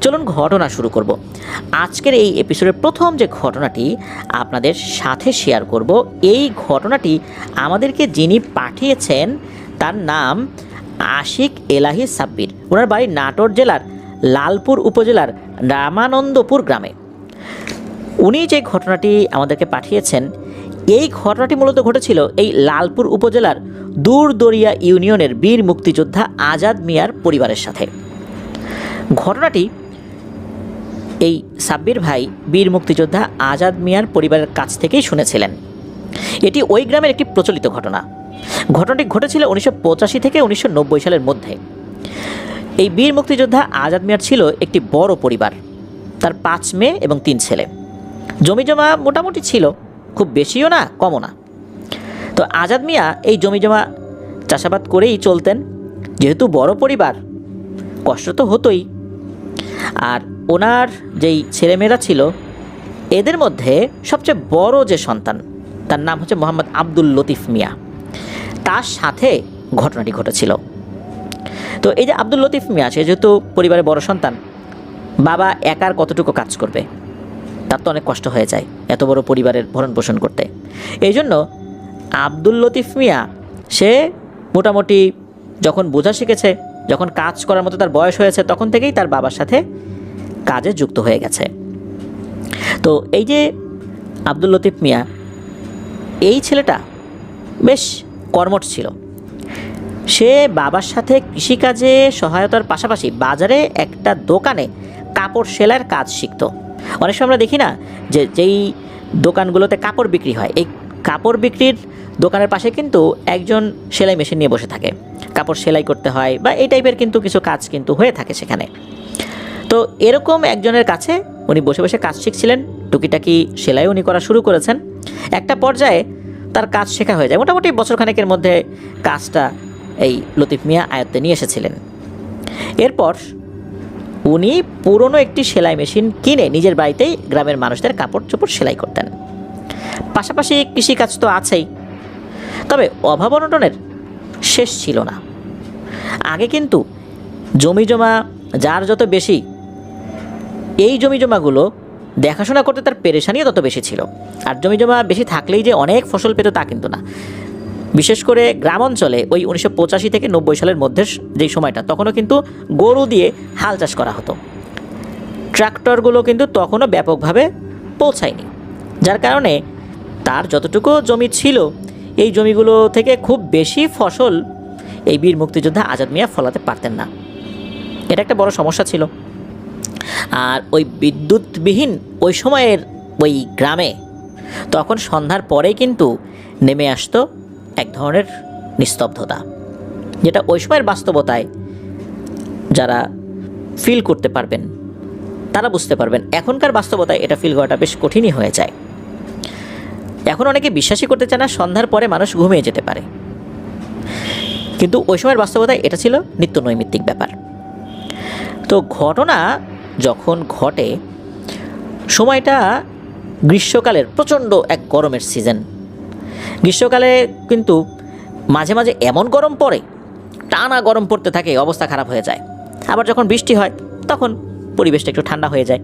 চলুন ঘটনা শুরু করব। আজকের এই এপিসোডের প্রথম যে ঘটনাটি আপনাদের সাথে শেয়ার করব, এই ঘটনাটি আমাদেরকে যিনি পাঠিয়েছেন তার নাম আশিক এলাহি সাব্বির। ওনার বাড়ি নাটোর জেলার লালপুর উপজেলার রামানন্দপুর গ্রামে। উনি যে ঘটনাটি আমাদেরকে পাঠিয়েছেন, এই ঘটনাটি মূলত ঘটেছিল এই লালপুর উপজেলার দূরদরিয়া ইউনিয়নের বীর মুক্তিযোদ্ধা আজাদ মিয়ার পরিবারের সাথে। ঘটনাটি এই সাব্বির ভাই বীর মুক্তিযোদ্ধা আজাদ মিয়ার পরিবারের কাছ থেকেই শুনেছিলেন। এটি ওই গ্রামের একটি প্রচলিত ঘটনা। ঘটনাটি ঘটেছিল 1985 থেকে 1990 সালের মধ্যে। এই বীর মুক্তিযোদ্ধা আজাদ মিয়ার ছিল একটি বড় পরিবার। তার 5 মেয়ে এবং 3 ছেলে। জমিজমা মোটামুটি ছিল, খুব বেশিও না কমও না। তো আজাদ মিয়া এই জমিজমা চাষাবাদ করেই চলতেন। যেহেতু বড় পরিবার, কষ্ট তো হতোই। আর ওনার যেই ছেলেমেয়েরা ছিল, এদের মধ্যে সবচেয়ে বড় যে সন্তান, তার নাম হচ্ছে মোহাম্মদ আব্দুল লতিফ মিয়া। তার সাথে ঘটনাটি ঘটেছিল। তো এই যে আব্দুল লতিফ মিয়া, সে যেহেতু পরিবারের বড় সন্তান, বাবা একার কতটুকু কাজ করবে, তার তো অনেক কষ্ট হয়ে যায় এত বড় পরিবারের ভরণ পোষণ করতে। এই জন্য আব্দুল লতিফ মিয়া সে মোটামুটি যখন বোঝা শিখেছে, যখন কাজ করার মতো তার বয়স হয়েছে, তখন থেকেই তার বাবার সাথে কাজে যুক্ত হয়ে গেছে। তো এই যে আব্দুল লতিফ মিয়া, এই ছেলেটা বেশ কর্মঠ ছিল। সে বাবার সাথে কৃষিকাজে সহায়তার পাশাপাশি বাজারে একটা দোকানে কাপড় সেলাইয়ের কাজ শিখত। অনেক সময় আমরা দেখি না যে যেই দোকানগুলোতে কাপড় বিক্রি হয়, এই কাপড় বিক্রির দোকানের পাশে কিন্তু একজন সেলাই মেশিন নিয়ে বসে থাকে, কাপড় সেলাই করতে হয় বা এই টাইপের কিন্তু কিছু কাজ কিন্তু হয়ে থাকে সেখানে। তো এরকম একজনের কাছে উনি বসে বসে কাজ শিখছিলেন। টুকিটাকি সেলাই উনি করা শুরু করেছেন। একটা পর্যায়ে তার কাজ শেখা হয়ে যায়। মোটামুটি বছরখানেকের মধ্যে কাজটা এই লতিফ মিয়া আয়ত্তে নিয়ে এসেছিলেন। এরপর উনি পুরনো একটি সেলাই মেশিন কিনে নিজের বাড়িতেই গ্রামের মানুষদের কাপড় চোপড় সেলাই করতেন। পাশাপাশি কৃষিকাজ তো আছেই। তবে অভাব অনটনের শেষ ছিল না। আগে কিন্তু জমিজমা যার যত বেশি, এই জমিজমাগুলো দেখাশোনা করতে তার পেরেশানিও তত বেশি ছিল। আর জমিজমা বেশি থাকলেই যে অনেক ফসল পেত তা কিন্তু না। বিশেষ করে গ্রাম অঞ্চলে ওই 1985 থেকে 90 সালের মধ্যে যেই সময়টা, তখনও কিন্তু গরু দিয়ে হাল চাষ করা হতো। ট্রাক্টরগুলো কিন্তু তখনও ব্যাপকভাবে পৌঁছায়নি, যার কারণে তার যতটুকু জমি ছিল, এই জমিগুলো থেকে খুব বেশি ফসল এই বীর মুক্তিযোদ্ধা আজাদ মিয়া ফলাতে পারতেন না। এটা একটা বড় সমস্যা ছিল। আর ওই বিদ্যুৎবিহীন ওই সময়ের ওই গ্রামে তখন সন্ধ্যার পরেই কিন্তু নেমে আসতো এক ধরনের নিস্তব্ধতা, যেটা ওই সময়ের বাস্তবতায় যারা ফিল করতে পারবেন তারা বুঝতে পারবেন। এখনকার বাস্তবতায় এটা ফিল করাটা বেশ কঠিনই হয়ে যায়। এখন অনেকে বিশ্বাসই করতে চায় না সন্ধ্যার পরে মানুষ ঘুমিয়ে যেতে পারে, কিন্তু ওই সময়ের বাস্তবতায় এটা ছিল নিত্য নৈমিত্তিক ব্যাপার। তো ঘটনা যখন ঘটে, সময়টা গ্রীষ্মকালের প্রচণ্ড এক গরমের সিজন। গ্রীষ্মকালে কিন্তু মাঝে মাঝে এমন গরম পড়ে, টানা গরম পড়তে থাকে, অবস্থা খারাপ হয়ে যায়। আবার যখন বৃষ্টি হয় তখন পরিবেশটা একটু ঠান্ডা হয়ে যায়।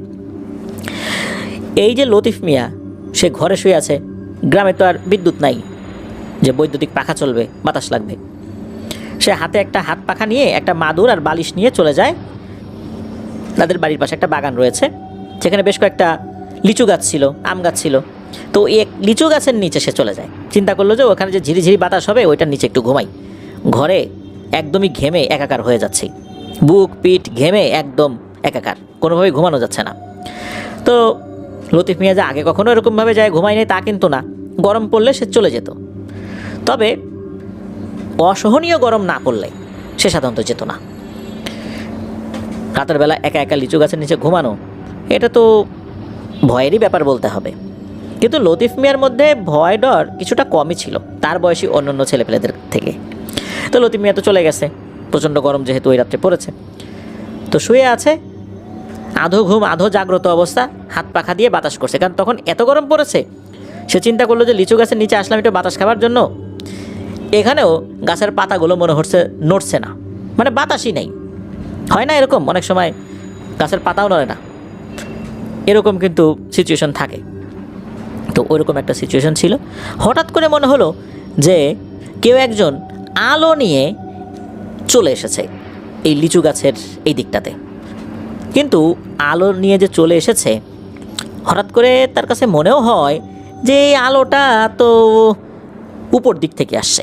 এই যে লতিফ মিয়া, সে ঘরে শুয়ে আছে। গ্রামে তো আর বিদ্যুৎ নাই যে বৈদ্যুতিক পাখা চলবে, বাতাস লাগবে। সে হাতে একটা হাত পাখা নিয়ে, একটা মাদুর আর বালিশ নিয়ে চলে যায়। তাদের বাড়ির পাশে একটা বাগান রয়েছে, সেখানে বেশ কয়েকটা লিচু গাছ ছিল, আম গাছ ছিল। তো এই লিচু গাছের নিচে সে চলে যায়। চিন্তা করলো যে ওখানে যে ঝিরিঝিরি বাতাস হবে, ওইটার নিচে একটু ঘুমাই। ঘরে একদমই ঘেমে একাকার হয়ে যাচ্ছে, বুক পিঠ ঘেমে একদম একাকার, কোনোভাবেই ঘুমানো যাচ্ছে না। তো লতিফ মিয়া যে আগে কখনো এরকমভাবে যায় ঘুমায় নেই তা কিন্তু না, গরম পড়লে সে চলে যেত। তবে অসহনীয় গরম না পড়লে সে সাধারণত যেত না। রাতের বেলা একা একা লিচু গাছের নিচে ঘুমানো, এটা তো ভয়েরই ব্যাপার বলতে হবে। কিন্তু লতিফ মিয়ার মধ্যে ভয় ডর কিছুটা কমই ছিল তার বয়সী অন্যান্য ছেলেপেলেদের থেকে। তো লতিফ মিয়া তো চলে গেছে, প্রচণ্ড গরম যেহেতু ওই রাত্রে পড়েছে। তো শুয়ে আছে, আধো ঘুম আধো জাগ্রত অবস্থা, হাত পাখা দিয়ে বাতাস করছে, কারণ তখন এত গরম পড়েছে। সে চিন্তা করলো যে লিচু গাছের নিচে আসলাম একটু বাতাস খাবার জন্য, এখানেও গাছের পাতাগুলো মনে হচ্ছে নড়ছে না, মানে বাতাসই নেই। হয় না এরকম অনেক সময়, গাছের পাতাও নড়ে না, এরকম কিন্তু সিচুয়েশন থাকে। তো ওইরকম একটা সিচুয়েশন ছিল। হঠাৎ করে মনে হলো যে কেউ একজন আলো নিয়ে চলে এসেছে এই লিচু গাছের এই দিকটাতে। কিন্তু আলো নিয়ে যে চলে এসেছে, হঠাৎ করে তার কাছে মনেও হয় যে এই আলোটা তো উপর দিক থেকে আসছে,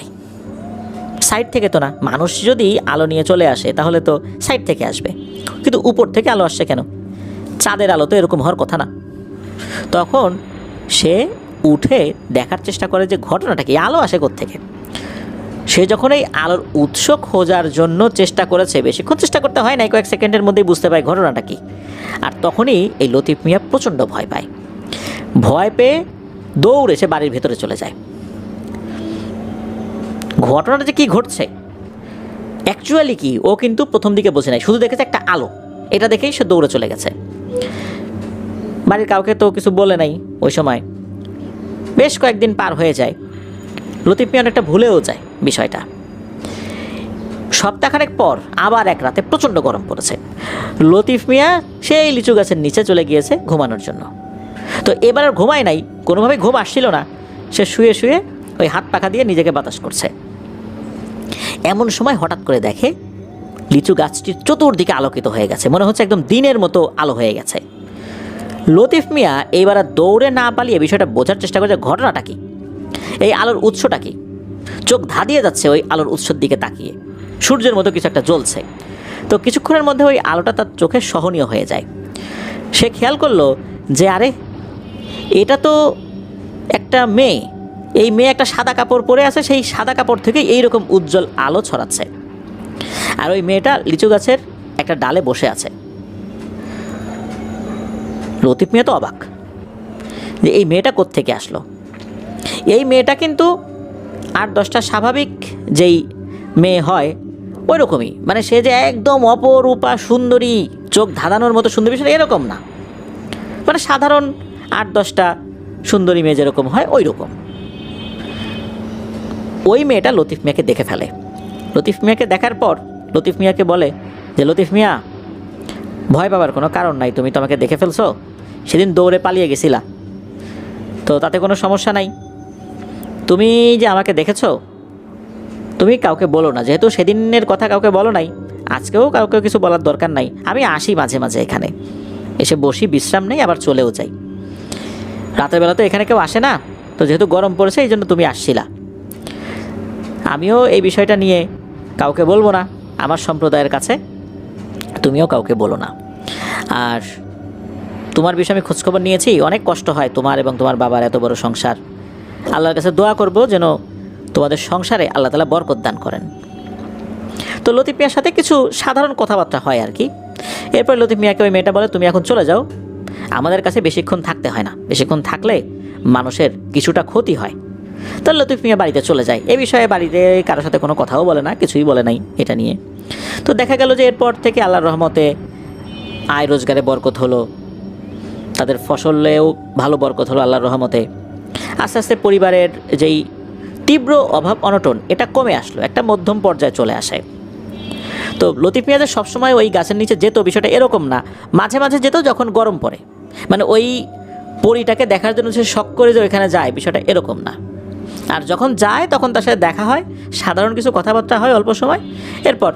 সাইড থেকে তো না। মানুষ যদি আলো নিয়ে চলে আসে তাহলে তো সাইড থেকে আসবে, কিন্তু উপর থেকে আলো আসছে কেন? চাঁদের আলো তো এরকম হওয়ার কথা না। তখন সে উঠে দেখার চেষ্টা করে যে ঘটনাটা কি, আলো আসে কোত্থেকে। সে যখন এই আলোর উৎস খোঁজার জন্য চেষ্টা করেছে, বেশিক্ষণ চেষ্টা করতে হয় না, কয়েক সেকেন্ডের মধ্যেই বুঝতে পায় ঘটনাটা কি। আর তখনই এই লতিফ মিয়া প্রচণ্ড ভয় পায়। ভয় পেয়ে দৌড়ে সে বাড়ির ভেতরে চলে যায়। ঘটনাটা যে কী ঘটছে অ্যাকচুয়ালি কি, ও কিন্তু প্রথম দিকে বোঝে নাই, শুধু দেখেছে একটা আলো, এটা দেখেই সে দৌড়ে চলে গেছে। বাড়ির কাউকে তো কিছু বলে নাই ওই সময়। বেশ কয়েকদিন পার হয়ে যায়, লতিফ মিয়া অনেকটা ভুলেও যায় বিষয়টা। সপ্তাহখানেক পর আবার এক রাতে প্রচণ্ড গরম পড়েছে। লতিফ মিয়া সেই লিচু গাছের নিচে চলে গিয়েছে ঘুমানোর জন্য। তো এবার আর ঘুমায় নাই, কোনোভাবেই ঘুম আসছিল না। সে শুয়ে শুয়ে ওই হাত পাখা দিয়ে নিজেকে বাতাস করছে। এমন সময় হঠাৎ করে দেখে লিচু গাছটি চতুর্দিকে আলোকিত হয়ে গেছে, মনে হচ্ছে একদম দিনের মতো আলো হয়ে গেছে। লতিফ মিয়া এইবার দৌড়ে না পালিয়ে বিষয়টা বোঝার চেষ্টা করছে ঘটনাটা কি, এই আলোর উৎসটা কি। চোখ ধাঁধিয়ে যাচ্ছে ওই আলোর উৎসের দিকে তাকিয়ে, সূর্যের মতো কিছু একটা জ্বলছে। তো কিছুক্ষণের মধ্যে ওই আলোটা তার চোখে সহনীয় হয়ে যায়। সে খেয়াল করলো যে আরে এটা তো একটা মেয়ে, এই মেয়ে একটা সাদা কাপড় পরে আছে, সেই সাদা কাপড় থেকে এইরকম উজ্জ্বল আলো ছড়াচ্ছে। আর ওই মেয়েটা লিচু গাছের একটা ডালে বসে আছে। লতিফ মিয়া তো অবাক যে এই মেয়েটা কোত্থেকে আসলো। এই মেয়েটা কিন্তু 8-10টা স্বাভাবিক যেই মেয়ে হয় ওই রকমই, মানে সে যে একদম অপরূপা সুন্দরী, চোখ ধাঁধানোর মতো সুন্দরী সেটা এরকম না, মানে সাধারণ 8-10টা সুন্দরী মেয়ে যেরকম হয় ওই রকম। ওই মেয়েটা লতিফ মিয়াকে দেখে ফেলে। লতিফ মিয়াকে দেখার পর লতিফ মিয়াকে বলে যে লতিফ মিয়া, ভয় পাবার কোনো কারণ নাই, তুমি তো আমাকে দেখে ফেলছো, সেদিন দৌড়ে পালিয়ে গেছিলা, তো তাতে কোনো সমস্যা নাই। তুমি যে আমাকে দেখেছো, তুমি কাউকে বলো না, যেহেতু সেদিনের কথা কাউকে বলো নাই, আজকেও কাউকে কিছু বলার দরকার নাই। আমি আসি মাঝে মাঝে এখানে, এসে বসি, বিশ্রাম নেই, আবার চলেও যাই। রাতের বেলা তো এখানে কেউ আসে না, তো যেহেতু গরম পড়েছে এই জন্য তুমি আসছিলা। আমিও এই বিষয়টা নিয়ে কাউকে বলবো না আমার সম্প্রদায়ের কাছে, তুমিও কাউকে বলো না। আর তোমার বিষয়ে আমি খোঁজখবর নিয়েছি, অনেক কষ্ট হয় তোমার এবং তোমার বাবার এত বড় সংসার। আল্লাহর কাছে দোয়া করব যেন তোমাদের সংসারে আল্লাহ তাআলা বরকত দান করেন। তো লতিফ মিয়ার সাথে কিছু সাধারণ কথাবার্তা হয় আর কি। এরপর লতিফ মিয়াকে ওই মেয়েটা বলে তুমি এখন চলে যাও, আমাদের কাছে বেশিক্ষণ থাকতে হয় না, বেশিক্ষণ থাকলে মানুষের কিছুটা ক্ষতি হয়। তো লতিফ মিয়া বাড়িতে চলে যায়। এ বিষয়ে বাড়িতে কারোর সাথে কোনো কথাও বলে না, কিছুই বলে নাই এটা নিয়ে। তো দেখা গেল যে এরপর থেকে আল্লাহর রহমতে আয় রোজগারে বরকত হলো, তাদের ফসলেও ভালো বরকত হলো আল্লাহর রহমতে। আস্তে আস্তে পরিবারের যেই তীব্র অভাব অনটন এটা কমে আসলো, একটা মধ্যম পর্যায়ে চলে আসে। তো লতিফ মিয়া যে সবসময় ওই গাছের নিচে যেত বিষয়টা এরকম না, মাঝে মাঝে যেত যখন গরম পড়ে, মানে ওই পরীটাকে দেখার জন্য সে শখ করে যে ওইখানে যায় বিষয়টা এরকম না। আর যখন যায় তখন তার সাথে দেখা হয়, সাধারণ কিছু কথাবার্তা হয় অল্প সময়, এরপর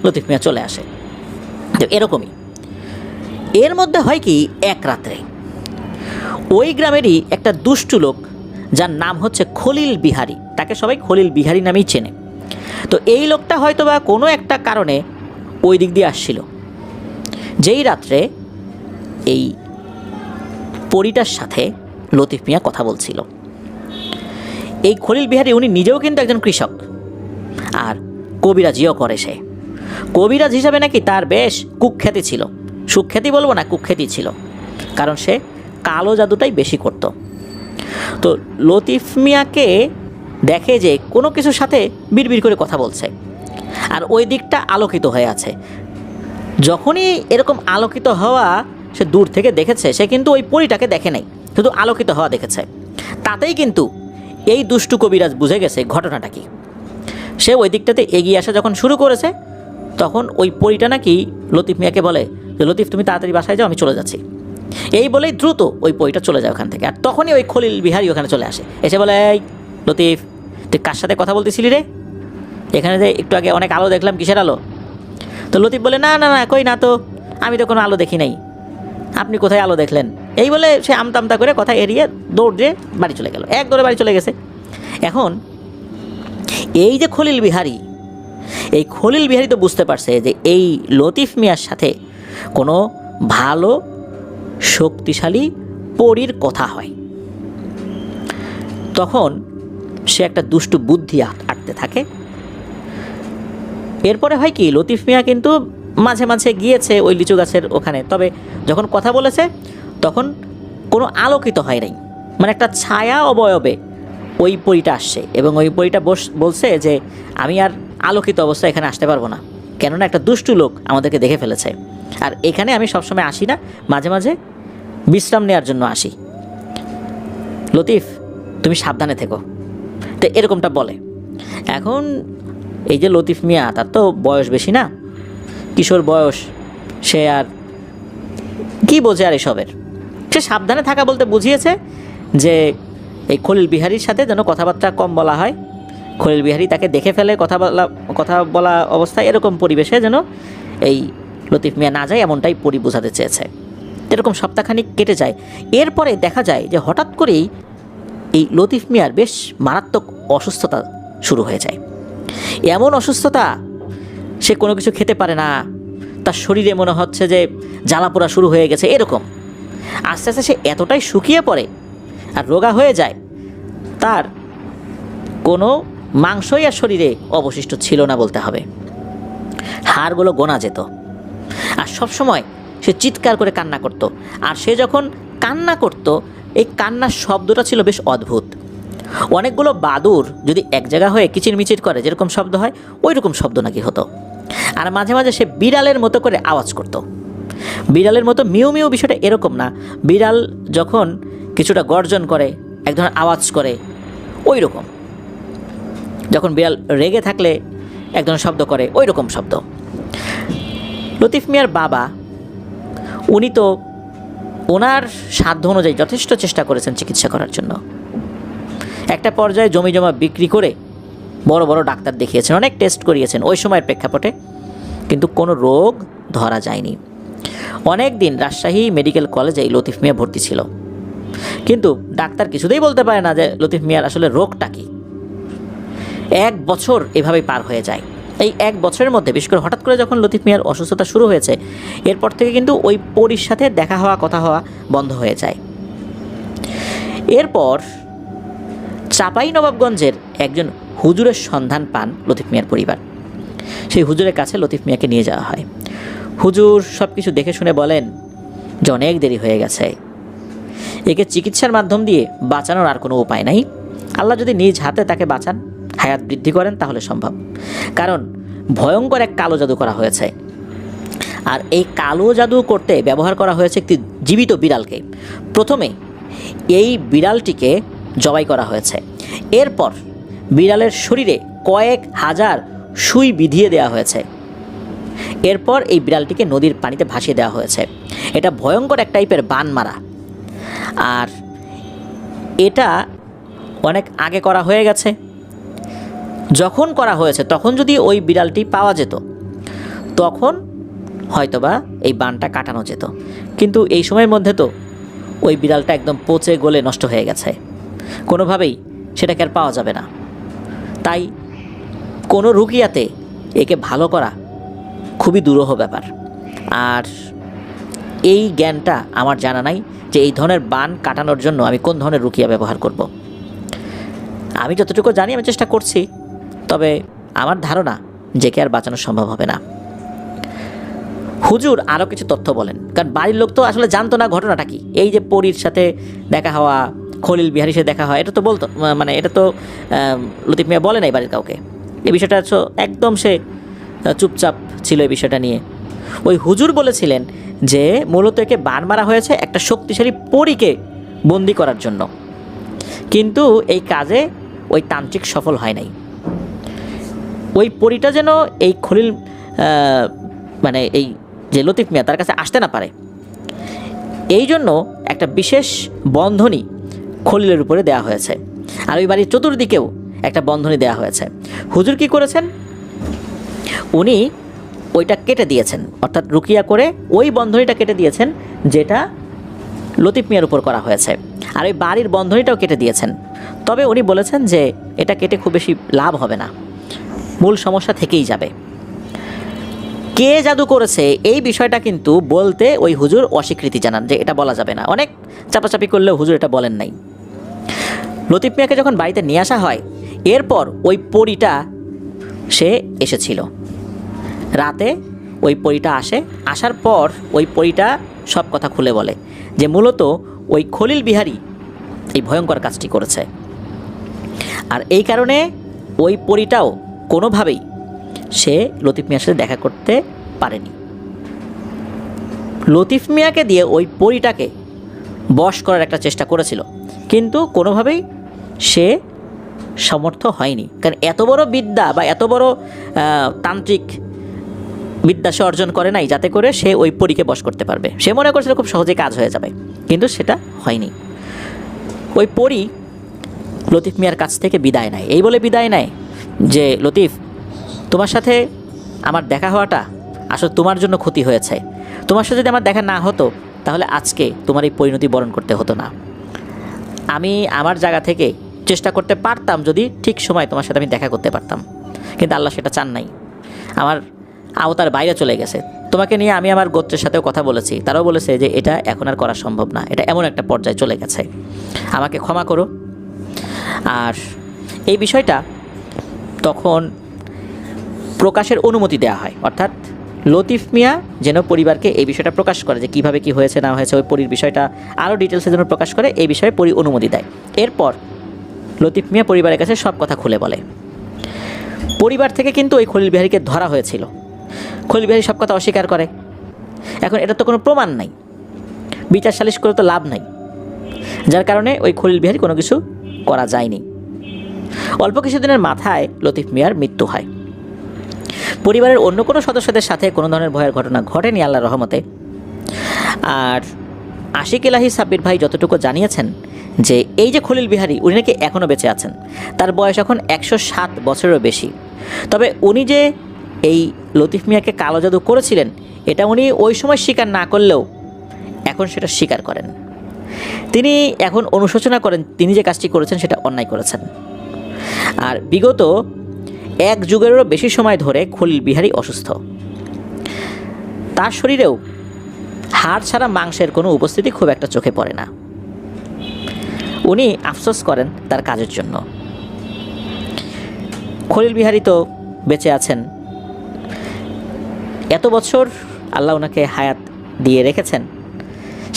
লতিফ মিয়া চলে আসে। তো এরকমই এর মধ্যে হয় কি, এক রাত্রে ওই গ্রামেরই একটা দুষ্টু লোক যার নাম হচ্ছে খলিল বিহারী, তাকে সবাই খলিল বিহারী নামেই চেনে। তো এই লোকটা হয়তো বা কোনো একটা কারণে ওই দিক দিয়ে আসছিল। যেই রাত্রে এই পরীটার সাথে লতিফ মিয়া কথা বলছিল। এই খলিল বিহারী উনি নিজেও কিন্তু একজন কৃষক, আর কবিরাজিও করে। সে কবিরাজ হিসাবে নাকি তার বেশ কুখ্যাতি ছিল, সুখ্যাতি বলবো না, কুখ্যাতি ছিল, কারণ সে কালো জাদুটাই বেশি করত। তো লতিফ মিয়াকে দেখে যে কোনো কিছুর সাথে বিড়বিড় করে কথা বলছে, আর ওই দিকটা আলোকিত হয়ে আছে। যখনই এরকম আলোকিত হওয়া সে দূর থেকে দেখেছে, সে কিন্তু ওই পরীটাকে দেখে নাই, শুধু আলোকিত হওয়া দেখেছে। তাতেই কিন্তু এই দুষ্টু কবিরাজ বুঝে গেছে ঘটনাটা কি। সে ওই দিকটাতে এগিয়ে আসা যখন শুরু করেছে, তখন ওই পরীটা নাকি লতিফ মিয়াকে বলে, যে লতিফ তুমি তাড়াতাড়ি বাসায় যাও, আমি চলে যাচ্ছি। এই বলেই দ্রুত ওই পরীটা চলে যায় ওখান থেকে। আর তখনই ওই খলিল বিহারি ওখানে চলে আসে, এসে বলে, এই লতিফ, তুই কার সাথে কথা বলতেছিলি রে? এখানে যে একটু আগে অনেক আলো দেখলাম, কিসের আলো? তো লতিফ বলে, না না না, কই না তো, আমি তো কোনো আলো দেখি নাই, আপনি কোথায় আলো দেখলেন? এই বলে সে আমতা করে কথা এড়িয়ে দৌড় দিয়ে বাড়ি চলে গেল, এক দৌড়ে বাড়ি চলে গেছে। এখন এই যে খলিল বিহারি, এই খলিল বিহারি তো বুঝতে পারছে যে এই লতিফ মিয়ার সাথে কোনো ভালো শক্তিশালী পরীর কথা হয়। তখন সে একটা দুষ্টু বুদ্ধি আঁটতে থাকে। এরপরে হয় কি, লতিফ মিয়া কিন্তু মাঝে মাঝে গিয়েছে ওই লিচু গাছের ওখানে, তবে যখন কথা বলেছে তখন কোনো আলোকিত হয় নাই, মানে একটা ছায়া অবয়বে ওই পরীটা আসছে, এবং ওই পরীটা বলছে যে আমি আর আলোকিত অবস্থায় এখানে আসতে পারবো না, কেননা একটা দুষ্টু লোক আমাদেরকে দেখে ফেলেছে, আর এখানে আমি সবসময় আসি না, মাঝে মাঝে বিশ্রাম নেওয়ার জন্য আসি। লতিফ, তুমি সাবধানে থেকো। তো এরকমটা বলে। এখন এই যে লতিফ মিয়া, তার তো বয়স বেশি না, কিশোর বয়স, সে আর কি বোঝে আর এসবের। সে সাবধানে থাকা বলতে বুঝিয়েছে যে এই খলিল বিহারির সাথে যেন কথাবার্তা কম বলা হয়, খলিল বিহারি তাকে দেখে ফেলে কথা বলা অবস্থায়, এরকম পরিবেশে যেন এই লতিফ মিয়া না যায়, এমনটাই পরি বোঝাতে চেয়েছে। এরকম সপ্তাহখানিক কেটে যায়। এরপরে দেখা যায় যে হঠাৎ করেই এই লতিফ মিয়ার বেশ মারাত্মক অসুস্থতা শুরু হয়ে যায়। এমন অসুস্থতা, সে কোনো কিছু খেতে পারে না, তার শরীরে মনে হচ্ছে যে জ্বালাপোড়া শুরু হয়ে গেছে। এরকম আস্তে আস্তে সে এতটাই শুকিয়ে পড়ে আর রোগা হয়ে যায়, তার কোনো মাংসই আর শরীরে অবশিষ্ট ছিল না বলতে হবে, হাড়গুলো গোনা যেত। আর সবসময় সে চিৎকার করে কান্না করত। আর সে যখন কান্না করত, এই কান্নার শব্দটা ছিল বেশ অদ্ভুত। অনেকগুলো বাদুর যদি এক জায়গা হয়ে কিচিরমিচির করে যেরকম শব্দ হয়, ওই রকম শব্দ নাকি হতো। আর মাঝে মাঝে সে বিড়ালের মতো করে আওয়াজ করত। বিড়ালের মতো মিউ মিউ বিষয়টা এরকম না, বিড়াল যখন কিছুটা গর্জন করে, এক ধরনের আওয়াজ করে, ওই রকম। যখন বিড়াল রেগে থাকলে এক ধরনের শব্দ করে, ওই রকম শব্দ। লতিফ মিয়ার বাবা, উনি তো ওনার সাধ্য অনুযায়ী যথেষ্ট চেষ্টা করেছেন চিকিৎসা করার জন্য। একটা পর্যায়ে জমি জমা বিক্রি করে বড় বড় ডাক্তার দেখিয়েছেন, অনেক টেস্ট করিয়েছেন ওই সময়ের প্রেক্ষাপটে, কিন্তু কোনো রোগ ধরা যায়নি। অনেক দিন রাজশাহী মেডিকেল কলেজে এই লতিফ মিয়া ভর্তি ছিল, কিন্তু ডাক্তার কিছুতেই বলতে পারে না যে লতিফ মিয়ার আসলে রোগটা কী। 1 বছর এভাবেই পার হয়ে যায়। এই 1 বছরের মধ্যে বিশেষ করে হঠাৎ করে যখন লতিফ মিয়ার অসুস্থতা শুরু হয়েছে, এরপর থেকে কিন্তু ওই পরীর সাথে দেখা হওয়া, কথা হওয়া বন্ধ হয়ে যায়। এরপর চাঁপাইনবাবগঞ্জের একজন হুজুরের সন্ধান পান লতিফ মিয়ার পরিবার। সেই হুজুরের কাছে লতিফ মিয়াকে নিয়ে যাওয়া হয়। হুজুর সব কিছু দেখে শুনে বলেন যে অনেক দেরি হয়ে গেছে, একে চিকিৎসার মাধ্যম দিয়ে বাঁচানোর আর কোনো উপায় নাই। আল্লাহ যদি নিজ হাতে তাকে বাঁচান, হায়াত বৃদ্ধি করেন, তাহলে সম্ভব। কারণ ভয়ঙ্কর এক কালো জাদু করা হয়েছে, আর এই কালো জাদু করতে ব্যবহার করা হয়েছে একটি জীবিত বিড়ালকে। প্রথমে এই বিড়ালটিকে জবাই করা হয়েছে, এরপর বিড়ালের শরীরে কয়েক হাজার সুই বিধিয়ে দেওয়া হয়েছে, এরপর এই বিড়ালটিকে নদীর পানিতে ভাসিয়ে দেওয়া হয়েছে। এটা ভয়ঙ্কর এক টাইপের বান মারা, আর এটা অনেক আগে করা হয়ে গেছে। যখন করা হয়েছে তখন যদি ওই বিড়ালটি পাওয়া যেত, তখন হয়তোবা এই বানটা কাটানো যেত, কিন্তু এই সময়ের মধ্যে তো ওই বিড়ালটা একদম পচে গলে নষ্ট হয়ে গেছে, কোনোভাবেই সেটাকে আর পাওয়া যাবে না। তাই কোনো রুকিয়াতে একে ভালো করা খুবই দুরূহ ব্যাপার। আর এই জ্ঞানটা আমার জানা নাই যে এই ধরনের বান কাটানোর জন্য আমি কোন ধরনের রুকিয়া ব্যবহার করব। আমি যতটুকু জানি আমি চেষ্টা করছি, তবে আমার ধারণা যে কে আর বাঁচানো সম্ভব হবে না। হুজুর আরও কিছু তথ্য বলেন, কারণ বাড়ির লোক তো আসলে জানতো না ঘটনাটা কি। এই যে পরীর সাথে দেখা হওয়া, খলিল বিহারির সাথে দেখা হয়, এটা তো বলতো, মানে এটা তো লতিফ মিয়া বলে নাই বাড়ির কাউকে। এই বিষয়টা একদম সে চুপচাপ ছিল এই বিষয়টা নিয়ে। ওই হুজুর বলেছিলেন যে মূলত একে বান মারা হয়েছে একটা শক্তিশালী পরীকে বন্দি করার জন্য, কিন্তু এই কাজে ওই তান্ত্রিক সফল হয় নাই। ওই পরীটা যেন এই খলিল মানে এই যে লতিফ মিয়া তার কাছে আসতে না পারে, এই জন্য একটা বিশেষ বন্ধনী খলিলের উপরে দেওয়া হয়েছে। আর ওই বাড়ির চতুর্দিকেও একটা বন্ধনী দেওয়া হয়েছে। হুজুর কি করেছেন, উনি ওইটা কেটে দিয়েছেন, অর্থাৎ রুকিয়া করে ওই বন্ধনীটা কেটে দিয়েছেন যেটা লতিফ মিয়ার উপর করা হয়েছে, আর ওই বাড়ির বন্ধনীটাও কেটে দিয়েছেন। তবে উনি বলেছেন যে এটা কেটে খুব বেশি লাভ হবে না, মূল সমস্যা থেকেই যাবে। কে জাদু করেছে এই বিষয়টা কিন্তু বলতে ওই হুজুর অস্বীকৃতি জানান যে এটা বলা যাবে না। অনেক চাপাচাপি করলেও হুজুর এটা বলেন নাই। লতিফ মিয়াকে যখন বাড়িতে নিয়ে আসা হয়, এরপর ওই পরীটা সে এসেছিল রাতে। ওই পরীটা আসার পর ওই পরীটা সব কথা খুলে বলে যে মূলত ওই খলিল বিহারী এই ভয়ঙ্কর কাজটি করেছে। আর এই কারণে ওই পরীটাও কোনোভাবেই সে লতিফ মিয়ার সাথে দেখা করতে পারেনি। লতিফ মিয়াকে দিয়ে ওই পরীটাকে বশ করার একটা চেষ্টা করেছিল, কিন্তু কোনোভাবেই সে সমর্থ হয়নি। কারণ এত বড় বিদ্যা বা এত বড় তান্ত্রিক বিদ্যা সে অর্জন করে নাই যাতে করে সে ওই পরীকে বশ করতে পারবে। সে মনে করছিল খুব সহজে কাজ হয়ে যাবে, কিন্তু সেটা হয়নি। ওই পরী লতিফ মিয়ার কাছ থেকে বিদায় নেয়, এই বলে বিদায় নেয় যে লতিফ, তোমার সাথে আমার দেখা হওয়াটা আসলে তোমার জন্য ক্ষতি হয়েছে। তোমার সাথে যদি আমার দেখা না হতো তাহলে আজকে তোমার এই পরিণতি বরণ করতে হতো না। আমি আমার জায়গা থেকে চেষ্টা করতে পারতাম যদি ঠিক সময় তোমার সাথে আমি দেখা করতে পারতাম, কিন্তু আল্লাহ সেটা চান নাই, আমার আওতার বাইরে চলে গেছে। তোমাকে নিয়ে আমি আমার গোত্রের সাথেও কথা বলেছি, তারাও বলেছে যে এটা এখন আর করা সম্ভব না, এটা এমন একটা পর্যায়ে চলে গেছে, আমাকে ক্ষমা করো। আর এই বিষয়টা তখন প্রকাশের অনুমতি দেওয়া হয়, অর্থাৎ লতিফ মিয়া যেন পরিবারকে এই বিষয়টা প্রকাশ করে যে কীভাবে কী হয়েছে না হয়েছে, ওই পরীর বিষয়টা আরও ডিটেলসে যেন প্রকাশ করে, এই বিষয়ে পরী অনুমতি দেয়। এরপর লতিফ মিয়া পরিবারের কাছে সব কথা খুলে বলে। পরিবার থেকে কিন্তু ওই খলিল বিহারীকে ধরা হয়েছিল, খলিল বিহারী সব কথা অস্বীকার করে। এখন এটা তো কোনো প্রমাণ নাই, বিচার সালিশ করে তো লাভ নাই, যার কারণে ওই খলিল বিহারী কোনো কিছু করা যায়নি। অল্প কিছুদিনের মাথায় লতিফ মিয়ার মৃত্যু হয়। পরিবারের অন্য কোনো সদস্যদের সাথে কোনো ধরনের ভয়ের ঘটনা ঘটেনি আল্লাহর রহমতে। আর আশিক এলাহি সাব্বির ভাই যতটুকু জানিয়েছেন যে এই যে খলিল বিহারী, উনি নাকি এখনও বেঁচে আছেন, তার বয়স এখন 107 বছরেরও বেশি। তবে উনি যে এই লতিফ মিয়াকে কালো জাদু করেছিলেন এটা উনি ওই সময় স্বীকার না করলেও এখন সেটা স্বীকার করেন। তিনি এখন অনুশোচনা করেন তিনি যে কাজটি করেছেন সেটা অন্যায় করেছেন। আর বিগত 1 যুগেরও বেশি সময় ধরে খলিল বিহারী অসুস্থ, তার শরীরেও হাড় ছাড়া মাংসের কোনো উপস্থিতি খুব একটা চোখে পড়ে না। উনি আফসোস করেন তার কাজের জন্য। খলিল বিহারী তো বেঁচে আছেন, এত বছর আল্লাহ ওনাকে হায়াত দিয়ে রেখেছেন।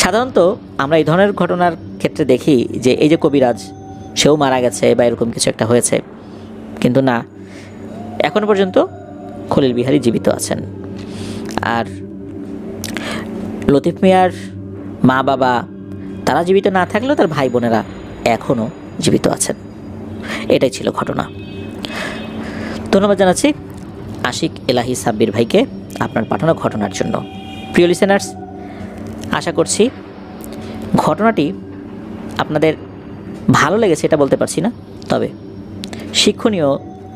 সাধারণত আমরা এই ধরনের ঘটনার ক্ষেত্রে দেখি যে এই যে কবিরাজ, সেও মারা গেছে বা এরকম কিছু একটা হয়েছে, কিন্তু না, এখনও পর্যন্ত খলিল বিহারী জীবিত আছেন। আর লতিফ মিয়ার মা বাবা তারা জীবিত না থাকলেও তার ভাই বোনেরা এখনও জীবিত আছেন। এটাই ছিল ঘটনা। ধন্যবাদ জানাচ্ছি আশিক এলাহি সাব্বির ভাইকে আপনার পাঠানো ঘটনার জন্য। প্রিয় লিসেনার্স, আশা করছি ঘটনাটি আপনাদের ভালো লেগেছে, এটা বলতে পারছি না, তবে শিক্ষণীয়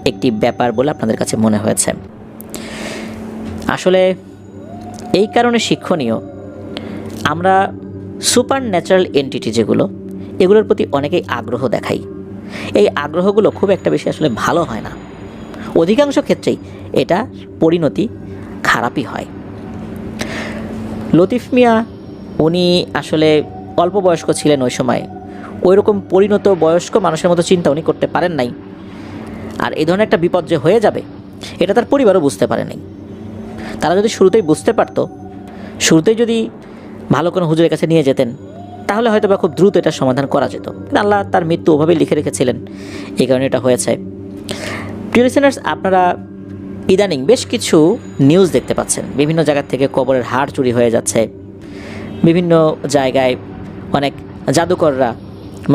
একটি ব্যাপার বলে আপনাদের কাছে মনে হয়েছে। আসলে এই কারণে শিক্ষণীয়, আমরা সুপার ন্যাচারাল এন্টিটি যেগুলো, এগুলোর প্রতি অনেকেই আগ্রহ দেখাই। এই আগ্রহগুলো খুব একটা বেশি আসলে ভালো হয় না, অধিকাংশ ক্ষেত্রেই এটা পরিণতি খারাপই হয়। লতিফ মিয়া উনি আসলে অল্প বয়স্ক ছিলেন ওই সময়, ওই রকম পরিণত বয়স্ক মানুষের মতো চিন্তা উনি করতে পারেন নাই। আর এই ধরনের একটা বিপদ যে হয়ে যাবে এটা তার পরিবারও বুঝতে পারে নাই। তারা যদি শুরুতেই বুঝতে পারতো, শুরুতেই যদি ভালো কোনো হুজুরের কাছে নিয়ে যেতেন, তাহলে হয়তো বা খুব দ্রুত এটা সমাধান করা যেত। কিন্তু আল্লাহ তার মৃত্যু ওভাবেই লিখে রেখেছিলেন, এই কারণে এটা হয়েছে। প্রিয় লিসেনার্স, আপনারা ইদানিং বেশ কিছু নিউজ দেখতে পাচ্ছেন, বিভিন্ন জায়গা থেকে কবরের হাড় চুরি হয়ে যাচ্ছে, বিভিন্ন জায়গায় অনেক জাদুকররা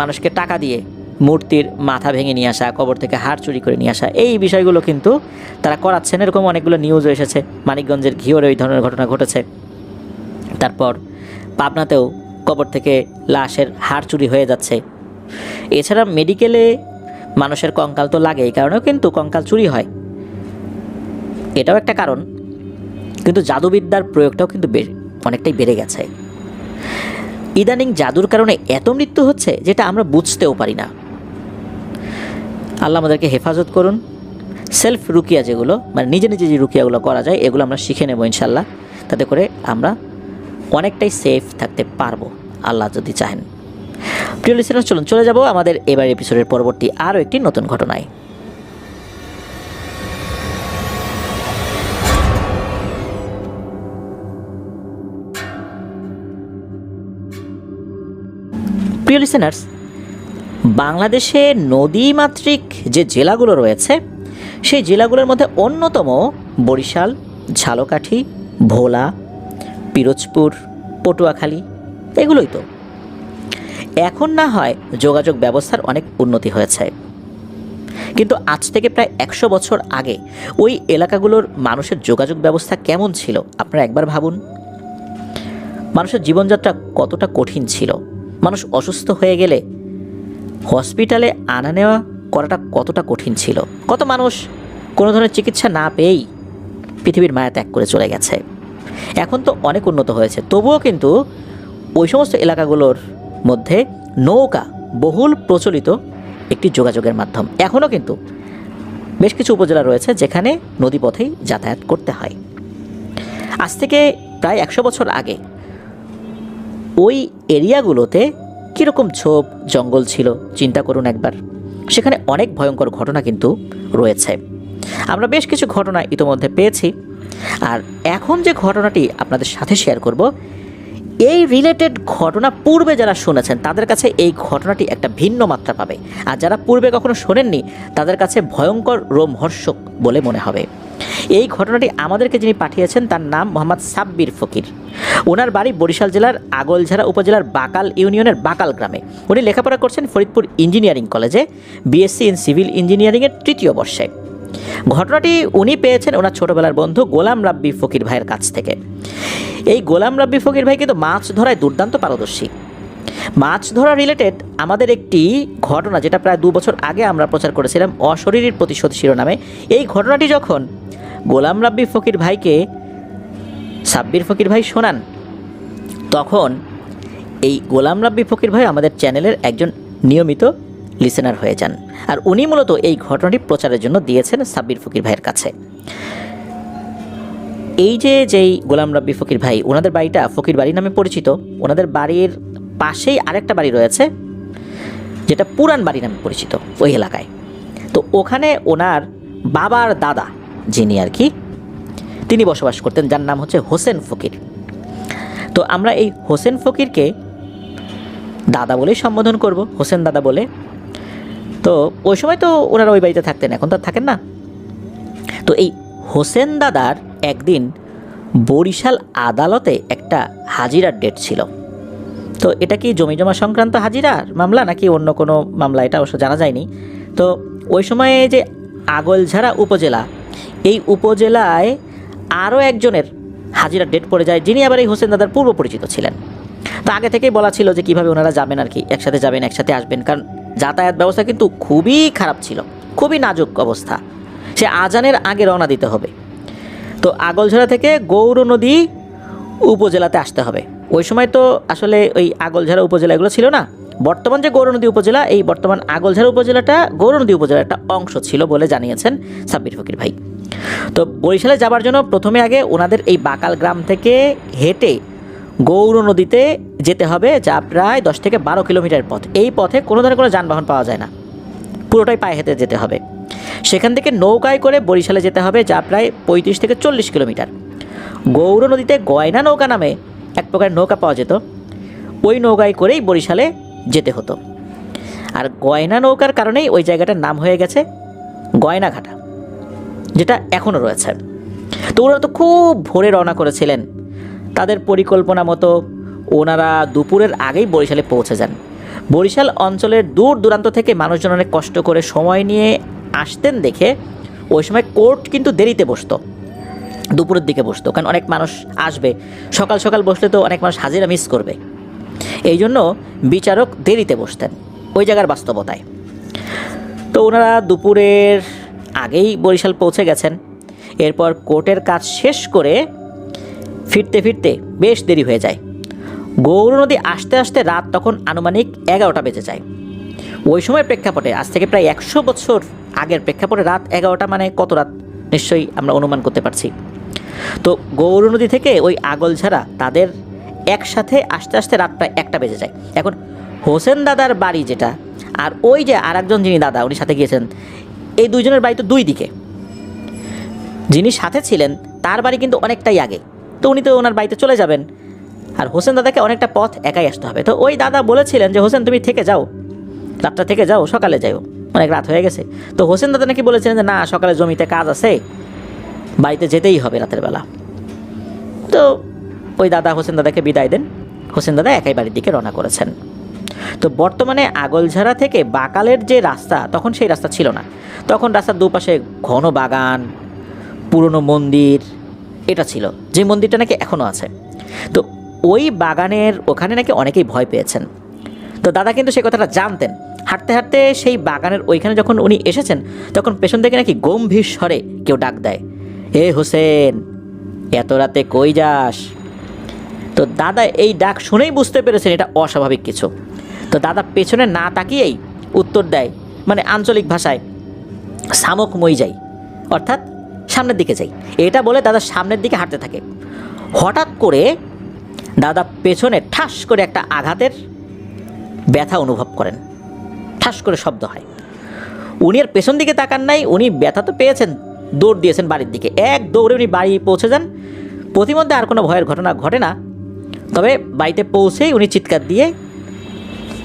মানুষকে টাকা দিয়ে মূর্তির মাথা ভেঙে নিয়ে আসা, কবর থেকে হাড় চুরি করে নিয়ে আসা, এই বিষয়গুলো কিন্তু তারা করাচ্ছেন। এরকম অনেকগুলো নিউজও এসেছে। মানিকগঞ্জের ঘিওরে ওই ধরনের ঘটনা ঘটেছে। তারপর পাবনাতেও কবর থেকে লাশের হাড় চুরি হয়ে যাচ্ছে। এছাড়া মেডিকেলে মানুষের কঙ্কাল তো লাগে, এই কারণেও কিন্তু কঙ্কাল চুরি হয়, এটাও একটা কারণ। কিন্তু জাদুবিদ্যার প্রয়োগটাও কিন্তু অনেকটাই বেড়ে গেছে। ইদানিং জাদুর কারণে এত মৃত্যু হচ্ছে যেটা আমরা বুঝতেও পারি না। আল্লাহ আমাদেরকে হেফাজত করুন। সেলফ রুকিয়া যেগুলো, মানে নিজে নিজে যে রুকিয়াগুলো করা যায়, এগুলো আমরা শিখে নেব ইনশাল্লাহ। তাতে করে আমরা অনেকটাই সেফ থাকতে পারবো আল্লাহ যদি চাহেন। প্রিয় লিসেনার, চলুন চলে যাব আমাদের এবার এপিসোডের পরবর্তী আরও একটি নতুন ঘটনায়। প্রিয় লিসেনার্স, বাংলাদেশে নদীমাতৃক যে জেলাগুলো রয়েছে সেই জেলাগুলোর মধ্যে অন্যতম বরিশাল, ঝালকাঠি, ভোলা, পিরোজপুর, পটুয়াখালী, এগুলোই তো। এখন না হয় যোগাযোগ ব্যবস্থার অনেক উন্নতি হয়েছে, কিন্তু আজ থেকে প্রায় 100 বছর আগে ওই এলাকাগুলোর মানুষের যোগাযোগ ব্যবস্থা কেমন ছিল আপনারা একবার ভাবুন। মানুষের জীবনযাত্রা কতটা কঠিন ছিল। মানুষ অসুস্থ হয়ে গেলে হসপিটালে আনা নেওয়া করাটা কতটা কঠিন ছিল। কত মানুষ কোনো ধরনের চিকিৎসা না পেয়েই পৃথিবীর মায়া ত্যাগ করে চলে গেছে। এখন তো অনেক উন্নত হয়েছে, তবুও কিন্তু ওই সমস্ত এলাকাগুলোর মধ্যে নৌকা বহুল প্রচলিত একটি যোগাযোগের মাধ্যম। এখনও কিন্তু বেশ কিছু উপজেলা রয়েছে যেখানে নদীপথেই যাতায়াত করতে হয়। আজ থেকে প্রায় 100 বছর আগে ওই এরিয়াগুলোতে কীরকম ঝোপ জঙ্গল ছিল চিন্তা করুন একবার। সেখানে অনেক ভয়ঙ্কর ঘটনা কিন্তু রয়েছে। আমরা বেশ কিছু ঘটনা ইতোমধ্যে পেয়েছি, আর এখন যে ঘটনাটি আপনাদের সাথে শেয়ার করব, এই রিলেটেড ঘটনা পূর্বে যারা শুনেছেন তাদের কাছে এই ঘটনাটি একটা ভিন্ন মাত্রা পাবে, আর যারা পূর্বে কখনো শোনেননি তাদের কাছে ভয়ঙ্কর রোমহর্ষক বলে মনে হবে। এই ঘটনাটি আমাদেরকে যিনি পাঠিয়েছেন তার নাম মোহাম্মদ সাব্বির ফকির। ওনার বাড়ি বরিশাল জেলার আগলঝাড়া উপজেলার বাকাল ইউনিয়নের বাকাল গ্রামে। উনি লেখাপড়া করছেন ফরিদপুর ইঞ্জিনিয়ারিং কলেজে, বিএসসি ইন সিভিল ইঞ্জিনিয়ারিংয়ের 3য় বর্ষে। ঘটনাটি উনি পেয়েছেন ওনার ছোটোবেলার বন্ধু গোলাম রাব্বি ফকির ভাইয়ের কাছ থেকে। এই গোলাম রাব্বি ফকির ভাই কিন্তু মাছ ধরায় দুর্দান্ত পারদর্শী। মাছ ধরা রিলেটেড আমাদের একটি ঘটনা, যেটা প্রায় 2 বছর আগে আমরা প্রচার করেছিলাম, অশরীরীর প্রতিশোধ শিরোনামে। এই ঘটনাটি যখন গোলাম রাব্বি ফকির ভাইকে সাব্বির ফকির ভাই শোনান, তখন এই গোলাম রাব্বি ফকির ভাই আমাদের চ্যানেলের একজন নিয়মিত লিসেনার হয়ে যান, আর উনি মূলত এই ঘটনাটি প্রচারের জন্য দিয়েছেন সাব্বির ফকির ভাইয়ের কাছে। এই যেই গোলাম রাব্বি ফকির ভাই, ওনাদের বাড়িটা ফকির বাড়ি নামে পরিচিত। ওনাদের বাড়ির পাশেই আরেকটা বাড়ি রয়েছে যেটা পুরান বাড়ি নামে পরিচিত ওই এলাকায়। তো ওখানে ওনার বাবার দাদা যিনি আর কি, তিনি বসবাস করতেন, যার নাম হচ্ছে হোসেন ফকির। তো আমরা এই হোসেন ফকিরকে দাদা বলেই সম্বোধন করব, হোসেন দাদা বলে। তো ওই সময় তো ওনারা ওই বাড়িতে থাকতেন, এখন তো আর থাকেন না। তো এই হোসেন দাদার একদিন বরিশাল আদালতে একটা হাজিরার ডেট ছিল। তো এটা কি জমিজমা সংক্রান্ত হাজিরার মামলা নাকি অন্য কোনো মামলা, এটা অবশ্য জানা যায়নি। তো ওই সময়ে যে আগলঝাড়া উপজেলা, এই উপজেলায় আরও একজনের হাজিরার ডেট পড়ে যায়, যিনি আবার এই হোসেন দাদার পূর্ব পরিচিত ছিলেন। তো আগে থেকেই বলা ছিল যে কীভাবে ওনারা যাবেন আর কি, একসাথে যাবেন একসাথে আসবেন, কারণ যাতায়াত ব্যবস্থা কিন্তু খুবই খারাপ ছিল, খুবই নাজুক অবস্থা। সে আজানের আগে রওনা দিতে হবে। তো আগলঝাড়া থেকে গৌর নদী উপজেলাতে আসতে হবে। ওই সময় তো আসলে ওই আগলঝাড়া উপজেলা এগুলো ছিল না। বর্তমান যে গৌরনদী উপজেলা, এই বর্তমান আগলঝাড়া উপজেলাটা গৌরনদী উপজেলার একটা অংশ ছিল বলে জানিয়েছেন সাব্বির ফকির ভাই। তো বরিশালে যাবার জন্য প্রথমে আগে ওনাদের এই বাকাল গ্রাম থেকে হেঁটে গৌর নদীতে যেতে হবে, যা প্রায় 10 থেকে 12 কিলোমিটার পথ। এই পথে কোনো ধরনের কোনো যানবাহন পাওয়া যায় না, পুরোটাই পায়ে হেঁটে যেতে হবে। সেখান থেকে নৌকায় করে বরিশালে যেতে হবে, যা প্রায় 35 থেকে 40 কিলোমিটার। গৌর নদীতে গয়না নৌকা নামে এক প্রকার নৌকা পাওয়া যেত, ওই নৌকায় করেই বরিশালে যেতে হতো। আর গয়না নৌকার কারণেই ওই জায়গাটার নাম হয়ে গেছে গয়নাঘাটা, যেটা এখনও রয়েছে। তো ওনারা তো খুব ভোরে রওনা করেছিলেন। তাদের পরিকল্পনা মতো ওনারা দুপুরের আগেই বরিশালে পৌঁছে যান। বরিশাল অঞ্চলের দূর দূরান্ত থেকে মানুষজন অনেক কষ্ট করে সময় নিয়ে আসতেন দেখে ওই সময় কোর্ট কিন্তু দেরিতে বসতো। দুপুরের দিকে বসতো, কারণ অনেক মানুষ আসবে, সকাল সকাল বসলে তো অনেক মানুষ হাজিরা মিস করবে। এই জন্য বিচারক দেরিতে বসতেন ওই জায়গার বাস্তবতায়। তো ওনারা দুপুরের আগেই বরিশাল পৌঁছে গেছেন। এরপর কোর্টের কাজ শেষ করে ফিরতে ফিরতে বেশ দেরি হয়ে যায়। গৌর নদী আসতে আসতে রাত তখন আনুমানিক 11টা বেজে যায়। ওই সময়ের প্রেক্ষাপটে, আজ থেকে প্রায় 100 বছর আগের প্রেক্ষাপটে রাত 11টা মানে কত রাত নিশ্চয়ই আমরা অনুমান করতে পারছি। তো গৌর নদী থেকে ওই আগলঝাড়া তাদের একসাথে আসতে আসতে রাত প্রায় 1টা বেজে যায়। এখন হোসেন দাদার বাড়ি যেটা, আর ওই যে আর একজন যিনি দাদা উনি সাথে গিয়েছেন, এই দুইজনের বাড়ি তো দুই দিকে। যিনি সাথে ছিলেন তার বাড়ি কিন্তু অনেকটাই আগে, তো উনি তো ওনার বাড়িতে চলে যাবেন, আর হোসেন দাদাকে অনেকটা পথ একাই আসতে হবে। তো ওই দাদা বলেছিলেন যে হোসেন তুমি থেকে যাও, রাতটা থেকে যাও, সকালে যাও, অনেক রাত হয়ে গেছে। তো হোসেন দাদা নাকি বলেছিলেন যে না, সকালে জমিতে কাজ আছে, বাড়িতে যেতেই হবে রাতের বেলা। তো ওই দাদা হোসেন দাদাকে বিদায় দেন, হোসেন দাদা একাই বাড়ির দিকে রওনা করেছেন। তো বর্তমানে আগলঝাড়া থেকে বাকালের যে রাস্তা, তখন সেই রাস্তা ছিল না, তখন রাস্তার দুপাশে ঘন বাগান, পুরনো মন্দির এটা ছিল, যে মন্দিরটা নাকি এখনও আছে। তো ওই বাগানের ওখানে নাকি অনেকেই ভয় পেয়েছেন। তো দাদা কিন্তু সেই কথাটা জানতেন। হাঁটতে হাঁটতে সেই বাগানের ওইখানে যখন উনি এসেছেন, তখন পেছন থেকে নাকি গম্ভীর স্বরে কেউ ডাক দেয়, এ হোসেন, এত রাতে কই যাস? তো দাদা এই ডাক শুনেই বুঝতে পেরেছেন এটা অস্বাভাবিক কিছু। তো দাদা পেছনে না তাকিয়েই উত্তর দেয়, মানে আঞ্চলিক ভাষায়, শামুক মই যাই, অর্থাৎ সামনের দিকে যাই। এটা বলে দাদা সামনের দিকে হাঁটতে থাকে। হঠাৎ করে দাদা পেছনে ঠাস করে একটা আঘাতের ব্যথা অনুভব করেন, ঠাস করে শব্দ হয়। উনি আর পেছন দিকে তাকান নাই, উনি ব্যথা তো পেয়েছেন, দৌড় দিয়েছেন বাড়ির দিকে। এক দৌড়ে উনি বাড়ি পৌঁছে যান। প্রতিমধ্যে আর কোনো ভয়ের ঘটনা ঘটে না, তবে বাড়িতে পৌঁছেই উনি চিৎকার দিয়ে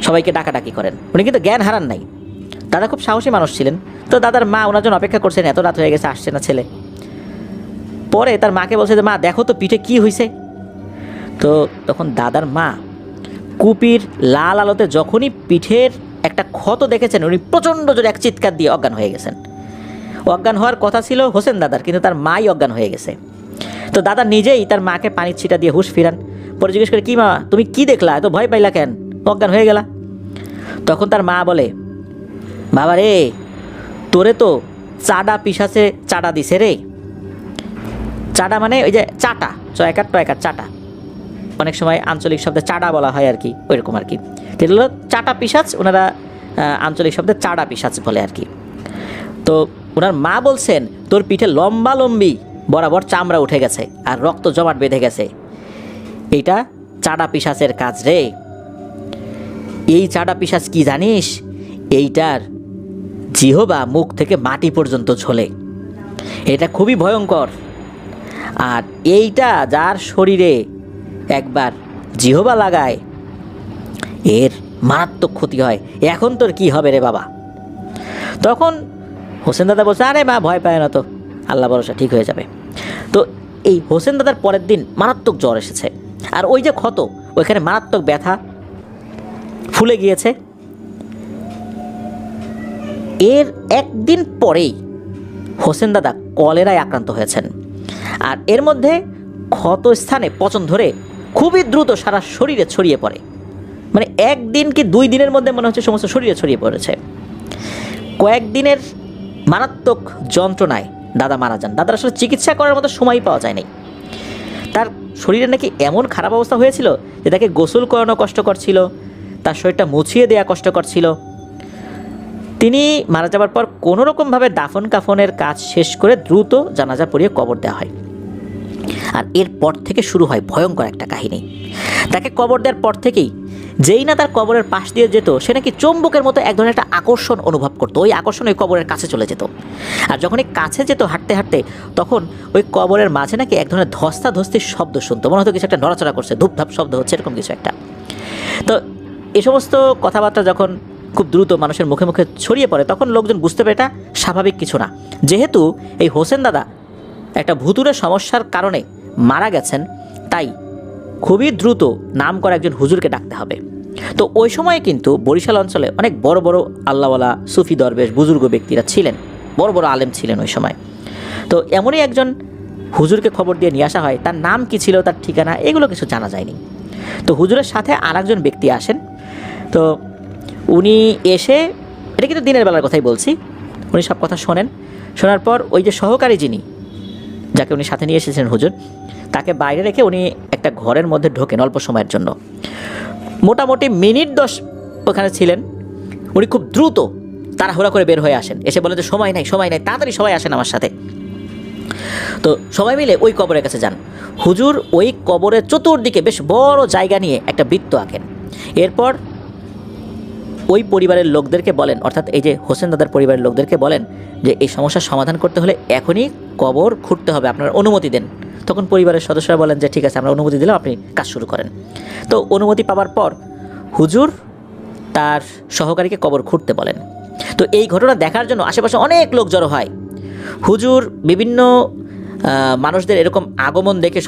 সবাইকে ডাকাডাকি করেন। উনি কিন্তু জ্ঞান হারান নাই। দাদা খুব সাহসী মানুষ ছিলেন। তো দাদার মা ওনার জন্য অপেক্ষা করছেন, এত রাত হয়ে গেছে, আসছে না ছেলে। পরে তার মাকে বলছে যে মা দেখো তো পিঠে কি হয়েছে। তো তখন দাদার মা কুপির লাল আলোতে যখনই পিঠের একটা ক্ষত দেখেছেন, উনি প্রচণ্ড জোরে এক চিৎকার দিয়ে অজ্ঞান হয়ে গেছেন। অজ্ঞান হওয়ার কথা ছিল হোসেন দাদার, কিন্তু তার মাই অজ্ঞান হয়ে গেছে। তো দাদা নিজেই তার মাকে পানির ছিটা দিয়ে হুঁশ ফিরান। পরে জিজ্ঞেস করে, কি মা তুমি কি দেখলা, এত ভয় পাইলা কেন, অজ্ঞান হয়ে গেলা? তখন তার মা বলে, বাবা রে, তোরে তো চাডা পিসাসে চাডা দিছে রে। চাডা মানে ওই যে চাটা, চয়কার টয়কার চাটা, অনেক সময় আঞ্চলিক শব্দে চাডা বলা হয় আর কি, ওইরকম আর কি। এগুলো চাটা পিসাচ, ওনারা আঞ্চলিক শব্দে চাডা পিসাচ বলে আর কি। তো ওনার মা বলছেন, তোর পিঠে লম্বা লম্বি বরাবর চামড়া উঠে গেছে আর রক্ত জমাট বেঁধে গেছে, এইটা চাডা পিসাচের কাজ রে। এই চাডা পিসাচ কি জানিস? এইটার জিহবা মুখ থেকে মাটি পর্যন্ত ঝোলে, এটা খুবই ভয়ঙ্কর। আর এইটা যার শরীরে একবার জিহবা লাগায়, এর মারাত্মক ক্ষতি হয়। এখন তোর কি হবে রে বাবা? তখন হোসেন দাদা বলছে, আরে মা ভয় পায় না তো, আল্লাহ ভরসা, ঠিক হয়ে যাবে। তো এই হোসেন দাদার পরের দিন মারাত্মক জ্বর এসেছে, আর ওই যে ক্ষত, ওইখানে মারাত্মক ব্যথা ফুলে গিয়েছে। এর একদিন পরেই হোসেন দাদা কলেরায় আক্রান্ত হয়েছেন, আর এর মধ্যে ক্ষত স্থানে পচন ধরে খুবই দ্রুত সারা শরীরে ছড়িয়ে পড়ে। মানে একদিন কি 2 দিনের মধ্যে মনে হচ্ছে সমস্ত শরীরে ছড়িয়ে পড়েছে। কয়েকদিনের মারাত্মক যন্ত্রণায় দাদা মারা যান। দাদার আসলে চিকিৎসা করার মতো সময় পাওয়া যায়নি। তার শরীরে নাকি এমন খারাপ অবস্থা হয়েছিল যে তাকে গোসল করানো কষ্টকর ছিল, তার শরীরটা মুছিয়ে দেওয়া কষ্টকর ছিল। তিনি মারা যাওয়ার পর কোনোরকমভাবে দাফন কাফনের কাজ শেষ করে দ্রুত জানাজা পড়িয়ে কবর দেওয়া হয়। আর এরপর থেকে শুরু হয় ভয়ঙ্কর একটা কাহিনী। তাকে কবর দেওয়ার পর থেকেই যেই না তার কবরের পাশ দিয়ে যেত, সে নাকি চুম্বকের মতো এক ধরনের একটা আকর্ষণ অনুভব করতো। ওই আকর্ষণ ওই কবরের কাছে চলে যেত, আর যখন এই কাছে যেত হাঁটতে হাঁটতে, তখন ওই কবরের মাঝে নাকি এক ধরনের ধস্তাধস্তির শব্দ শুনতো, মনে হতো কিছু একটা নড়াচড়া করছে, ধূপধাপ শব্দ হচ্ছে, এরকম কিছু একটা। তো এ সমস্ত কথাবার্তা যখন খুব দ্রুত মানুষের মুখে মুখে ছড়িয়ে পড়ে, তখন লোকজন বুঝতে পারে এটা স্বাভাবিক কিছু না। যেহেতু এই হোসেন দাদা একটা ভুতুড়ে সমস্যার কারণে মারা গেছেন, তাই খুবই দ্রুত নাম করা একজন হুজুরকে ডাকতে হবে। তো ওই সময়ে কিন্তু বরিশাল অঞ্চলে অনেক বড় বড় আল্লাহওয়ালা সুফি দরবেশ বুজুর্গ ব্যক্তিরা ছিলেন, বড় বড় আলেম ছিলেন ওই সময়। তো এমনই একজন হুজুরকে খবর দিয়ে নিয়ে আসা হয়। তার নাম কি ছিল, তার ঠিকানা, এগুলো কিছু জানা যায়নি। তো হুজুরের সাথে আর একজন ব্যক্তি আসেন। তো উনি এসে, এটা কিন্তু দিনের বেলার কথাই বলছি, উনি সব কথা শোনেন। শোনার পর ওই যে সহকারী যিনি, যাকে উনি সাথে নিয়ে এসেছিলেন হুজুর, তাকে বাইরে রেখে উনি একটা ঘরের মধ্যে ঢোকেন অল্প সময়ের জন্য। মোটামুটি মিনিট 10 ওখানে ছিলেন। উনি খুব দ্রুত তাড়াহুড়া করে বের হয়ে আসেন, এসে বলে যে সময় নাই, তাড়াতাড়ি সবাই আসেন আমার সাথে। তো সবাই মিলে ওই কবরের কাছে যান। হুজুর ওই কবরের চতুর্দিকে বেশ বড় জায়গা নিয়ে একটা বৃত্ত আঁকেন। এরপর ওই পরিবারের লোকদেরকে বলেন, অর্থাৎ এই যে হোসেন দাদার পরিবারের লোকদেরকে বলেন যে এই সমস্যার সমাধান করতে হলে এখনই কবর খুঁড়তে হবে, আপনারা অনুমতি দেন। তখন পরিবারের সদস্যরা বলেন যে ঠিক আছে, আমরা অনুমতি দিলাম, আপনি কাজ শুরু করেন। তো অনুমতি পাওয়ার পর হুজুর তার সহকারীকে কবর খুঁড়তে বলেন। তো এই ঘটনা দেখার জন্য আশেপাশে অনেক লোক জড়ো হয়। হুজুর বিভিন্ন মানুষদের এরকম আগমন দেখে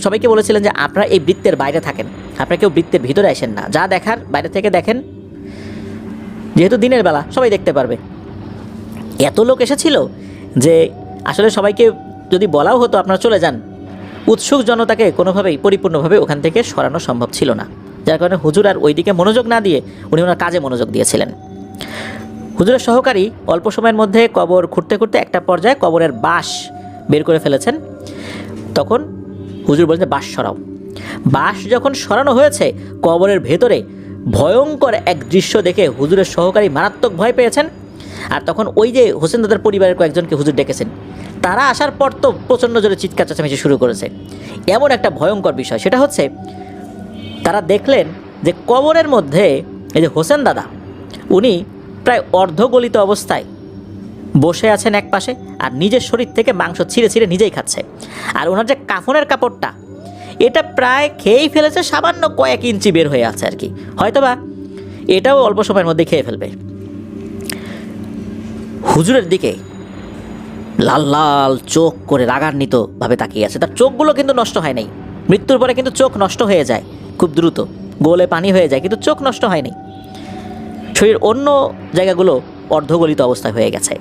সবাইকে বলেছিলেন যে আপনারা এই বৃত্তের বাইরে থাকেন, আপনারা কেউ বৃত্তের ভিতরে আসেন না, যা দেখার বাইরে থেকে দেখেন, যেহেতু দিনের বেলা সবাই দেখতে পারবে। এত লোক এসেছিল যে আসলে সবাইকে যদি বলাও হতো আপনারা চলে যান, উৎসুক জনতাকে কোনোভাবেই পরিপূর্ণভাবে ওখান থেকে সরানো সম্ভব ছিল না। যার কারণে হুজুর আর ওই দিকে মনোযোগ না দিয়ে উনি ওনার কাজে মনোযোগ দিয়েছিলেন। হুজুরের সহকারী অল্প সময়ের মধ্যে কবর খুঁড়তে খুঁড়তে একটা পর্যায়ে কবরের বাঁশ বের করে ফেলেছেন। তখন হুজুর বলেন যে বাঁশ সরাও। বাঁশ যখন সরানো হয়েছে, কবরের ভেতরে ভয়ঙ্কর এক দৃশ্য দেখে হুজুরের সহকারী মারাত্মক ভয় পেয়েছেন। আর তখন ওই যে হোসেন দাদার পরিবারের কয়েকজনকে হুজুর ডেকেছেন, তারা আসার পর তো প্রচণ্ড জোরে চিৎকার চেঁচামেচি শুরু করেছে। এমন একটা ভয়ঙ্কর বিষয়, সেটা হচ্ছে তারা দেখলেন যে কবরের মধ্যে এই যে হোসেন দাদা, উনি প্রায় অর্ধগলিত অবস্থায় বসে আছেন এক পাশে, আর নিজের শরীর থেকে মাংস ছিঁড়ে ছিঁড়ে নিজেই খাচ্ছে। আর ওনার যে কাফনের কাপড়টা, এটা প্রায় খেয়েই ফেলেছে, সামান্য কয়েক ইঞ্চি বের হয়ে আছে আর কি, হয়তোবা এটাও অল্প সময়ের মধ্যে খেয়ে ফেলবে। হুজুরের দিকে লাল লাল চোখ করে রাগান্বিতভাবে তাকিয়ে আছে। তার চোখগুলো কিন্তু নষ্ট হয় নাই। মৃত্যুর পরে কিন্তু চোখ নষ্ট হয়ে যায় খুব দ্রুত, গোলে পানি হয়ে যায়, কিন্তু চোখ নষ্ট হয়নি। শরীর অন্য জায়গাগুলো অর্ধগলিত অবস্থায় হয়ে গেছে।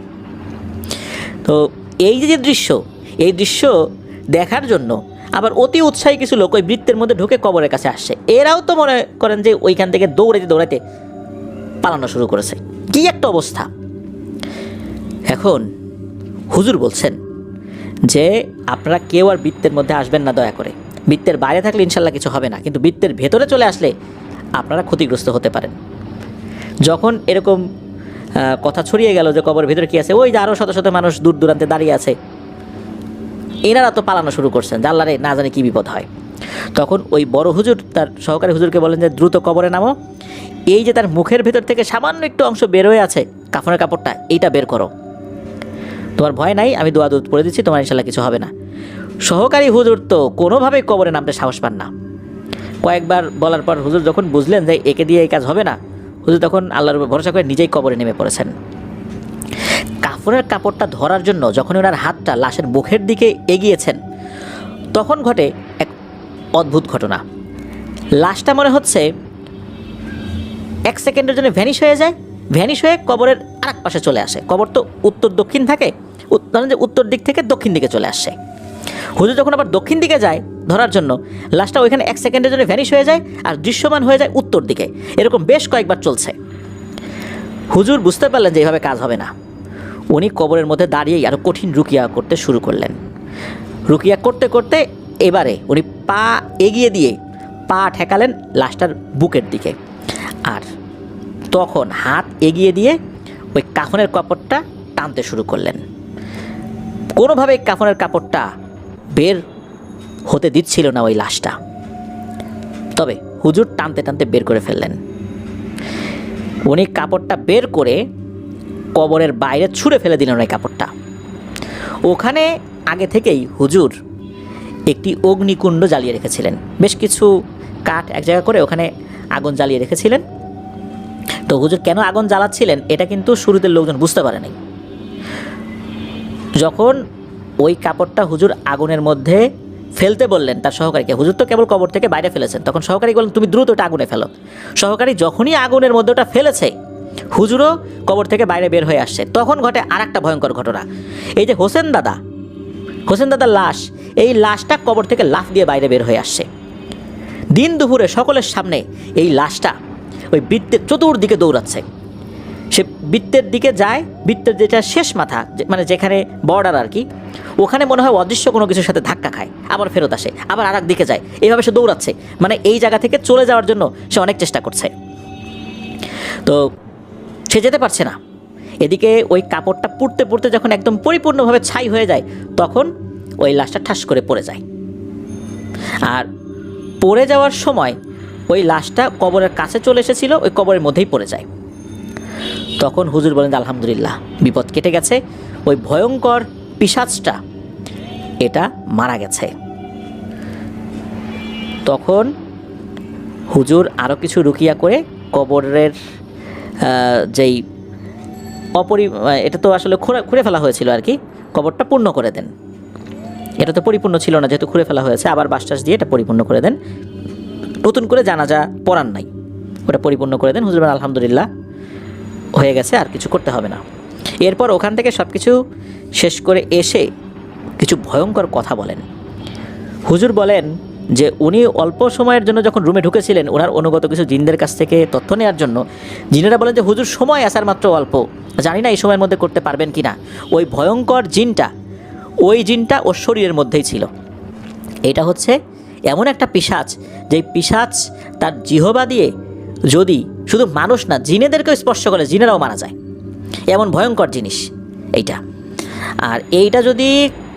তো এই যে দৃশ্য, এই দৃশ্য দেখার জন্য আবার অতি উৎসাহী কিছু লোক ওই বৃত্তের মধ্যে ঢুকে কবরের কাছে আসছে। এরাও তো মনে করেন যে ওইখান থেকে দৌড়াইতে দৌড়াইতে পালানো শুরু করেছে। কী একটা অবস্থা! এখন হুজুর বলছেন যে আপনারা কেউ আর বৃত্তের মধ্যে আসবেন না দয়া করে। বৃত্তের বাইরে থাকলে ইনশাল্লাহ কিছু হবে না, কিন্তু বৃত্তের ভেতরে চলে আসলে আপনারা ক্ষতিগ্রস্ত হতে পারেন। যখন এরকম কথা ছড়িয়ে গেল যে কবরের ভেতরে কী আছে, ওই যে আরও শত শত মানুষ দূর দূরান্তে দাঁড়িয়ে আছে, এনারা তো পালানো শুরু করছেন, জানলারে না জানে কী বিপদ হয়। তখন ওই বড় হুজুর তার সহকারী হুজুরকে বলেন যে দ্রুত কবরে নামো, এই যে তার মুখের ভেতর থেকে সামান্য একটু অংশ বের হয়ে আছে কাফনের কাপড়টা, এইটা বের করো। তোমার ভয় নাই, আমি দোয়া দুধ পড়ে দিচ্ছি, তোমার ইনশাল্লাহ কিছু হবে না। সহকারী হুজুর তো কোনোভাবেই কবরে নামতে সাহস পান না। কয়েকবার বলার পর হুজুর যখন বুঝলেন যে একে দিয়ে এই কাজ হবে না, হুজুর তখন আল্লাহর উপর ভরসা করে নিজেই কবরে নেমে পড়েছেন। কাফনের কাপড়টা ধরার জন্য যখন ওনার হাতটা লাশের মুখের দিকে এগিয়েছেন, তখন ঘটে এক অদ্ভুত ঘটনা। লাশটা মনে হচ্ছে 1 সেকেন্ডের জন্য ভ্যানিশ হয়ে যায়, ভ্যানিশ হয়ে কবরের আরেক পাশে চলে আসে। কবর তো উত্তর দক্ষিণ থাকে, ধরেন যে উত্তর দিক থেকে দক্ষিণ দিকে চলে আসছে। হুজুর যখন আবার দক্ষিণ দিকে যায় ধরার জন্য, লাশটা ওইখানে 1 সেকেন্ডের জন্য ভ্যানিশ হয়ে যায় আর দৃশ্যমান হয়ে যায় উত্তর দিকে। এরকম বেশ কয়েকবার চলছে। হুজুর বুঝতে পারলেন যে এইভাবে কাজ হবে না। উনি কবরের মধ্যে দাঁড়িয়েই আরও কঠিন রুকিয়া করতে শুরু করলেন। রুকিয়া করতে করতে এবারে উনি পা এগিয়ে দিয়ে পা ঠেকালেন লাশটার বুকের দিকে, আর তখন হাত এগিয়ে দিয়ে ওই কাফনের কাপড়টা টানতে শুরু করলেন। কোনোভাবে কাফনের কাপড়টা বের হতে দিচ্ছিল না ওই লাশটা, তবে হুজুর টানতে টানতে বের করে ফেললেন। উনি কাপড়টা বের করে কবরের বাইরে ছুঁড়ে ফেলে দিলেন ওই কাপড়টা। ওখানে আগে থেকেই হুজুর একটি অগ্নিকুণ্ড জ্বালিয়ে রেখেছিলেন, বেশ কিছু কাঠ এক জায়গা করে ওখানে আগুন জ্বালিয়ে রেখেছিলেন। তো হুজুর কেন আগুন জ্বালাচ্ছিলেন এটা কিন্তু শুরুতে লোকজন বুঝতে পারে নাই। যখন ওই কাপড়টা হুজুর আগুনের মধ্যে ফেলতে বললেন তার সহকারীকে, হুজুর তো কেবল কবর থেকে বাইরে ফেলেছেন, তখন সহকারী বললেন তুমি দ্রুত ওটা আগুনে ফেলো। সহকারী যখনই আগুনের মধ্যে ওটা ফেলেছে, হুজুরও কবর থেকে বাইরে বের হয়ে আসছে। তখন ঘটে আর একটা ভয়ঙ্কর ঘটনা। এই যে হোসেন দাদার লাশ, এই লাশটা কবর থেকে লাফ দিয়ে বাইরে বের হয়ে আসছে। দিন দুপুরে সকলের সামনে এই লাশটা ওই বৃত্তের চতুর্দিকে দৌড়াচ্ছে। সে বৃত্তের দিকে যায়, বৃত্তের যেটা শেষ মাথা মানে যেখানে বর্ডার আর কি, ওখানে মনে হয় অদৃশ্য কোনো কিছুর সাথে ধাক্কা খায়, আবার ফেরত আসে, আবার আর এক দিকে যায়, এইভাবে সে দৌড়াচ্ছে। মানে এই জায়গা থেকে চলে যাওয়ার জন্য সে অনেক চেষ্টা করছে, তো সে যেতে পারছে না। এদিকে ওই কাপড়টা পুড়তে পুড়তে যখন একদম পরিপূর্ণভাবে ছাই হয়ে যায়, তখন ওই লাশটা ঠাস করে পড়ে যায়। আর পড়ে যাওয়ার সময় ওই লাশটা কবরের কাছে চলে এসেছিল, ওই কবরের মধ্যেই পড়ে যায়। তখন হুজুর বলেন আলহামদুলিল্লাহ, বিপদ কেটে গেছে, ওই ভয়ঙ্কর পিশাচটা এটা মারা গেছে। তখন হুজুর আরও কিছু রুকিয়া করে কবরের যেই এটা তো আসলে খুঁড়ে ফেলা হয়েছিল আর কি, কবরটা পূর্ণ করে দেন। এটা তো পরিপূর্ণ ছিল না, যেহেতু খুঁড়ে ফেলা হয়েছে, আবার বাঁশটাস দিয়ে এটা পরিপূর্ণ করে দেন। নতুন করে জানাজা পড়ান নাই, ওটা পরিপূর্ণ করে দেন। হুজুর আলহামদুলিল্লাহ হয়ে গেছে, আর কিছু করতে হবে না। এরপর ওখান থেকে সব কিছু শেষ করে এসে কিছু ভয়ঙ্কর কথা বলেন। হুজুর বলেন যে উনি অল্প সময়ের জন্য যখন রুমে ঢুকেছিলেন, ওনার অনুগত কিছু জিনদের কাছ থেকে তথ্য নেওয়ার জন্য, জিনেরা বলেন যে হুজুর সময় আসার মাত্র অল্প, জানি না এই সময়ের মধ্যে করতে পারবেন কি না। ওই ভয়ঙ্কর ওই জিনটা ওর শরীরের মধ্যেই ছিল। এটা হচ্ছে এমন একটা পিশাচ, যেই পিশাচ তার জিহবা দিয়ে যদি শুধু মানুষ না জিনেদেরকেও স্পর্শ করে, জিনেরাও মারা যায়, এমন ভয়ঙ্কর জিনিস এইটা। আর এইটা যদি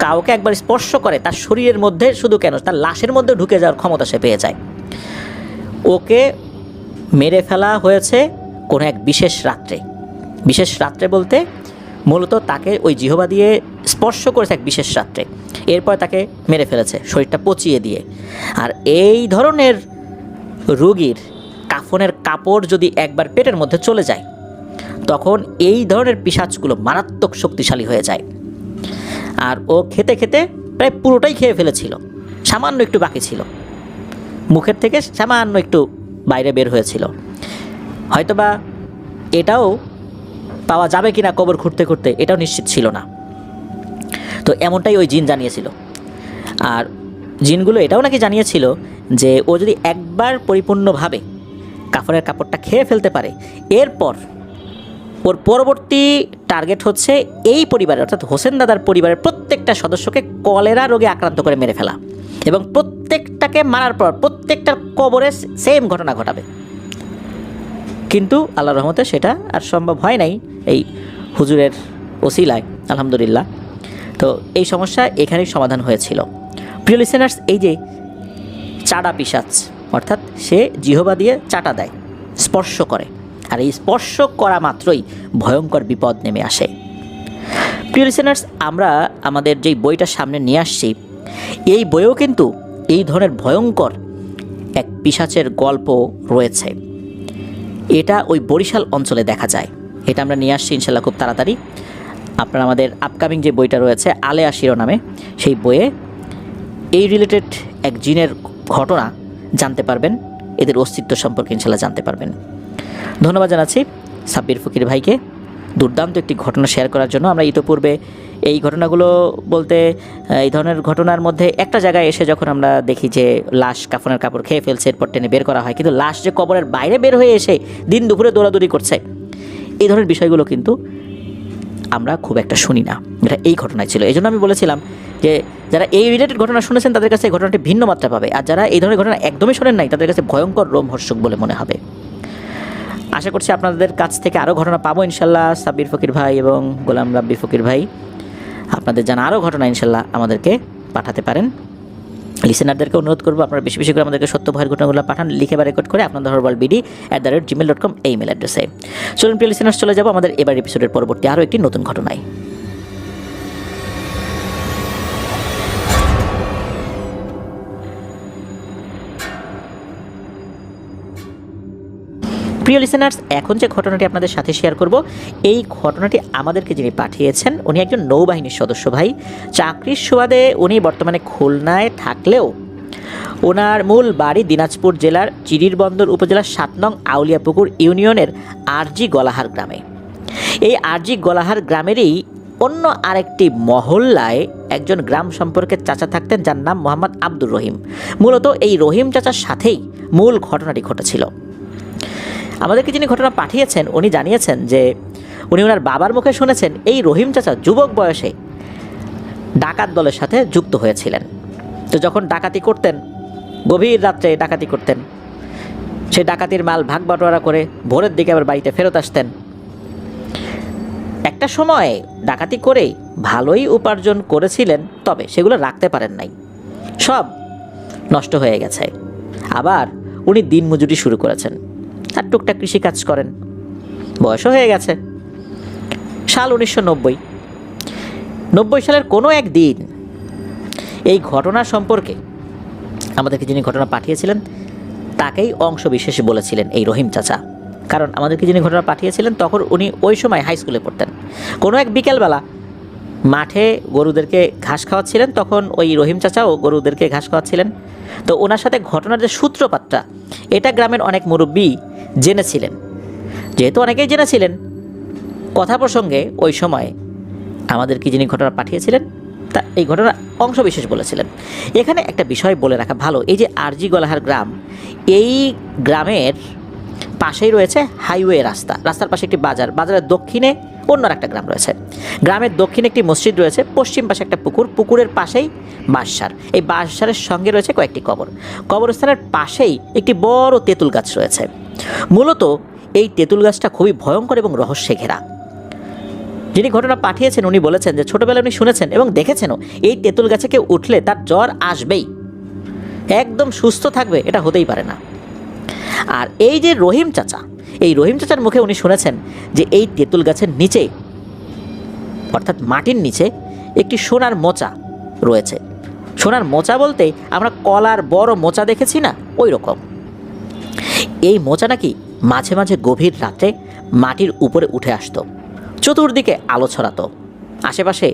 কাউকে একবার স্পর্শ করে, তার শরীরের মধ্যে শুধু কেন, তার লাশের মধ্যে ঢুকে যাওয়ার ক্ষমতা সে পেয়ে যায়। ওকে মেরে ফেলা হয়েছে কোনো এক বিশেষ রাত্রে বলতে মূলত তাকে ওই জিহবা দিয়ে স্পর্শ করেছে এক বিশেষ রাত্রে, এরপর তাকে মেরে ফেলেছে শরীরটা পচিয়ে দিয়ে। আর এই ধরনের রোগীর কাফনের কাপড় যদি একবার পেটের মধ্যে চলে যায়, তখন এই ধরনের পিশাচগুলো মারাত্মক শক্তিশালী হয়ে যায়। আর ও খেতে খেতে প্রায় পুরোটাই খেয়ে ফেলেছিল, সামান্য একটু বাকি ছিল, মুখের থেকে সামান্য একটু বাইরে বের হয়েছিল। হয়তোবা এটাও পাওয়া যাবে কিনা কবর খুঁড়তে খুঁড়তে এটাও নিশ্চিত ছিল না। তো এমনটাই ওই জিন জানিয়েছিল। আর জিনগুলো এটাও নাকি জানিয়েছিল যে ও যদি একবার পরিপূর্ণভাবে কাফনের কাপড়টা খেয়ে ফেলতে পারে, এরপর ওর পরবর্তী টার্গেট হচ্ছে এই পরিবারের অর্থাৎ হোসেন দাদার পরিবারের প্রত্যেকটা সদস্যকে কলেরা রোগে আক্রান্ত করে মেরে ফেলা, এবং প্রত্যেকটাকে মারার পর প্রত্যেকটার কবরে সেম ঘটনা ঘটাবে। কিন্তু আল্লাহর রহমতে সেটা আর সম্ভব হয় নাই এই হুজুরের ওসিলায়, আলহামদুলিল্লাহ। তো এই সমস্যা এখানেই সমাধান হয়েছিল। প্রিয় লিসেনার্স, এই যে চাটা পিশাচ, অর্থাৎ সে জিহবা দিয়ে চাটা দেয়, স্পর্শ করে, আর এই স্পর্শ করা মাত্রই ভয়ঙ্কর বিপদ নেমে আসে। প্রিয় লিসেনার্স, আমরা আমাদের যেই বইটা সামনে নিয়ে আসছি, এই বইয়েও কিন্তু এই ধরনের ভয়ঙ্কর এক পিশাচের গল্প রয়েছে। এটা ওই বরিশাল অঞ্চলে দেখা যায়। এটা আমরা নিয়ে আসছি ইনশাল্লাহ খুব তাড়াতাড়ি। আপনারা আমাদের আপকামিং যে বইটা রয়েছে আলেয়া শিরোনামে, সেই বইয়ে এই রিলেটেড এক জিনের ঘটনা জানতে পারবেন, এদের অস্তিত্ব সম্পর্কে ইনশাল্লাহ জানতে পারবেন। ধন্যবাদ জানাচ্ছি সাব্বির ফকির ভাইকে দুর্দান্ত একটি ঘটনা শেয়ার করার জন্য। আমরা ইতোপূর্বে এই ঘটনাগুলো বলতে এই ধরনের ঘটনার মধ্যে একটা জায়গায় এসে যখন আমরা দেখি যে লাশ কাফনের কাপড় খেয়ে ফেলছে, এরপর টেনে বের করা হয়, কিন্তু লাশ যে কবরের বাইরে বের হয়ে এসে দিন দুপুরে দৌড়াদৌড়ি করছে, এই ধরনের বিষয়গুলো কিন্তু আমরা খুব একটা শুনি না। এটা এই ঘটনায় ছিল। এই জন্য আমি বলেছিলাম যে যারা এই রিলেটেড ঘটনা শুনেছেন তাদের কাছে এই ঘটনাটি ভিন্ন মাত্রা পাবে, আর যারা এই ধরনের ঘটনা একদমই শোনেন নাই তাদের কাছে ভয়ঙ্কর রোমহর্ষক বলে মনে হবে। আশা করছি আপনাদের কাছ থেকে আরও ঘটনা পাবো ইনশাল্লাহ। সাব্বির ফকির ভাই এবং গোলাম রাব্বি ফকির ভাই, আপনাদের জানা আরও ঘটনা ইনশাল্লাহ আমাদেরকে পাঠাতে পারেন। লিসেনারদেরকে অনুরোধ করবো আপনারা বেশি বেশি করে আমাদেরকে সত্য ভয়ের ঘটনাগুলো পাঠান, লিখে বা রেকর্ড করে আপনাদের hrbd@gmail.com এই ইমেল অ্যাড্রেসে। চলুন প্রিয় লিসেনার্স, চলে যাবো আমাদের এবার এপিসোডের পরবর্তী আরও একটি নতুন ঘটনায়। প্রিয় লিসেনার্স, এখন যে ঘটনাটি আপনাদের সাথে শেয়ার করব, এই ঘটনাটি আমাদেরকে যিনি পাঠিয়েছেন উনি একজন নৌবাহিনীর সদস্য ভাই। চাকরির সুবাদে উনি বর্তমানে খুলনায় থাকলেও ওনার মূল বাড়ি দিনাজপুর জেলার চিরিরবন্দর উপজেলার 7 নং আউলিয়াপুকুর ইউনিয়নের আরজি গলাহার গ্রামে। এই আরজি গলাহার গ্রামেরই অন্য আরেকটি মহল্লায় একজন গ্রাম সম্পর্কের চাচা থাকতেন, যার নাম মোহাম্মদ আব্দুর রহিম। মূলত এই রহিম চাচার সাথেই মূল ঘটনাটি ঘটেছিল। আমাদেরকে যিনি ঘটনা পাঠিয়েছেন উনি জানিয়েছেন যে উনি ওনার বাবার মুখে শুনেছেন এই রহিম চাচা যুবক বয়সে ডাকাত দলের সাথে যুক্ত হয়েছিলেন। তো যখন ডাকাতি করতেন, গভীর রাত্রে ডাকাতি করতেন, সেই ডাকাতির মাল ভাগ বাটোয়ারা করে ভোরের দিকে আবার বাড়িতে ফেরত আসতেন। একটা সময় ডাকাতি করে ভালোই উপার্জন করেছিলেন, তবে সেগুলো রাখতে পারেন নাই, সব নষ্ট হয়ে গেছে। আবার উনি দিনমজুরি শুরু করেছেন আর টুকটাক কৃষিকাজ করেন। বয়সও হয়ে গেছে। সাল 1990 সালের কোনো একদিন এই ঘটনা সম্পর্কে আমাদেরকে যিনি ঘটনা পাঠিয়েছিলেন তাকেই অংশ বিশেষ বলেছিলেন এই রহিম চাচা। কারণ আমাদেরকে যিনি ঘটনা পাঠিয়েছিলেন তখন উনি ওই সময় হাই স্কুলে পড়তেন। কোনো এক বিকেলবেলা মাঠে গরুদেরকে ঘাস খাওয়াচ্ছিলেন, তখন ওই রহিম চাচাও গরুদেরকে ঘাস খাওয়াচ্ছিলেন। তো ওনার সাথে ঘটনার যে সূত্রপাতটা, এটা গ্রামের অনেক মুরব্বী জেনেছিলেন। যেহেতু অনেকেই জেনেছিলেন, কথা প্রসঙ্গে ওই সময় আমাদেরকে যিনি ঘটনা পাঠিয়েছিলেন তা এই ঘটনার অংশ বিশেষ বলেছিলেন। এখানে একটা বিষয় বলে রাখা ভালো, এই যে আরজি গলাহার গ্রাম, এই গ্রামের পাশেই রয়েছে হাইওয়ে রাস্তা, রাস্তার পাশে একটি বাজার, বাজারের দক্ষিণে অন্য একটা গ্রাম রয়েছে, গ্রামের দক্ষিণে একটি মসজিদ রয়েছে, পশ্চিম পাশে একটা পুকুর, পুকুরের পাশেই বাঁশঝাড়, এই বাঁশঝাড়ের সঙ্গে রয়েছে কয়েকটি কবর, কবরস্থানের পাশেই একটি বড় তেঁতুল গাছ রয়েছে। মূলত এই তেঁতুল গাছটা খুবই ভয়ঙ্কর এবং রহস্যে ঘেরা। যিনি ঘটনা পাঠিয়েছেন উনি বলেছেন যে ছোটোবেলায় উনি শুনেছেন এবং দেখেছেনও এই তেঁতুল গাছে কেউ উঠলে তার জ্বর আসবেই, একদম সুস্থ থাকবে এটা হতেই পারে না। আর এই যে রহিম চাচা, এই রহিম চাচার মুখে উনি শুনেছেন যে এই তেঁতুল গাছের নিচে, অর্থাৎ মাটির নিচে একটি সোনার মোচা রয়েছে। সোনার মোচা বলতে আমরা কলার বড় মোচা দেখেছি না, ওই রকম। এই মোচা নাকি মাঝে মাঝে গভীর রাত্রে মাটির উপরে উঠে আসতো, চতুর্দিকে আলো ছড়াতো, আশেপাশে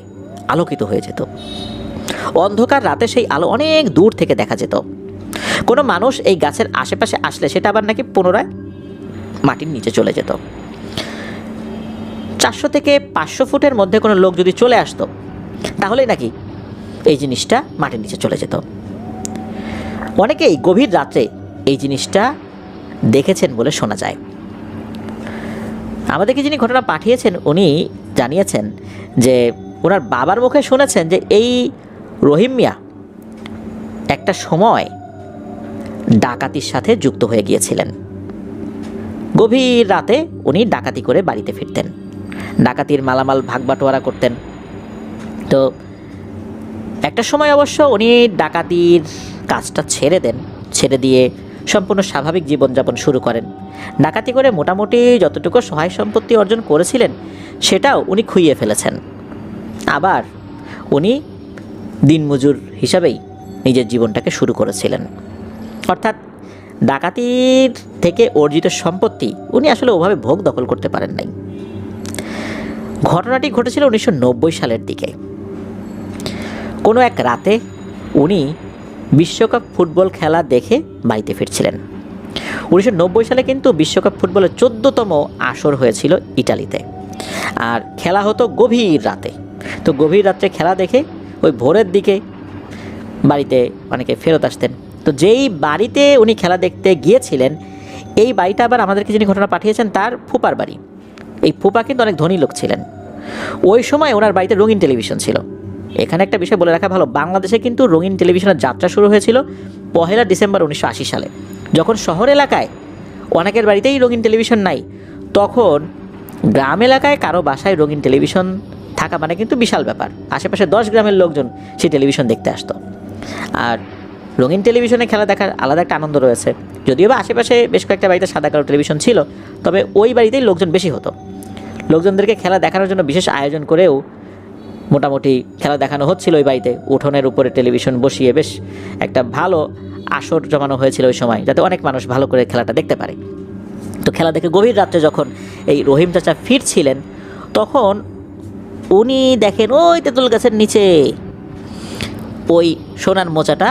আলোকিত হয়ে যেত। অন্ধকার রাতে সেই আলো অনেক দূর থেকে দেখা যেত। কোনো মানুষ এই গাছের আশেপাশে আসলে সেটা আবার নাকি পুনরায় মাটির নিচে চলে যেত। 400 থেকে 500 ফুটের মধ্যে কোনো লোক যদি চলে আসতো তাহলেই নাকি এই জিনিসটা মাটির নিচে চলে যেত। অনেকেই গভীর রাত্রে এই জিনিসটা দেখেছেন বলে শোনা যায়। আমাদেরকে যিনি ঘটনা পাঠিয়েছেন উনি জানিয়েছেন যে ওনার বাবার মুখে শুনেছেন যে এই রহিম মিয়া একটা সময় ডাকাতির সাথে যুক্ত হয়ে গিয়েছিলেন। গভীর রাতে উনি ডাকাতি করে বাড়িতে ফিরতেন, ডাকাতির মালামাল ভাগ বাটোয়ারা করতেন। তো একটা সময় অবশ্য উনি ডাকাতির কাজটা ছেড়ে দেন, ছেড়ে দিয়ে সম্পূর্ণ স্বাভাবিক জীবনযাপন শুরু করেন। ডাকাতি করে মোটামুটি যতটুকু সহায় সম্পত্তি অর্জন করেছিলেন সেটাও উনি খুইয়ে ফেলেছেন। আবার উনি দিনমজুর হিসাবেই নিজের জীবনটাকে শুরু করেছিলেন। অর্থাৎ ডাকাতির থেকে অর্জিত সম্পত্তি উনি আসলে ওভাবে ভোগ দখল করতে পারেন নাই। ঘটনাটি ঘটেছিল 1990 সালের দিকে। কোনো এক রাতে উনি বিশ্বকাপ ফুটবল খেলা দেখে বাড়িতে ফিরছিলেন। 1990 সালে কিন্তু বিশ্বকাপ ফুটবলের 14তম আসর হয়েছিল ইটালিতে, আর খেলা হতো গভীর রাতে। তো গভীর রাত্রে খেলা দেখে ওই ভোরের দিকে বাড়িতে অনেকে ফেরত আসতেন। তো যেই বাড়িতে উনি খেলা দেখতে গিয়েছিলেন এই বাড়িটা আবার আমাদেরকে যিনি ঘটনা পাঠিয়েছেন তার ফুপার বাড়ি। এই ফুপা কিন্তু অনেক ধনী লোক ছিলেন। ওই সময় ওনার বাড়িতে রঙিন টেলিভিশন ছিল। এখানে একটা বিষয় বলে রাখা ভালো, বাংলাদেশে কিন্তু রঙিন টেলিভিশনের যাত্রা শুরু হয়েছিল 1 ডিসেম্বর 1980 সালে। যখন শহর এলাকায় অনেকের বাড়িতেই রঙিন টেলিভিশন নাই, তখন গ্রাম এলাকায় কারো বাসায় রঙিন টেলিভিশন থাকা মানে কিন্তু বিশাল ব্যাপার। আশেপাশে 10 গ্রামের লোকজন সেই টেলিভিশন দেখতে আসতো। আর রঙিন টেলিভিশনে খেলা দেখার আলাদা একটা আনন্দ রয়েছে। যদিও বা আশেপাশে বেশ কয়েকটা বাড়িতে সাদা কালো টেলিভিশন ছিল, তবে ওই বাড়িতেই লোকজন বেশি হতো। লোকজনদেরকে খেলা দেখানোর জন্য বিশেষ আয়োজন করেও মোটামুটি খেলা দেখানো হচ্ছিল ওই বাড়িতে। উঠোনের উপরে টেলিভিশন বসিয়ে বেশ একটা ভালো আসর জমানো হয়েছিল ওই সময়, যাতে অনেক মানুষ ভালো করে খেলাটা দেখতে পারে। তো খেলা দেখে গভীর রাত্রে যখন এই রহিম চাচা ফিরছিলেন তখন উনি দেখেন ওই তেঁতুল গাছের নিচে ওই সোনার মোচাটা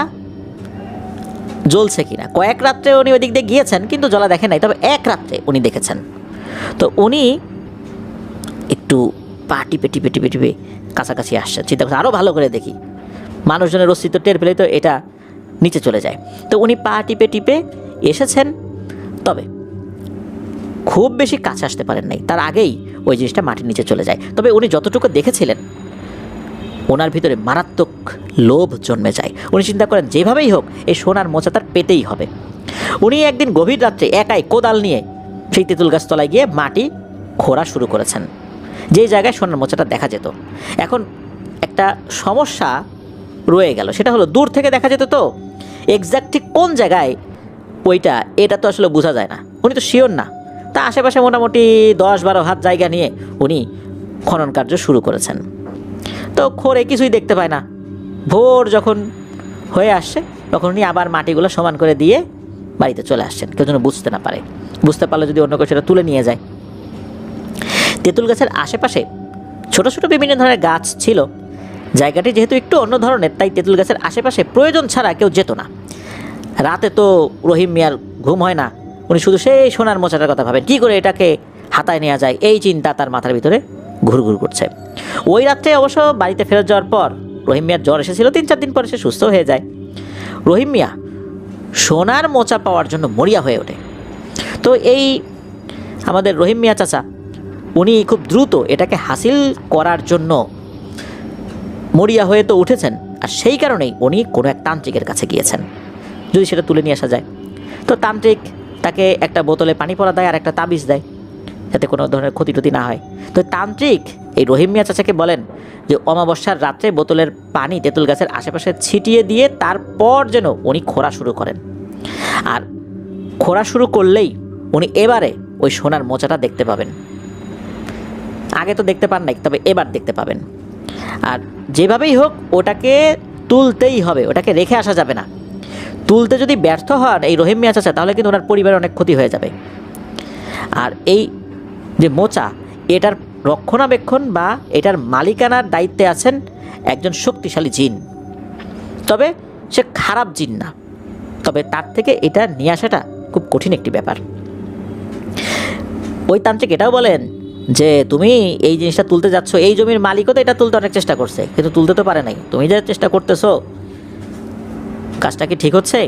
জ্বলছে কিনা। কয়েক রাত্রে উনি ওই দিক দিয়ে গিয়েছেন কিন্তু জ্বলা দেখেন নাই, তবে এক রাত্রে উনি দেখেছেন। তো উনি একটু পা টিপে টিপে টিপে টিপে কাছাকাছি আসছে। চিন্তা করছে আরও ভালো করে দেখি, মানুষজনের অস্তিত্ব টের পেলেই তো এটা নিচে চলে যায়। তো উনি পা টিপে টিপে এসেছেন, তবে খুব বেশি কাছে আসতে পারেন নাই, তার আগেই ওই জিনিসটা মাটির নিচে চলে যায়। তবে উনি যতটুকু দেখেছিলেন ওনার ভিতরে মারাত্মক লোভ জন্মে যায়। উনি চিন্তা করেন যেভাবেই হোক এই সোনার মোচা তার পেতেই হবে। উনি একদিন গভীর রাত্রে একাই কোদাল নিয়ে সেই তেঁতুল গাছ তলায় গিয়ে মাটি খোঁড়া শুরু করেছেন, যেই জায়গায় সোনার মোচাটা দেখা যেত। এখন একটা সমস্যা রয়ে গেল, সেটা হলো দূর থেকে দেখা যেত, তো এক্স্যাক্ট ঠিক কোন জায়গায় ওইটা এটা তো আসলে বোঝা যায় না, উনি তো শিওর না। তা আশেপাশে মোটামুটি 10-12 হাত জায়গা নিয়ে উনি খনন কার্য শুরু করেছেন। তো খোঁড়ে কিছুই দেখতে পায় না। ভোর যখন হয়ে আসছে তখন উনি আবার মাটিগুলো সমান করে দিয়ে বাড়িতে চলে আসছেন, কেউ যেন বুঝতে না পারে। বুঝতে পারলে যদি অন্য কেউ সেটা তুলে নিয়ে যায়। তেঁতুল গাছের আশেপাশে ছোট ছোট বিভিন্ন ধরনের গাছ ছিল। জায়গাটি যেহেতু একটু অন্য ধরনের, তাই তেঁতুল গাছের আশেপাশে প্রয়োজন ছাড়া কেউ যেত না। রাতে তো রহিম মিয়ার ঘুম হয় না, উনি শুধু সেই সোনার মোচাটার কথা ভাবেন, কী করে এটাকে হাতায় নেওয়া যায়, এই চিন্তা তার মাথার ভিতরে ঘুরঘুর করছে। ওই রাত্রে অবশ্য বাড়িতে ফেরত যাওয়ার পর রহিম মিয়ার জ্বর এসেছিল, 3-4 দিন পরে সে সুস্থ হয়ে যায়। রহিম মিয়া সোনার মোচা পাওয়ার জন্য মরিয়া হয়ে ওঠে। তো এই আমাদের রহিম মিয়া চাচা উনি খুব দ্রুত এটাকে হাসিল করার জন্য মরিয়া হয়ে তো উঠেছেন, আর সেই কারণেই উনি কোনো এক তান্ত্রিকের কাছে গিয়েছেন যদি সেটা তুলে নিয়ে আসা যায়। তো তান্ত্রিক তাকে একটা বোতলে পানি পড়া দেয় আর একটা তাবিজ দেয় যাতে কোনো ধরনের ক্ষতি টতি না হয়। তো তান্ত্রিক এই রহিম মিয়া চাচাকে বলেন যে অমাবস্যার রাত্রে বোতলের পানি তেঁতুল গাছের আশেপাশে ছিটিয়ে দিয়ে তারপর যেন উনি খোঁড়া শুরু করেন। আর খোঁড়া শুরু করলেই উনি এবারে ওই সোনার মোচাটা দেখতে পাবেন। আগে তো দেখতে পান নাই, তবে এবার দেখতে পাবেন। আর যেভাবেই হোক ওটাকে তুলতেই হবে, ওটাকে রেখে আসা যাবে না। তুলতে যদি ব্যর্থ হন এই রহিম মিয়া চাচা, তাহলে কিন্তু ওনার পরিবারের অনেক ক্ষতি হয়ে যাবে। আর এই যে মোচা, এটার রক্ষণাবেক্ষণ বা এটার মালিকানার দায়িত্বে আছেন একজন শক্তিশালী জিন। তবে সে খারাপ জিন না, তবে তার থেকে এটা নিয়ে আসাটা খুব কঠিন একটি ব্যাপার। ওই তান্ত্রিক এটাও বলেন যে তুমি এই জিনিসটা তুলতে যাচ্ছ, এই জমির মালিকও তো এটা তুলতে অনেক চেষ্টা করছে, কিন্তু তুলতে তো পারে নাই। তুমি যা চেষ্টা করতেছো কাজটা কি ঠিক হচ্ছে?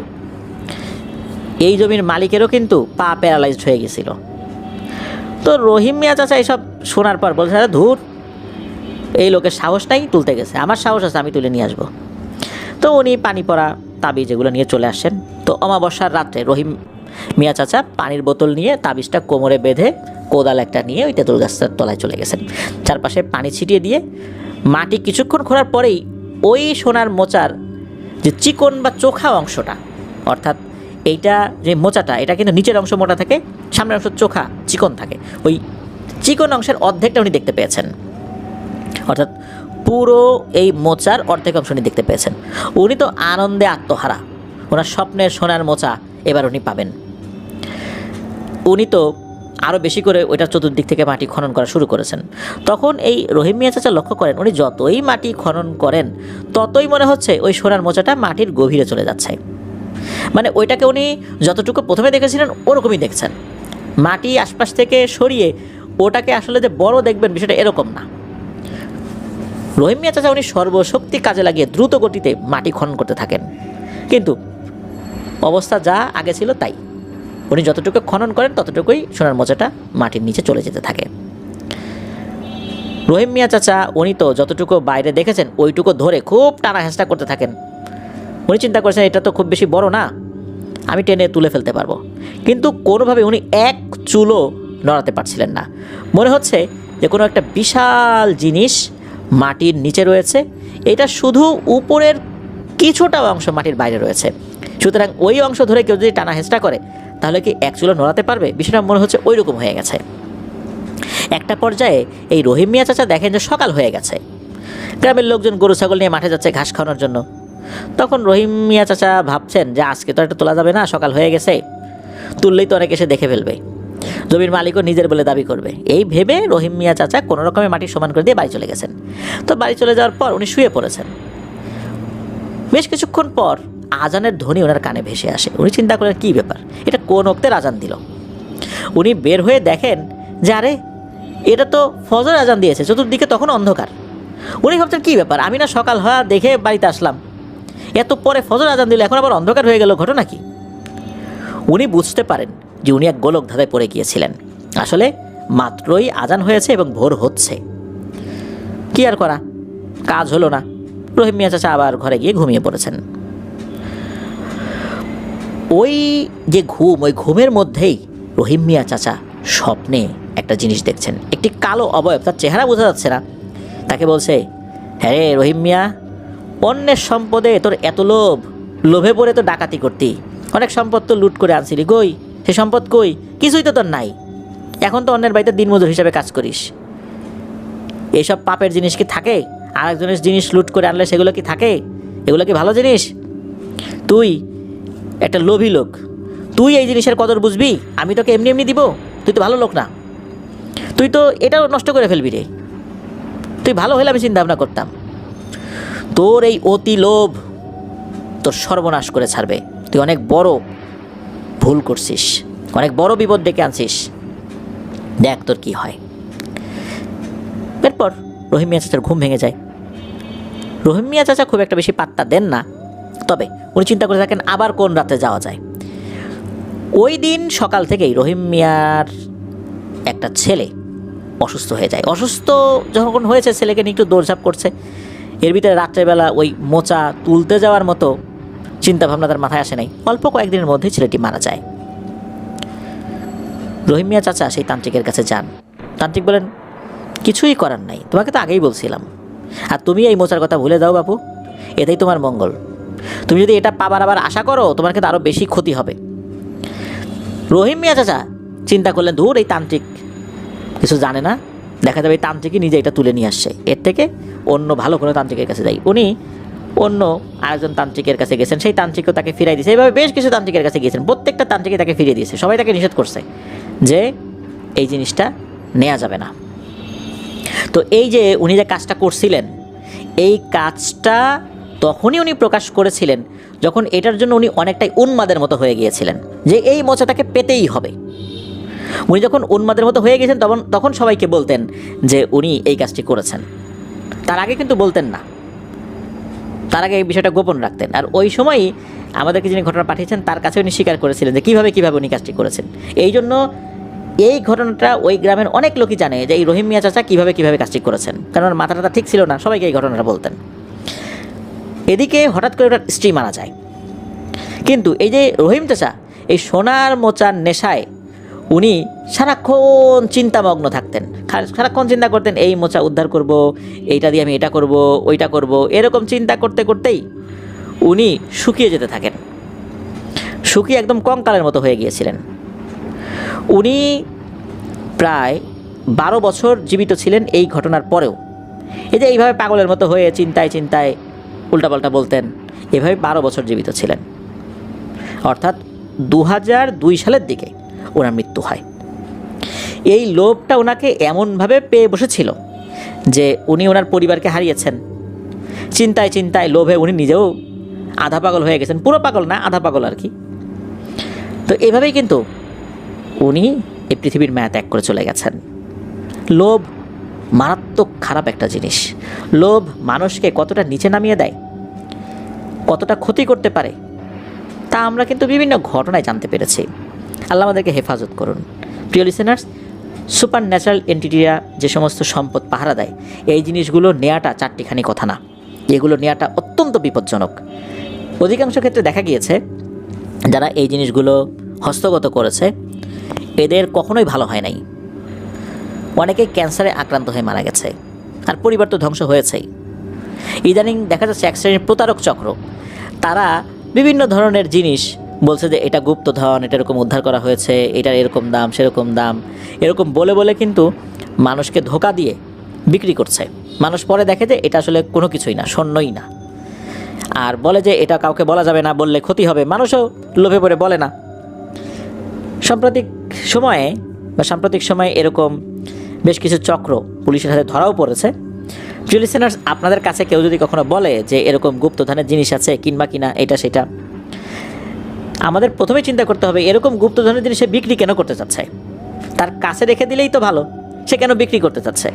এই জমির মালিকেরও কিন্তু পা প্যারালাইজড হয়ে গেছিল। তো রহিম মিয়া চাচা এইসব শোনার পর বলছে, আরে ধুর, এই লোকের সাহস নাই, তুলতে গেছে, আমার সাহস আছে, আমি তুলে নিয়ে আসবো। তো উনি পানি পড়া তাবিজ এগুলো নিয়ে চলে আসেন। তো অমাবস্যার রাত্রে রহিম মিয়া চাচা পানির বোতল নিয়ে তাবিজটা কোমরে বেঁধে কোদাল একটা নিয়ে ওই তেঁতুল গাছটার তলায় চলে গেছেন। চারপাশে পানি ছিটিয়ে দিয়ে মাটি কিছুক্ষণ খোঁড়ার পরেই ওই সোনার মোচার যে চিকন বা চোখা অংশটা, অর্থাৎ এইটা যে মোচাটা, এটা কিন্তু নিচের অংশ মোটা থাকে, সামনের অংশ চোখা চিকন থাকে, ওই চিকন অংশের অর্ধেকটা উনি দেখতে পেয়েছেন। অর্থাৎ পুরো এই মোচার অর্ধেক অংশ উনি দেখতে পেয়েছেন। উনি তো আনন্দে আত্মহারা, ওনার স্বপ্নের সোনার মোচা এবার উনি পাবেন। উনি তো আরও বেশি করে ওইটার চতুর্দিক থেকে মাটি খনন করা শুরু করেছেন। তখন এই রহিম মিয়া চাচা লক্ষ্য করেন উনি যতই মাটি খনন করেন ততই মনে হচ্ছে ওই সোনার মোচাটা মাটির গভীরে চলে যাচ্ছে। মানে ওইটাকে উনি যতটুকু প্রথমে দেখেছিলেন ওরকমই দেখছেন। মাটি আশপাশ থেকে সরিয়ে ওটাকে আসলে যে বড় দেখবেন বিষয়টা এরকম না। রহিম মিয়া চাচা উনি সর্বশক্তি কাজে লাগিয়ে দ্রুত গতিতে মাটি খনন করতে থাকেন, কিন্তু অবস্থা যা আগে ছিল তাই। উনি যতটুকু খনন করেন ততটুকুই সোনার মোচাটা মাটির নিচে চলে যেতে থাকে। রহিম মিয়া চাচা উনি তো যতটুকু বাইরে দেখেছেন ওইটুকু ধরে খুব টানা হেঁচড়া করতে থাকেন। উনি চিন্তা করেছেন এটা তো খুব বেশি বড় না, আমি টেনে তুলে ফেলতে পারবো, কিন্তু কোনোভাবে উনি এক চুলও নড়াতে পারছিলেন না। মনে হচ্ছে যে কোনো একটা বিশাল জিনিস মাটির নিচে রয়েছে, এটা শুধু উপরের কিছুটা অংশ মাটির বাইরে রয়েছে। সুতরাং ওই অংশ ধরে কেউ যদি টানা হেঁচড়া করে তাহলে কি এক চুলো নড়াতে পারবে? বিষয়টা মনে হচ্ছে ওই রকম হয়ে গেছে। একটা পর্যায়ে এই রহিম মিয়া চাচা দেখেন যে সকাল হয়ে গেছে, গ্রামের লোকজন গরু ছাগল নিয়ে মাঠে যাচ্ছে ঘাস খাওয়ানোর জন্য। তখন রহিম মিয়া চাচা ভাবছেন যে আজকে তো এটা তোলা যাবে না, সকাল হয়ে গেছে, তুললেই তো অনেক এসে দেখে ফেলবে, জমির মালিকও নিজের বলে দাবি করবে। এই ভেবে রহিম মিয়া চাচা কোনো রকমে মাটি সমান করে দিয়ে বাড়ি চলে গেছেন। তো বাড়ি চলে যাওয়ার পর উনি শুয়ে পড়েছেন। বেশ কিছুক্ষণ পর আজানের ধ্বনি ওনার কানে ভেসে আসে। উনি চিন্তা করেন কী ব্যাপার, এটা কোন ওক্তের আজান দিল। উনি বের হয়ে দেখেন যে আরে এটা তো ফজর আজান দিয়েছে, চতুর্দিকে তখন অন্ধকার। উনি ভাবছেন কী ব্যাপার, আমি না সকাল হওয়া দেখে বাড়িতে আসলাম, এত পরে ফজর আজান দিল, এখন আবার অন্ধকার হয়ে গেল, ঘটনা কি? উনি বুঝতে পারেন যে উনি এক গোলক ধাঁধায় পড়ে গিয়েছিলেন। আসলে মাত্রই আজান হয়েছে এবং ভোর হচ্ছে, কি আর করা, কাজ হলো না। রহিম মিয়া চাচা আবার ঘরে গিয়ে ঘুমিয়ে পড়েছেন। ওই যে ঘুম, ওই ঘুমের মধ্যেই রহিম মিয়া চাচা স্বপ্নে একটা জিনিস দেখছেন, একটি কালো অবয়ব, তার চেহারা বোঝা যাচ্ছে না। তাকে বলছে, হ্যাঁ রে রহিম মিয়া, অন্যের সম্পদে তোর এত লোভ, লোভে পড়ে তো ডাকাতি করতি, অনেক সম্পদ তো লুট করে আনছিলি, কই সে সম্পদ কই? কিছুই তো তোর নাই, এখন তো অন্যের বাড়িতে দিনমজুর হিসাবে কাজ করিস। এইসব পাপের জিনিস কি থাকে? আরেকজনের জিনিস লুট করে আনলে সেগুলো কি থাকে? এগুলো কি ভালো জিনিস? তুই একটা লোভী লোক, তুই এই জিনিসের কদর বুঝবি? আমি তোকে এমনি এমনি দিব? তুই তো ভালো লোক না, তুই তো এটাও নষ্ট করে ফেলবি রে। তুই ভালো হলে আমি চিন্তা ভাবনা করতাম। তোর এই অতি লোভ তোর সর্বনাশ করে ছাড়বে, তুই অনেক বড় ভুল করছিস, অনেক বড় বিপদ ডেকে আনছিস, দেখ তোর কি হয়। এরপর রহিম মিয়া চাচার ঘুম ভেঙে যায়। রহিম মিয়া চাচা খুব একটা বেশি পাত্তা দেন না, তবে উনি চিন্তা করে থাকেন আবার কোন রাতে যাওয়া যায়। ওই দিন সকাল থেকেই রহিম মিয়ার একটা ছেলে অসুস্থ হয়ে যায়। অসুস্থ যখন হয়েছে, ছেলেকে নিয়ে একটু দৌড়ঝাঁপ করছে, এর ভিতরে রাত্রেবেলা ওই মোচা তুলতে যাওয়ার মতো চিন্তাভাবনা তার মাথায় আসে নাই। অল্প কয়েকদিনের মধ্যেই ছেলেটি মারা যায়। রহিম মিয়া চাচা সেই তান্ত্রিকের কাছে যান। তান্ত্রিক বলেন, কিছুই করার নাই, তোমাকে তো আগেই বলছিলাম, আর তুমি এই মোচার কথা ভুলে দাও বাপু, এটাই তোমার মঙ্গল। তুমি যদি এটা পাবার আবার আশা করো, তোমার কিন্তু আরও বেশি ক্ষতি হবে। রহিম মিয়া চাচা চিন্তা করলেন, ধুর এই তান্ত্রিক কিছু জানে না, দেখা যাবে এই তান্ত্রিকই নিজে এটা তুলে নিয়ে আসছে, এর থেকে অন্য ভালো কোনো তান্ত্রিকের কাছে যাই। উনি অন্য আরেকজন তান্ত্রিকের কাছে গেছেন, সেই তান্ত্রিকও তাকে ফিরাই দিয়েছে। এইভাবে বেশ কিছু তান্ত্রিকের কাছে গিয়েছেন, প্রত্যেকটা তান্ত্রিকই তাকে ফিরিয়ে দিয়েছে। সবাই তাকে নিষেধ করছে যে এই জিনিসটা নেওয়া যাবে না। তো এই যে উনি যে কাজটা করছিলেন, এই কাজটা তখনই উনি প্রকাশ করেছিলেন যখন এটার জন্য উনি অনেকটাই উন্মাদের মতো হয়ে গিয়েছিলেন, যে এই মোচাটাকে পেতেই হবে। উনি যখন উন্মাদের মতো হয়ে গেছেন তখন সবাইকে বলতেন যে উনি এই কাজটি করেছেন। তার আগে কিন্তু বলতেন না, তার আগে এই বিষয়টা গোপন রাখতেন। আর ওই সময়ই আমাদেরকে যিনি ঘটনা পাঠিয়েছেন তার কাছে উনি স্বীকার করেছিলেন যে কীভাবে উনি কাজটি করেছেন। এই জন্য এই ঘটনাটা ওই গ্রামের অনেক লোকই জানে যে এই রহিম মিয়া চাচা কীভাবে কাজটি করেছেন, কারণ ওর মাথাটা ঠিক ছিল না, সবাইকে এই ঘটনাটা বলতেন। এদিকে হঠাৎ করে ওটার স্ত্রী মারা যায়। কিন্তু এই যে রহিম চাচা এই সোনার মোচার নেশায় উনি সারাক্ষণ চিন্তামগ্ন থাকতেন, সারাক্ষণ চিন্তা করতেন এই মোচা উদ্ধার করব, এইটা দিয়ে আমি এটা করব, ওইটা করব, এরকম চিন্তা করতে করতেই উনি শুকিয়ে যেতে থাকেন। শুকিয়ে একদম কঙ্কালের মতো হয়ে গিয়েছিলেন। উনি প্রায় 12 বছর জীবিত ছিলেন এই ঘটনার পরেও। এই যে এইভাবে পাগলের মতো হয়ে চিন্তায় উল্টাপাল্টা বলতেন, এভাবে 12 বছর জীবিত ছিলেন। অর্থাৎ 2002 সালের দিকে ওনার মৃত্যু হয়। এই লোভটা ওনাকে এমনভাবে পেয়ে বসেছিল যে উনি ওনার পরিবারকে হারিয়েছেন। চিন্তায় লোভে উনি নিজেও আধা পাগল হয়ে গেছেন, পুরো পাগল না, আধা পাগল আর কি। তো এভাবেই কিন্তু উনি এই পৃথিবীর মায়া ত্যাগ করে চলে গেছেন। লোভ মারাত্মক খারাপ একটা জিনিস। লোভ মানুষকে কতটা নিচে নামিয়ে দেয়, কতটা ক্ষতি করতে পারে, তা আমরা কিন্তু বিভিন্ন ঘটনায় জানতে পেরেছি। আল্লাহ আমাদেরকে হেফাজত করুন। প্রিয় লিসেনার্স, সুপার ন্যাচারাল এন্টিটিরা যে সমস্ত সম্পদ পাহারা দেয়, এই জিনিসগুলো নেওয়াটা চারটিখানি কথা না, এগুলো নেওয়াটা অত্যন্ত বিপজ্জনক। অধিকাংশ ক্ষেত্রে দেখা গিয়েছে যারা এই জিনিসগুলো হস্তগত করেছে এদের কখনোই ভালো হয় নাই। অনেকেই ক্যান্সারে আক্রান্ত হয়ে মারা গেছে, আর পরিবার তো ধ্বংস হয়েছেই। ইদানিং দেখা যাচ্ছে এক শ্রেণীর প্রতারক চক্র, তারা বিভিন্ন ধরনের জিনিস বলছে যে এটা গুপ্তধন, এটা এরকম উদ্ধার করা হয়েছে, এটার এরকম দাম সেরকম দাম, এরকম বলে কিন্তু মানুষকে ধোঁকা দিয়ে বিক্রি করছে। মানুষ পরে দেখে যে এটা আসলে কোনো কিছুই না, স্বর্ণই না, আর বলে যে এটা কাউকে বলা যাবে না, বললে ক্ষতি হবে। মানুষও লোভে পড়ে বলে না। সাম্প্রতিক সময়ে এরকম বেশ কিছু চক্র পুলিশের হাতে ধরাও পড়েছে। প্রিয় লিসেনার্স, আপনাদের কাছে কেউ যদি কখনো বলে যে এরকম গুপ্তধনের জিনিস আছে, কিনবা কিনা, এটা সেটা, আমাদের প্রথমে চিন্তা করতে হবে এরকম গুপ্তধনের জিনিস সে বিক্রি কেন করতে চাচ্ছে। তার কাছে রেখে দিলেই তো ভালো, সে কেন বিক্রি করতে চাচ্ছে?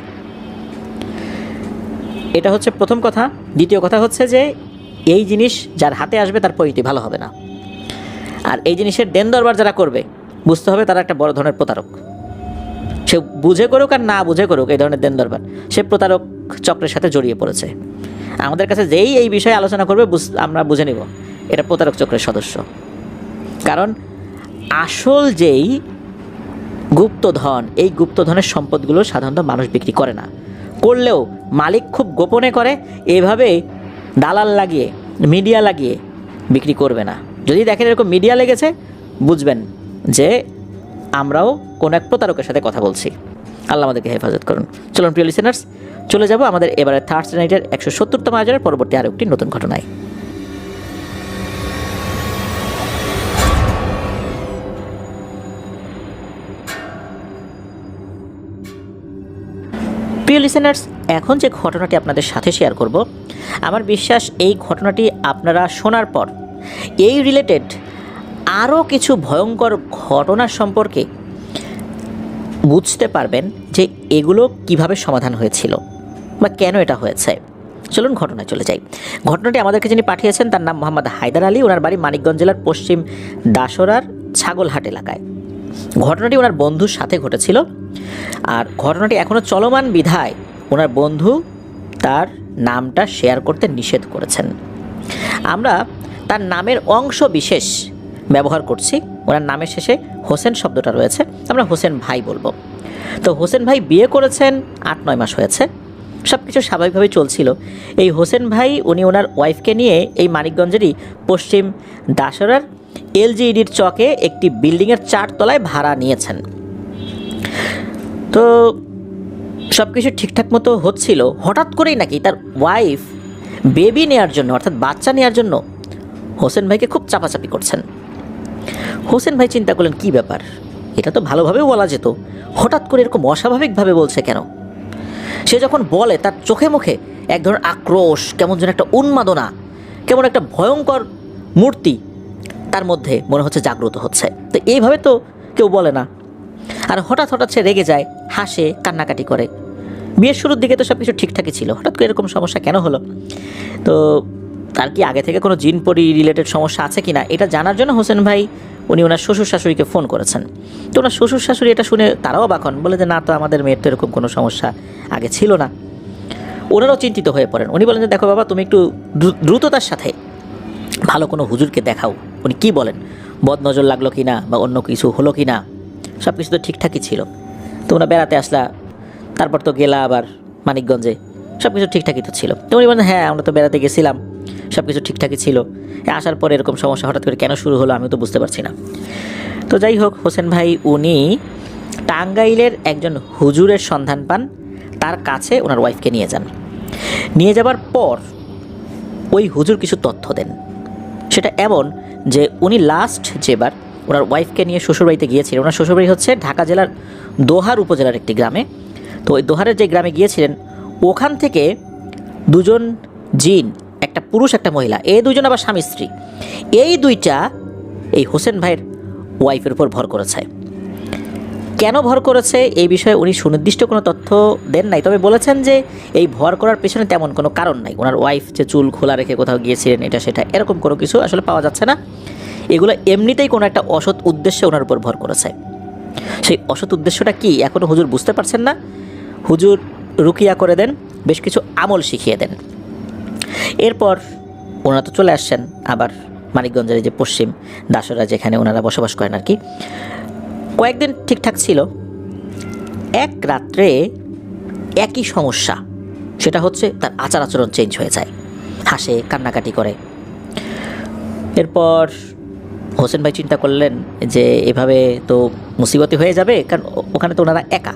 এটা হচ্ছে প্রথম কথা। দ্বিতীয় কথা হচ্ছে যে এই জিনিস যার হাতে আসবে তার পরিণতি ভালো হবে না। আর এই জিনিসের দেন দরবার যারা করবে বুঝতে হবে তারা একটা বড় ধরনের প্রতারক। সে বুঝে করুক আর না বুঝে করুক, এই ধরনের দেন দরবার, সে প্রতারক চক্রের সাথে জড়িয়ে পড়েছে। আমাদের কাছে যেই এই বিষয়ে আলোচনা করবে আমরা বুঝে নিব এটা প্রতারক চক্রের সদস্য। কারণ আসল যেই গুপ্তধন, এই গুপ্তধনের সম্পদগুলো সাধারণত মানুষ বিক্রি করে না, করলেও মালিক খুব গোপনে করে। এভাবে দালাল লাগিয়ে, মিডিয়া লাগিয়ে বিক্রি করবে না। যদি দেখেন এরকম মিডিয়া লেগেছে, বুঝবেন যে আমরাও কোনো এক প্রতারকের সাথে কথা বলছি। আল্লাহ আমাদেরকে হেফাজত করুন। চলুন প্রিয় লিসেনার্স, চলে যাব আমাদের এবারে থার্সডে নাইটের 170তম আয়োজনের পরবর্তী আরও একটি নতুন ঘটনায়। প্রিয় লিসেনার্স, এখন যে ঘটনাটি আপনাদের সাথে শেয়ার করব, আমার বিশ্বাস এই ঘটনাটি আপনারা শোনার পর এই রিলেটেড আরও কিছু ভয়ঙ্কর ঘটনার সম্পর্কে বুঝতে পারবেন যে এগুলো কিভাবে সমাধান হয়েছিল বা কেন এটা হয়েছে। চলুন ঘটনায় চলে যাই। ঘটনাটি আমাদেরকে যিনি পাঠিয়েছেন তার নাম মোহাম্মদ হায়দার আলী। ওনার বাড়ি মানিকগঞ্জ জেলার পশ্চিম দাসরার ছাগলহাট এলাকায়। ঘটনাটি ওনার বন্ধুর সাথে ঘটেছিল, আর ঘটনাটি এখনও চলমান বিধায় ওনার বন্ধু তার নামটা শেয়ার করতে নিষেধ করেছেন। আমরা তার নামের অংশ বিশেষ ব্যবহার করছি। ওনার নামের শেষে হোসেন শব্দটা রয়েছে, আমরা হোসেন ভাই বলবো। তো হোসেন ভাই বিয়ে করেছেন 8-9 মাস হয়েছে, সব কিছু স্বাভাবিকভাবেই চলছিল। এই হোসেন ভাই উনি ওনার ওয়াইফকে নিয়ে এই মানিকগঞ্জেরই পশ্চিম দাসরার এলজিইডির চকে একটি বিল্ডিংয়ের 4 তলায় ভাড়া নিয়েছেন। তো সব কিছু ঠিকঠাক মতো হচ্ছিল, হঠাৎ করেই নাকি তার ওয়াইফ বেবি নেওয়ার জন্য, অর্থাৎ বাচ্চা নেওয়ার জন্য হোসেন ভাইকে খুব চাপাচাপি করছেন। হোসেন ভাই চিন্তা করলেন কী ব্যাপার, এটা তো ভালোভাবেও বলা যেত, হঠাৎ করে এরকম অস্বাভাবিকভাবে বলছে কেন? সে যখন বলে তার চোখে মুখে এক ধরনের আক্রোশ, কেমন যেন একটা উন্মাদনা, কেমন একটা ভয়ঙ্কর মূর্তি তার মধ্যে মনে হচ্ছে জাগ্রত হচ্ছে। তো এইভাবে তো কেউ বলে না। আর হঠাৎ হঠাৎ সে রেগে যায়, হাসে, কান্নাকাটি করে। বিয়ের শুরুর দিকে তো সব কিছু ঠিকঠাকই ছিল, হঠাৎ করে এরকম সমস্যা কেন হলো? তো তার কি আগে থেকে কোনো জিন পরি রিলেটেড সমস্যা আছে কি না এটা জানার জন্য হোসেন ভাই উনি ওনার শ্বশুর শাশুড়িকে ফোন করেছেন। তো ওনার শ্বশুর শাশুড়ি এটা শুনে তারাও অবাক হন, বলে যে না, তো আমাদের মেয়ের তো এরকম কোনো সমস্যা আগে ছিল না। ওনারাও চিন্তিত হয়ে পড়েন। উনি বলেন যে দেখো বাবা, তুমি একটু দ্রুততার সাথে ভালো কোনো হুজুরকে দেখাও। উনি কি বলেন, বদনজর লাগলো কি না বা অন্য কিছু হলো কি না? সব কিছু তো ঠিকঠাকই ছিল। তোমরা বেড়াতে আসলা, তারপর তো গেলা আবার মানিকগঞ্জে, সব কিছু ঠিকঠাকই তো ছিল। তো উনি বলেন হ্যাঁ, আমরা তো বেড়াতে গেছিলাম, সব কিছু ঠিকঠাকই ছিল। আসার পরে এরকম সমস্যা হঠাৎ করে কেন শুরু হলো আমি তো বুঝতে পারছি না। তো যাই হোক, হোসেন ভাই উনি টাঙ্গাইলের একজন হুজুরের সন্ধান পান, তার কাছে ওনার ওয়াইফকে নিয়ে যান। নিয়ে যাবার পর ওই হুজুর কিছু তথ্য দেন। সেটা এমন যে উনি লাস্ট যেবার ওনার ওয়াইফকে নিয়ে শ্বশুরবাড়িতে গিয়েছিলেন, ওনার শ্বশুরবাড়ি হচ্ছে ঢাকা জেলার দোহার উপজেলার একটি গ্রামে। তো ওই দোহারের যে গ্রামে গিয়েছিলেন, ওখান থেকে দুজন জিন, একটা পুরুষ একটা মহিলা, এই দুজন আবার স্বামী স্ত্রী, এই দুইটা এই হোসেন ভাইয়ের ওয়াইফের উপর ভর করেছে। কেন ভর করেছে এই বিষয়ে উনি সুনির্দিষ্ট কোনো তথ্য দেন নাই, তবে বলেছেন যে এই ভর করার পেছনে তেমন কোনো কারণ নাই। ওনার ওয়াইফ যে চুল খোলা রেখে কোথাও গিয়েছিলেন এটা সেটা এরকম কোনো কিছু আসলে পাওয়া যাচ্ছে না। এগুলো এমনিতেই কোনো একটা অসৎ উদ্দেশ্যে ওনার উপর ভর করেছে। সেই অসৎ উদ্দেশ্যটা কি এখনও হুজুর বুঝতে পারছেন না। হুজুর রুকিয়া করে দেন, বেশ কিছু আমল শিখিয়ে দেন। এরপর ওনারা তো চলে আসছেন আবার মানিকগঞ্জের যে পশ্চিম দাসরা, যেখানে ওনারা বসবাস করেন আর কি। কয়েকদিন ঠিকঠাক ছিল। এক রাত্রে একই সমস্যা, সেটা হচ্ছে তার আচার আচরণ চেঞ্জ হয়ে যায়, হাসে, কান্নাকাটি করে। এরপর হোসেন ভাই চিন্তা করলেন যে এভাবে তো মুসিবতি হয়ে যাবে, কারণ ওখানে তো ওনারা একা,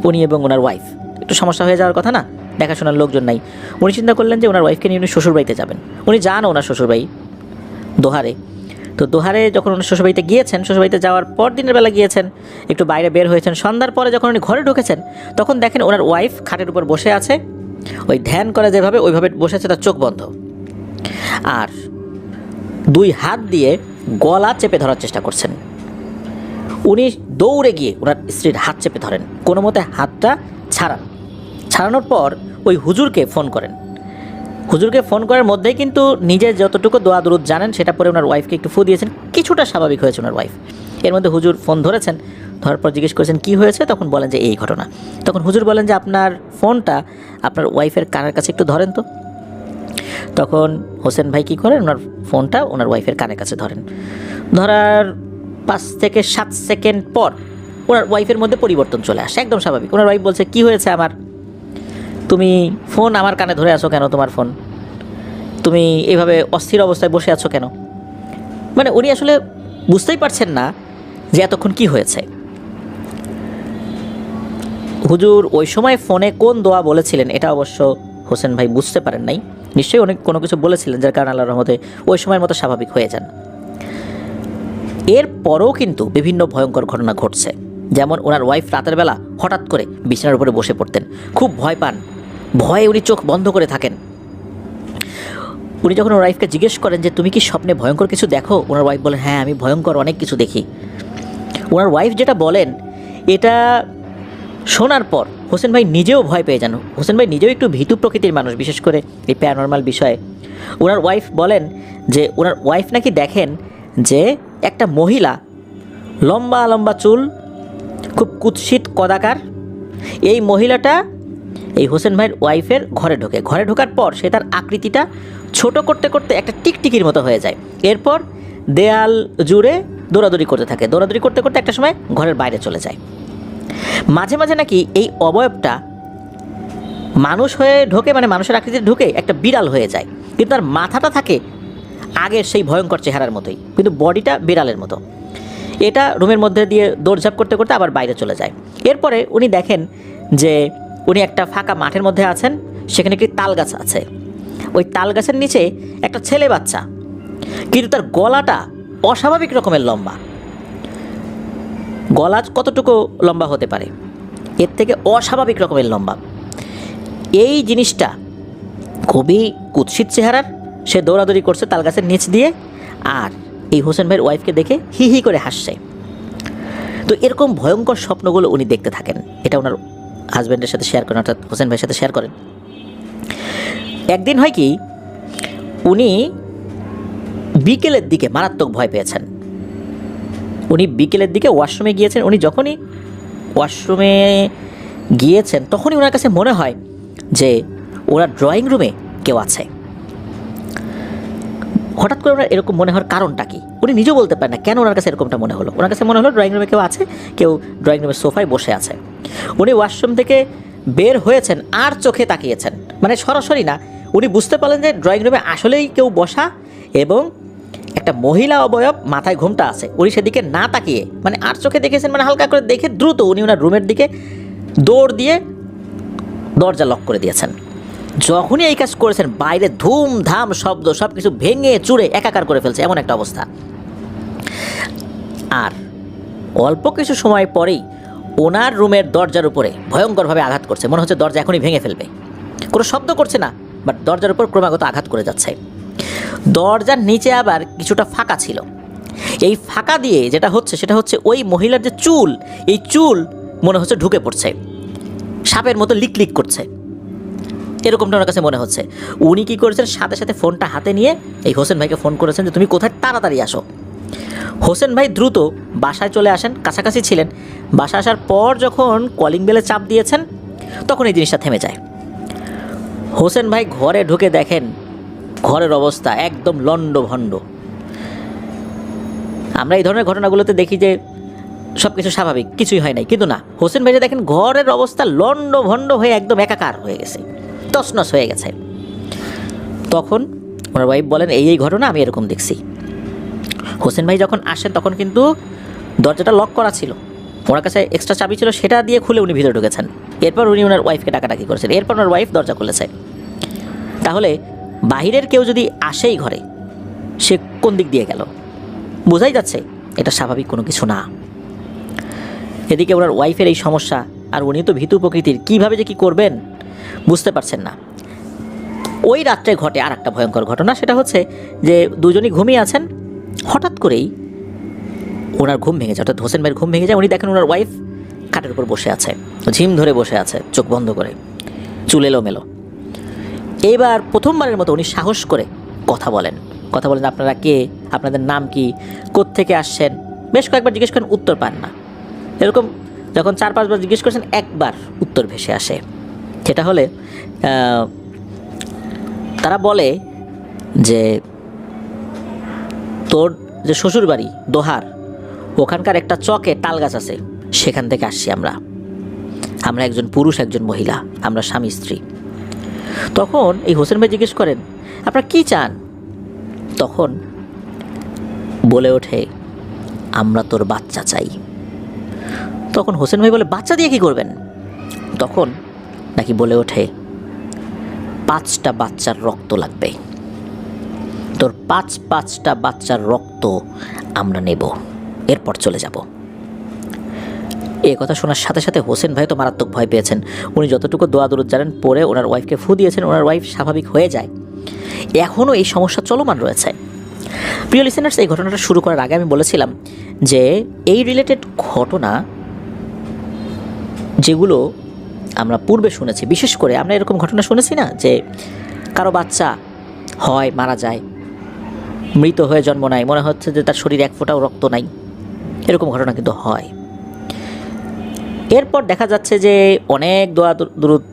উনি এবং ওনার ওয়াইফ, একটু সমস্যা হয়ে যাওয়ার কথা না, দেখাশোনার লোকজন নাই। উনি চিন্তা করলেন যে ওনার ওয়াইফকে নিয়ে উনি শ্বশুরবাড়িতে যাবেন। উনি যান ওনার শ্বশুরবাড়ি দোহারে। তো দোহারে যখন উনি শ্বশুরবাড়িতে গিয়েছেন, শ্বশুরবাড়িতে যাওয়ার পর দিনের বেলা গিয়েছেন, একটু বাইরে বের হয়েছেন। সন্ধ্যার পরে যখন উনি ঘরে ঢুকেছেন, তখন দেখেন ওনার ওয়াইফ খাটের উপর বসে আছে, ওই ধ্যান করে যেভাবে ওইভাবে বসে আছে, তার চোখ বন্ধ, আর 2 হাত দিয়ে গলা চেপে ধরার চেষ্টা করছেন। উনি দৌড়ে গিয়ে ওনার স্ত্রীর হাত চেপে ধরেন, কোনো মতে হাতটা ছাড়ানোর পর ওই হুজুরকে ফোন করেন। হুজুরকে ফোন করার মধ্যেই কিন্তু নিজে যতটুকু দোয়া দুরুদ জানেন সেটা পরে ওনার ওয়াইফকে একটু ফু দিয়েছেন, কিছুটা স্বাভাবিক হয়েছে ওনার ওয়াইফ। এর মধ্যে হুজুর ফোন ধরেছেন, ধরার পর জিজ্ঞেস করেছেন কী হয়েছে, তখন বলেন যে এই ঘটনা। তখন হুজুর বলেন যে আপনার ফোনটা আপনার ওয়াইফের কানের কাছে একটু ধরেন তো। তখন হোসেন ভাই কী করেন, ওনার ফোনটা ওনার ওয়াইফের কানের কাছে ধরেন। ধরার 5 থেকে 7 সেকেন্ড পর ওনার ওয়াইফের মধ্যে পরিবর্তন চলে আসে, একদম স্বাভাবিক। ওনার ওয়াইফ বলছে কী হয়েছে আমার, তুমি ফোন আমার কানে ধরে আছো কেন, তোমার ফোন, তুমি এইভাবে অস্থির অবস্থায় বসে আছো কেন। মানে উনি আসলে বুঝতেই পারছেন না যে এতক্ষণ কি হয়েছে। হুজুর ওই সময় ফোনে কোন দোয়া বলেছিলেন এটা অবশ্য হোসেন ভাই বুঝতে পারেন নাই, নিশ্চয়ই অনেক কোনো কিছু বলেছিলেন যার কারণে আল্লাহর রহমতে ওই সময়ের মতো স্বাভাবিক হয়ে যান। এরপরও কিন্তু বিভিন্ন ভয়ঙ্কর ঘটনা ঘটছে, যেমন ওনার ওয়াইফ রাতের বেলা হঠাৎ করে বিছানার উপরে বসে পড়তেন, খুব ভয় পান, ভয়ে উনি চোখ বন্ধ করে থাকেন। উনি যখন ওনার ওয়াইফকে জিজ্ঞেস করেন যে তুমি কি স্বপ্নে ভয়ঙ্কর কিছু দেখো, ওনার ওয়াইফ বলেন হ্যাঁ আমি ভয়ঙ্কর অনেক কিছু দেখি। ওনার ওয়াইফ যেটা বলেন এটা শোনার পর হোসেন ভাই নিজেও ভয় পেয়ে যান। হোসেন ভাই নিজেও একটু ভীতু প্রকৃতির মানুষ, বিশেষ করে এই প্যারানর্মাল বিষয়ে। ওনার ওয়াইফ বলেন যে ওনার ওয়াইফ নাকি দেখেন যে একটা মহিলা, লম্বা লম্বা চুল, খুব কুৎসিত কদাকার, এই মহিলাটা এই হোসেন ভাইয়ের ওয়াইফের ঘরে ঢোকে। ঘরে ঢোকার পর সে তার আকৃতিটা ছোট করতে করতে একটা টিকটিকির মতো হয়ে যায়। এরপর দেয়াল জুড়ে দৌড়াদৌড়ি করতে থাকে, দৌড়াদৌড়ি করতে করতে একটা সময় ঘরের বাইরে চলে যায়। মাঝে মাঝে নাকি এই অবয়বটা মানুষ হয়ে ঢোকে, মানে মানুষের আকৃতিতে ঢুকে একটা বিড়াল হয়ে যায়, কিন্তু তার মাথাটা থাকে আগের সেই ভয়ঙ্কর চেহারার মতোই, কিন্তু বডিটা বিড়ালের মতো। এটা রুমের মধ্যে দিয়ে দৌড়ঝাঁপ করতে করতে আবার বাইরে চলে যায়। এরপরে উনি দেখেন যে উনি একটা ফাঁকা মাঠের মধ্যে আছেন, সেখানে একটি তাল গাছ আছে। ওই তাল গাছের নিচে একটা ছেলে বাচ্চা, কিন্তু তার গলাটা অস্বাভাবিক রকমের লম্বা। গলা কতটুকু লম্বা হতে পারে, এর থেকে অস্বাভাবিক রকমের লম্বা। এই জিনিসটা খুবই কুৎসিত চেহারার, সে দৌড়াদৌড়ি করছে তাল গাছের নিচ দিয়ে, আর এই হোসেন ভাইয়ের ওয়াইফকে দেখে হি হি করে হাসছে। তো এরকম ভয়ঙ্কর স্বপ্নগুলো উনি দেখতে থাকেন। এটা ওনার হাজব্যান্ডের সাথে শেয়ার করেন, অর্থাৎ হোসেন ভাইয়ের সাথে শেয়ার করেন। একদিন হয় কি, উনি বিকেলের দিকে মারাত্মক ভয় পেয়েছেন। উনি বিকেলের দিকে ওয়াশরুমে গিয়েছেন। উনি যখনই ওয়াশরুমে গিয়েছেন তখনই ওনার কাছে মনে হয় যে ওনার ড্রয়িং রুমে কেউ আছে। হঠাৎ করে ওনার এরকম মনে হওয়ার কারণটা কি উনি নিজেও বলতে পারেন না, কেন ওনার কাছে এরকমটা মনে হলো। ওনার কাছে মনে হলো ড্রয়িং রুমে কেউ আছে, কেউ ড্রয়িং রুমের সোফায় বসে আছে। উনি ওয়াশরুম থেকে বের হয়েছেন আর চোখে তাকিয়েছেন, মানে সরাসরি না, উনি বুঝতে পারলেন যে ড্রয়িং রুমে আসলেই কেউ বসা এবং একটা মহিলা অবয়ব, মাথায় ঘোমটা আছে। উনি সেদিকে না তাকিয়ে, মানে আর চোখে দেখেছেন, মানে হালকা করে দেখে দ্রুত উনি ওনার রুমের দিকে দৌড় দিয়ে দরজা লক করে দিয়েছেন। যখনই এই কাজ করেছেন বাইরে ধুমধাম শব্দ, সব কিছু ভেঙে চুরে একাকার করে ফেলছে, এমন একটা অবস্থা। আর অল্প কিছু সময় পরেই ওনার রুমের দরজার উপরে ভয়ঙ্করভাবে আঘাত করছে, মনে হচ্ছে দরজা এখনই ভেঙে ফেলবে। কোনো শব্দ করছে না, বাট দরজার উপর ক্রমাগত আঘাত করে যাচ্ছে। দরজার নিচে আবার কিছুটা ফাঁকা ছিল। এই ফাঁকা দিয়ে যেটা হচ্ছে সেটা হচ্ছে ওই মহিলার যে চুল, এই চুল মনে হচ্ছে ঢুকে পড়ছে, সাপের মতো লিকলিক করছে, এরকমটা ওনার কাছে মনে হচ্ছে। উনি কী করেছেন, সাথে সাথে ফোনটা হাতে নিয়ে এই হোসেন ভাইকে ফোন করেছেন যে তুমি কোথায়, তাড়াতাড়ি আসো। হোসেন ভাই দ্রুত বাসায় চলে আসেন, কাছাকাছি ছিলেন। বাসা আসার পর যখন কলিং বেলে চাপ দিয়েছেন তখন এই জিনিসটা থেমে যায়। হোসেন ভাই ঘরে ঢুকে দেখেন ঘরের অবস্থা একদম লণ্ডভণ্ড। আমরা এই ধরনের ঘটনাগুলোতে দেখি যে সব কিছু স্বাভাবিক, কিছুই হয় নাই, কিন্তু না, হোসেন ভাই দেখেন ঘরের অবস্থা লণ্ডভণ্ড হয়ে একদম একাকার হয়ে গেছে, তছনছ হয়ে গেছে। তখন ওনার ওয়াইফ বলেন এই ঘটনা আমি এরকম দেখছি। হোসেন ভাই যখন আসেন তখন কিন্তু দরজাটা লক করা ছিল, ওনার কাছে এক্সট্রা চাবি ছিল, সেটা দিয়ে খুলে উনি ভিতরে ঢুকেছেন। এরপর উনি ওনার ওয়াইফকে ডাকাডাকি করেছেন। এরপর ওনার ওয়াইফ দরজা খুলেছে। তাহলে বাহিরের কেউ যদি আসেই ঘরে, সে কোন দিক দিয়ে গেল, বোঝাই যাচ্ছে এটা স্বাভাবিক কোনো কিছু না। এদিকে ওনার ওয়াইফের এই সমস্যা, আর উনি তো ভীতু প্রকৃতির, কীভাবে যে কী করবেন বুঝতে পারছেন না। ওই রাত্রে ঘটে আর একটা ভয়ঙ্কর ঘটনা, সেটা হচ্ছে যে দুজনই ঘুমিয়ে আছেন, হঠাৎ করেই ওনার ঘুম ভেঙে যায়, অর্থাৎ হোসেন ভাইয়ের ঘুম ভেঙে যায়। উনি দেখেন ওনার ওয়াইফ খাটের উপর বসে আছে, ঝিম ধরে বসে আছে, চোখ বন্ধ করে, চুল এলোমেলো। এইবার প্রথমবারের মতো উনি সাহস করে কথা বলেন। আপনারা কে, আপনাদের নাম কি, কোত্থেকে আসছেন। বেশ কয়েকবার জিজ্ঞেস করেন, উত্তর পান না। এরকম যখন 4-5 বার জিজ্ঞেস করছেন, একবার উত্তর ভেসে আসে। সেটা হলে তারা বলে যে তোর যে শ্বশুর বাড়ি দোহার, ওখানকার একটা চকে তাল গাছ আছে, সেখান থেকে আসছি আমরা একজন পুরুষ একজন মহিলা, আমরা স্বামী স্ত্রী। তখন এই হোসেন ভাই জিজ্ঞেস করেন, আপনারা কি চান? তখন বলে ওঠে, আমরা তোর বাচ্চা চাই। তখন হোসেন ভাই বলে, বাচ্চা দিয়ে কি করবেন? তখন নাকি বলে ওঠে, 5টা বাচ্চার রক্ত লাগবে, তোর 5টা বাচ্চার রক্ত আমরা নেব, এরপর চলে যাব। এই কথা শোনার সাথে সাথে হোসেন ভাই তো মারাত্মক ভয় পেয়েছেন। উনি যতটুকু দোয়া দরুদ জানেন পরে ওনার ওয়াইফকে ফু দিয়েছেন, ওনার ওয়াইফ স্বাভাবিক হয়ে যায়। এখনও এই সমস্যা চলমান রয়েছে। প্রিয় লিসেনার্স, এই ঘটনাটা শুরু করার আগে আমি বলেছিলাম যে এই রিলেটেড ঘটনা যেগুলো আমরা পূর্বে শুনেছি, বিশেষ করে আমরা এরকম ঘটনা শুনেছি না যে কারো বাচ্চা হয়, মারা যায়, মৃত হয়ে জন্ম নেয়, মনে হচ্ছে যে তার শরীরে এক ফোঁটাও রক্ত নাই, এরকম ঘটনা কিন্তু হয়। এরপর দেখা যাচ্ছে যে অনেক দোয়া দরুদ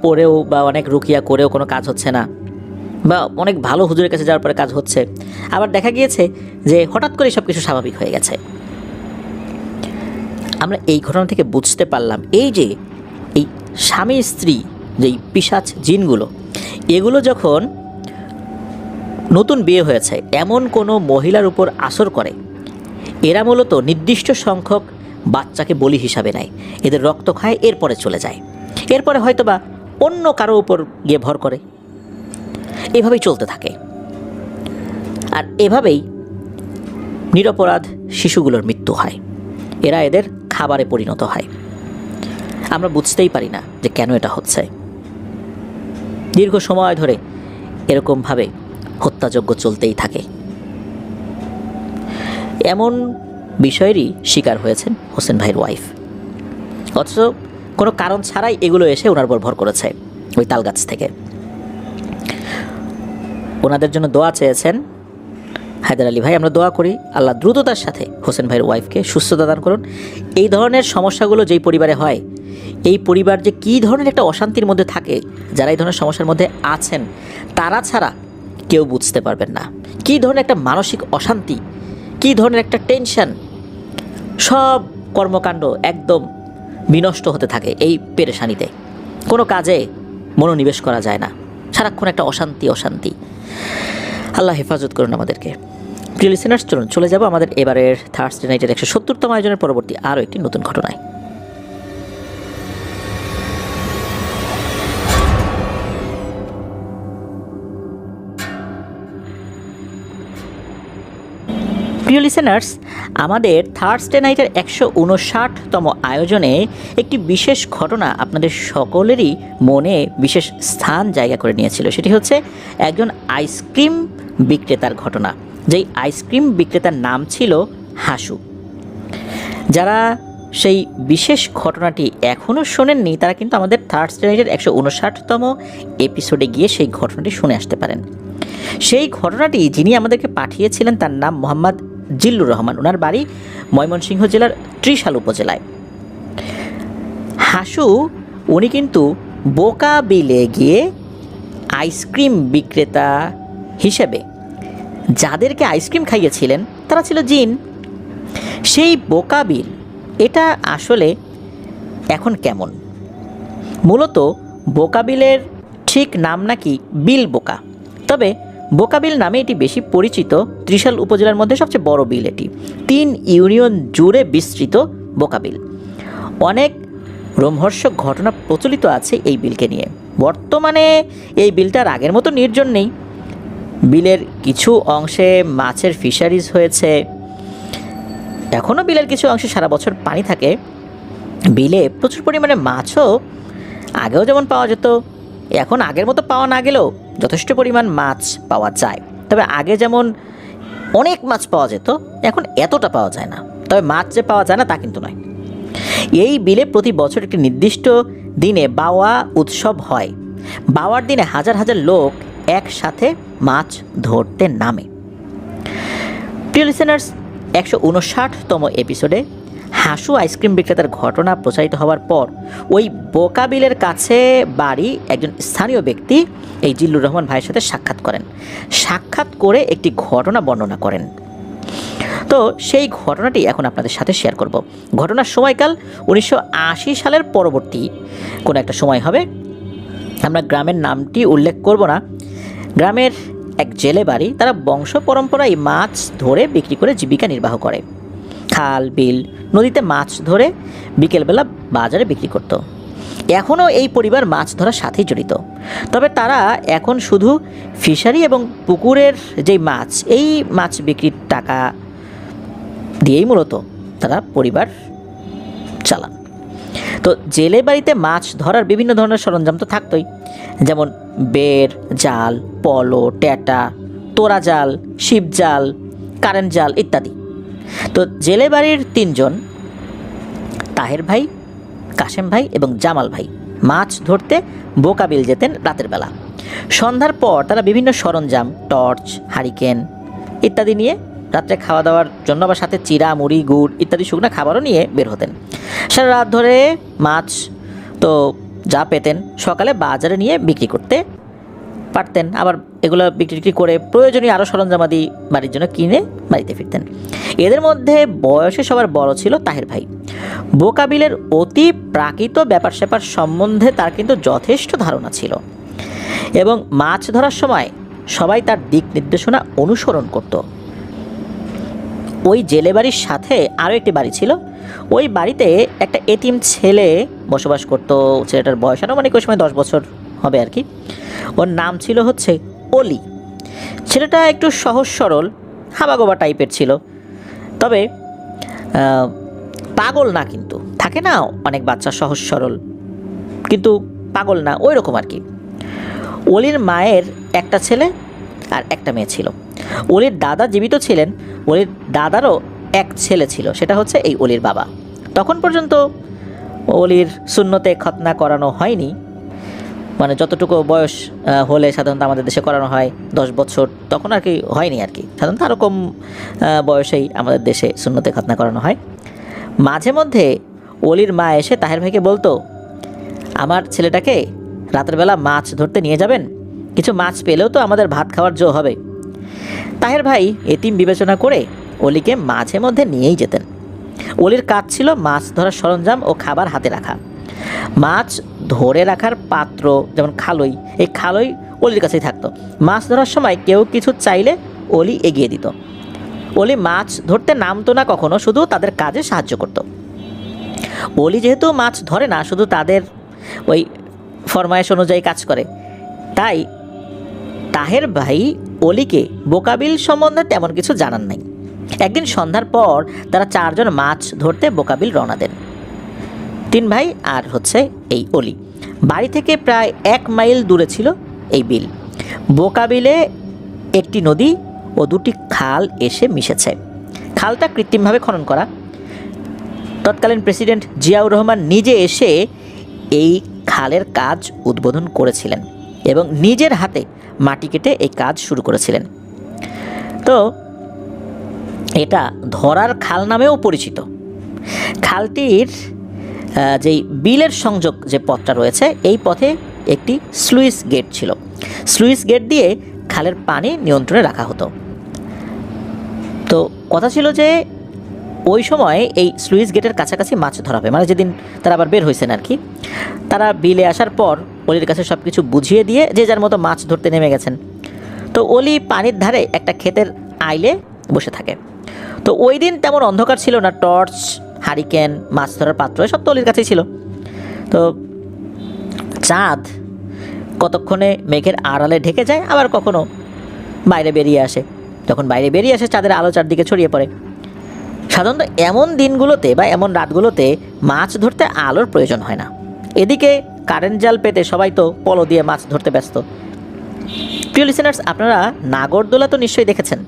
পড়েও বা অনেক রুকিয়া করেও কোনো কাজ হচ্ছে না, বা অনেক ভালো হুজুরের কাছে যাওয়ার পরে কাজ হচ্ছে। আবার দেখা গিয়েছে যে হঠাৎ করে সব কিছু স্বাভাবিক হয়ে গেছে। আমরা এই ঘটনা থেকে বুঝতে পারলাম এই যে এই স্বামী স্ত্রী যেই পিশাচ জিনগুলো, এগুলো যখন নতুন বিয়ে হয়েছে এমন কোনো মহিলার উপর আসর করে, এরা মূলত নির্দিষ্ট সংখ্যক বাচ্চাকে বলি হিসাবে নেয়, এদের রক্ত খায়, এরপরে চলে যায়, এরপরে হয়তোবা অন্য কারো উপর গিয়ে ভর করে। এভাবেই চলতে থাকে, আর এভাবেই নিরপরাধ শিশুগুলোর মৃত্যু হয়, এরা এদের খাবারে পরিণত হয়। আমরা বুঝতেই পারি না যে কেন এটা হচ্ছে। দীর্ঘ সময় ধরে এরকমভাবে হত্যাযজ্ঞ চলতেই থাকে। এমন বিষয়েরই শিকার হয়েছেন হোসেন ভাইয়ের ওয়াইফ, অথচ কোনো কারণ ছাড়াই এগুলো এসে ওনার উপর ভর করেছে ওই তালগাছ থেকে। ওনাদের জন্য দোয়া চেয়েছেন হায়দার আলী ভাই। আমরা দোয়া করি আল্লাহ দ্রুততার সাথে হোসেন ভাইয়ের ওয়াইফকে সুস্থতা দান করুন। এই ধরনের সমস্যাগুলো যেই পরিবারে হয়, এই পরিবার যে কী ধরনের একটা অশান্তির মধ্যে থাকে, যারা এই ধরনের সমস্যার মধ্যে আছেন তারা ছাড়া কেউ বুঝতে পারবেন না কী ধরনের একটা মানসিক অশান্তি, কী ধরনের একটা টেনশন। সব কর্মকাণ্ড একদম বিনষ্ট হতে থাকে এই পেরেশানিতে, কোনো কাজে মনোনিবেশ করা যায় না, সারাক্ষণ একটা অশান্তি। আল্লাহ হেফাজত করুন আমাদেরকে। প্রিয় লিসেনার্স, চলুন চলে যাব আমাদের এবারের থার্সডে নাইটের 170তম আয়োজনের পরবর্তী আরও একটি নতুন ঘটনায়। প্রিয় লিসেনার্স, আমাদের থার্সডে নাইটের 159তম আয়োজনে একটি বিশেষ ঘটনা আপনাদের সকলেরই মনে বিশেষ স্থান জায়গা করে নিয়েছিল। সেটি হচ্ছে একজন আইসক্রিম বিক্রেতার ঘটনা, যেই আইসক্রিম বিক্রেতার নাম ছিল হাসু। যারা সেই বিশেষ ঘটনাটি এখনও শোনেননি তারা কিন্তু আমাদের থার্সডে নাইটের 159তম এপিসোডে গিয়ে সেই ঘটনাটি শুনে আসতে পারেন। সেই ঘটনাটি যিনি আমাদেরকে পাঠিয়েছিলেন তার নাম মোহাম্মদ জিল্লুর রহমান, ওনার বাড়ি ময়মনসিংহ জেলার ত্রিশাল উপজেলায়। হাসু উনি কিন্তু বোকাবিলে গিয়ে আইসক্রিম বিক্রেতা হিসেবে যাদেরকে আইসক্রিম খাইয়েছিলেন তারা ছিল জিন। সেই বোকাবিল এটা আসলে এখন কেমন? মূলত বোকাবিলের ঠিক নাম নাকি বিল বোকা, তবে বোকাবিল নামে এটি বেশি পরিচিত। ত্রিশাল উপজেলার মধ্যে সবচেয়ে বড় বিল এটি, 3 ইউনিয়ন জুড়ে বিস্তৃত বোকাবিল। অনেক রোমহর্ষক ঘটনা প্রচলিত আছে এই বিলকে নিয়ে। বর্তমানে এই বিলটার আগের মতো নির্জন নেই। বিলের কিছু অংশে মাছের ফিশারিজ হয়েছে, এখনও বিলের কিছু অংশে সারা বছর পানি থাকে। বিলে প্রচুর পরিমাণে মাছও আগেও যেমন পাওয়া যেত, এখন আগের মতো পাওয়া না গেলেও যথেষ্ট পরিমাণ মাছ পাওয়া যায়। তবে আগে যেমন অনেক মাছ পাওয়া যেত, এখন এতটা পাওয়া যায় না। তবে মাছ যে পাওয়া যায় না তা কিন্তু নয়। এই বিলে প্রতি বছর একটি নির্দিষ্ট দিনে বাওয়া উৎসব হয়। বাওয়ার দিনে হাজার হাজার লোক একসাথে মাছ ধরতে নামে। প্রিয় লিসেনার্স, 159তম এপিসোডে হাসু আইসক্রিম বিক্রেতার ঘটনা প্রচারিত হওয়ার পর ওই বোকা বিলের কাছে বাড়ি একজন স্থানীয় ব্যক্তি এই জিল্লুর রহমান ভাইয়ের সাথে সাক্ষাৎ করেন। সাক্ষাৎ করে একটি ঘটনা বর্ণনা করেন। তো সেই ঘটনাটি এখন আপনাদের সাথে শেয়ার করব। ঘটনার সময়কাল 1980 সালের পরবর্তী কোনো একটা সময় হবে। আমরা গ্রামের নামটি উল্লেখ করব না। গ্রামের এক জেলে বাড়ি, তারা বংশ পরম্পরায় মাছ ধরে বিক্রি করে জীবিকা নির্বাহ করে। খাল বিল নদীতে মাছ ধরে বিকেলবেলা বাজারে বিক্রি করত। এখনও এই পরিবার মাছ ধরার সাথেই জড়িত। তবে তারা এখন শুধু ফিশারি এবং পুকুরের যেই মাছ, এই মাছ বিক্রির টাকা দিয়েই মূলত তারা পরিবার চালান। তো জেলে বাড়িতে মাছ ধরার বিভিন্ন ধরনের সরঞ্জাম তো থাকতোই, যেমন বের, জাল, পলো, ট্যাটা, তোরা জাল, শিপ জাল, কারেন্ট জাল ইত্যাদি। তো জেলে বাড়ির 3 জন, তাহের ভাই, কাশেম ভাই এবং জামাল ভাই, মাছ ধরতে বোকা বিল যেতেন রাতের বেলা। সন্ধ্যার পর তারা বিভিন্ন সরঞ্জাম, টর্চ, হারিকেন ইত্যাদি নিয়ে রাত্রে খাওয়া দাওয়ার জন্য বা সাথে চিরা, মুড়ি, গুড় ইত্যাদি শুকনো খাবারও নিয়ে বের হতেন। সারা রাত ধরে মাছ তো যা পেতেন সকালে বাজারে নিয়ে বিক্রি করতে পারতেন। আবার এগুলো বিক্রি করে প্রয়োজনীয় আরও সরঞ্জামাদি বাড়ির জন্য কিনে বাড়িতে ফিরতেন। এদের মধ্যে বয়সে সবার বড় ছিল তাহের ভাই। বোকা বিলের অতি প্রাকৃত ব্যাপার স্যাপার সম্বন্ধে তার কিন্তু যথেষ্ট ধারণা ছিল এবং মাছ ধরার সময় সবাই তার দিক নির্দেশনা অনুসরণ করত। ওই জেলে বাড়ির সাথে আরও একটি বাড়ি ছিল। ওই বাড়িতে একটা এতিম ছেলে বসবাস করত। ছেলেটার বয়স আনুমানিক ওই সময় 10 বছর হবে আর কি। ওর নাম ছিল হচ্ছে অলি। ছেলেটা একটু সহজ সরল, হাবাগোবা টাইপের ছিল। তবে পাগল না, কিন্তু থাকে না অনেক বাচ্চা সহজ সরল কিন্তু পাগল না, ওই রকম আর কি। অলির মায়ের একটা ছেলে আর একটা মেয়ে ছিল। অলির দাদা জীবিত ছিলেন। অলির দাদারও এক ছেলে ছিল, সেটা হচ্ছে এই অলির বাবা। তখন পর্যন্ত অলির সুন্নতে খতনা করানো হয়নি, মানে যতটুকু বয়স হলে সাধারণত আমাদের দেশে করানো হয় 10 বছর, তখন আর কি হয়নি আর কি। সাধারণত আরও কম বয়সেই আমাদের দেশে সুন্নতে খতনা করানো হয়। মাঝে মধ্যে অলির মা এসে তাহের ভাইকে বলতো, আমার ছেলেটাকে রাতের বেলা মাছ ধরতে নিয়ে যাবেন, কিছু মাছ পেলেও তো আমাদের ভাত খাওয়ার জো হবে। তাহের ভাই এতিম বিবেচনা করে অলিকে মাঝে মধ্যে নিয়েই যেতেন। অলির কাজ ছিল মাছ ধরার সরঞ্জাম ও খাবার হাতে রাখা। মাছ ধরে রাখার পাত্র যেমন খালই, এই খালই অলির কাছেই থাকতো। মাছ ধরার সময় কেউ কিছু চাইলে অলি এগিয়ে দিত। অলি মাছ ধরতে নামতো না কখনো, শুধু তাদের কাজে সাহায্য করত। অলি যেহেতু মাছ ধরে না, শুধু তাদের ওই ফরমায়েশ অনুযায়ী কাজ করে, তাই তাহের ভাই অলিকে বোকাবিল সম্বন্ধে তেমন কিছু জানান নাই। একদিন সন্ধ্যার পর তারা 4 জন মাছ ধরতে বোকাবিল রওনা দেন। 3 ভাই আর হচ্ছে এই অলি। বাড়ি থেকে প্রায় 1 মাইল দূরে ছিল এই বিল। বোকাবিলে একটি নদী ও 2টি খাল এসে মিশেছে। খালটা কৃত্রিমভাবে খনন করা। তৎকালীন প্রেসিডেন্ট জিয়াউর রহমান নিজে এসে এই খালের কাজ উদ্বোধন করেছিলেন এবং নিজের হাতে মাটি কেটে এই কাজ শুরু করেছিলেন। তো এটা ধরার খাল নামেও পরিচিত। খালটির যেই বিলের সংযোগ যে পথটা রয়েছে, এই পথে একটি স্লুইস গেট ছিল। স্লুইস গেট দিয়ে খালের পানি নিয়ন্ত্রণে রাখা হতো। তো কথা ছিল যে ওই সময় এই স্লুইস গেটের কাছাকাছি মাছ ধরা হবে, মানে যেদিন তারা আবার বের হয়েছেন আর কি। তারা বিলে আসার পর অলির কাছে সব কিছু বুঝিয়ে দিয়ে যে যার মতো মাছ ধরতে নেমে গেছেন। তো অলি পানির ধারে একটা ক্ষেতের আইলে বসে থাকে। তো ওই দিন তেমন অন্ধকার ছিল না। টর্চ, হারিকেন, মাছ ধরার পাত্র এসব তো অলির কাছেই ছিল। তো চাঁদ কতক্ষণে মেঘের আড়ালে ঢেকে যায়, আবার কখনো বাইরে বেরিয়ে আসে। যখন বাইরে বেরিয়ে আসে চাঁদের আলো চারদিকে ছড়িয়ে পড়ে। সাধারণত এমন দিনগুলোতে বা এমন রাতগুলোতে মাছ ধরতে আলোর প্রয়োজন হয় না। এদিকে কারেন্ট জাল পেতে সবাই তো পলো দিয়ে মাছ ধরতে ব্যস্ত। প্রিয় লিসেনার্স, আপনারা নাগরদোলা তো নিশ্চয়ই দেখেছেন।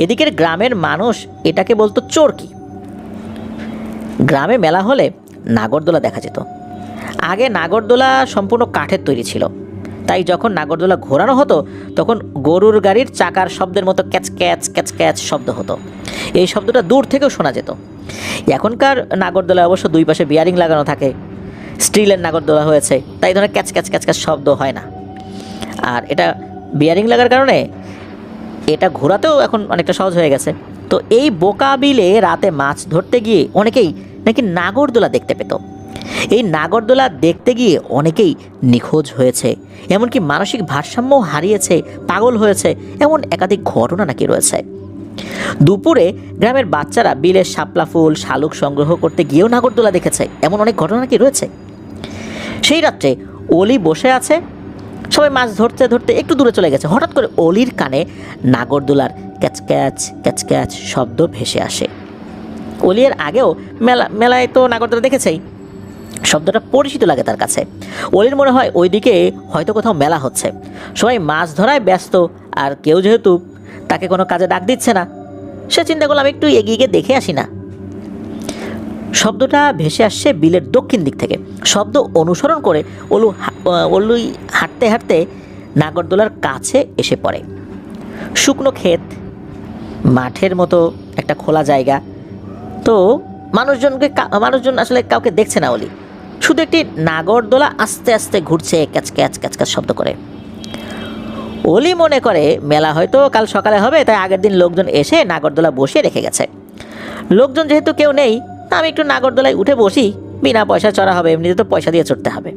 এদিকের গ্রামের মানুষ এটাকে বলতো চরকি। গ্রামে মেলা হলে নাগরদোলা দেখা যেত। আগে নাগরদোলা সম্পূর্ণ কাঠের তৈরি ছিল, তাই যখন নাগরদোলা ঘোরানো হতো তখন গরুর গাড়ির চাকার শব্দের মতো ক্যাচ ক্যাচ ক্যাচ ক্যাচ শব্দ হতো। এই শব্দটা দূর থেকেও শোনা যেত। এখনকার নাগরদোলায় অবশ্য দুই পাশে বিয়ারিং লাগানো থাকে, স্টিলের নাগরদোলা হয়েছে, তাই ধরনের ক্যাচ ক্যাচ ক্যাচ ক্যাচ শব্দ হয় না। আর এটা বিয়ারিং লাগার কারণে এটা ঘোরাতেও এখন অনেকটা সহজ হয়ে গেছে। তো এই বোকা বিলে রাতে মাছ ধরতে গিয়ে অনেকেই নাকি নাগরদোলা দেখতে পেত। এই নাগরদোলা দেখতে গিয়ে অনেকেই নিখোঁজ হয়েছে, এমনকি মানসিক ভারসাম্য হারিয়েছে, পাগল হয়েছে, এমন একাধিক ঘটনা নাকি রয়েছে। দুপুরে গ্রামের বাচ্চারা বিলের শাপলা ফুল শালুক সংগ্রহ করতে গিয়েও নাগরদোলা দেখেছে, এমন অনেক ঘটনা নাকি রয়েছে। সেই রাত্রে অলি বসে আছে, সবাই মাছ ধরতে ধরতে একটু দূরে চলে গেছে। হঠাৎ করে অলির কানে নাগরদোলার ক্যাচ ক্যাচ ক্যাচ ক্যাচ শব্দ ভেসে আসে। অলি এর আগেও মেলায় তো নাগরদোলা দেখেছেই, শব্দটা পরিচিত লাগে তার কাছে। অলির মনে হয় ওইদিকে হয়তো কোথাও মেলা হচ্ছে, সবাই মাছ ধরায় ব্যস্ত, আর কেউ যেহেতু তাকে কোনো কাজে ডাক দিচ্ছে না, সে চিন্তা করলাম একটু এগিয়ে গিয়ে দেখে আসি না। শব্দটা ভেসে আসছে বিলের দক্ষিণ দিক থেকে। শব্দ অনুসরণ করে অলি হাঁটতে হাঁটতে নাগরদোলার কাছে এসে পড়ে। শুকনো ক্ষেত, মাঠের মতো একটা খোলা জায়গা। তো মানুষজন আসলে কাউকে দেখছে না। অলি শুধু একটি নাগরদোলা আস্তে আস্তে ঘুরছে, ক্যাচ ক্যাচ ক্যাচ ক্যাচ শব্দ করে। অলি মনে করে মেলা হয়তো কাল সকালে হবে, তাই আগের দিন লোকজন এসে নাগরদোলা বসিয়ে রেখে গেছে। লোকজন যেহেতু কেউ নেই, আমি একটু নাগরদোলায় উঠে বসি, বিনা পয়সা চড়া হবে, এমনিতে তো পয়সা দিয়ে চড়তে হবে।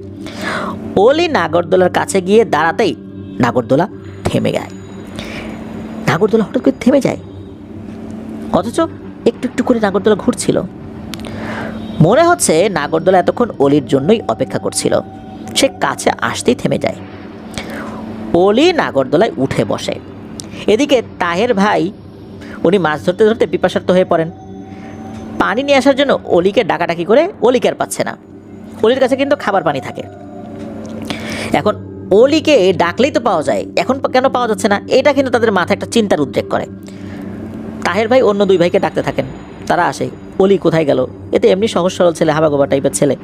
অলি নাগরদোলার কাছে গিয়ে দাঁড়াতেই নাগরদোলা থেমে যায়। নাগরদোলা হঠাৎ করে থেমে যায়, অথচ একটু একটু করে নাগরদোলা ঘুরছিল। মনে হচ্ছে নাগরদোলা এতক্ষণ অলির জন্যই অপেক্ষা করছিল। সে কাছে আসতেই থেমে যায়। অলি নাগরদোলায় উঠে বসে। এদিকে তাহের ভাই, উনি মাছ ধরতে ধরতে পিপাসার্ত হয়ে পড়েন। পানি নিয়ে আসার জন্য অলিকে ডাকাডাকি করে অলিকে আর পাচ্ছে না। অলির কাছে কিন্তু খাবার পানি থাকে। এখন অলিকে ডাকলেই তো পাওয়া যায়, এখন কেন পাওয়া যাচ্ছে না, এটা কিন্তু তাদের মাথায় একটা চিন্তার উদ্রেক করে। তাহের ভাই অন্য দুই ভাইকে ডাকতে থাকেন, তারা আসে। অলি কোথায় গেল? এতে এমনি সহজ সরল ছেলে, হাবাগোবা টাইপের ছেলে,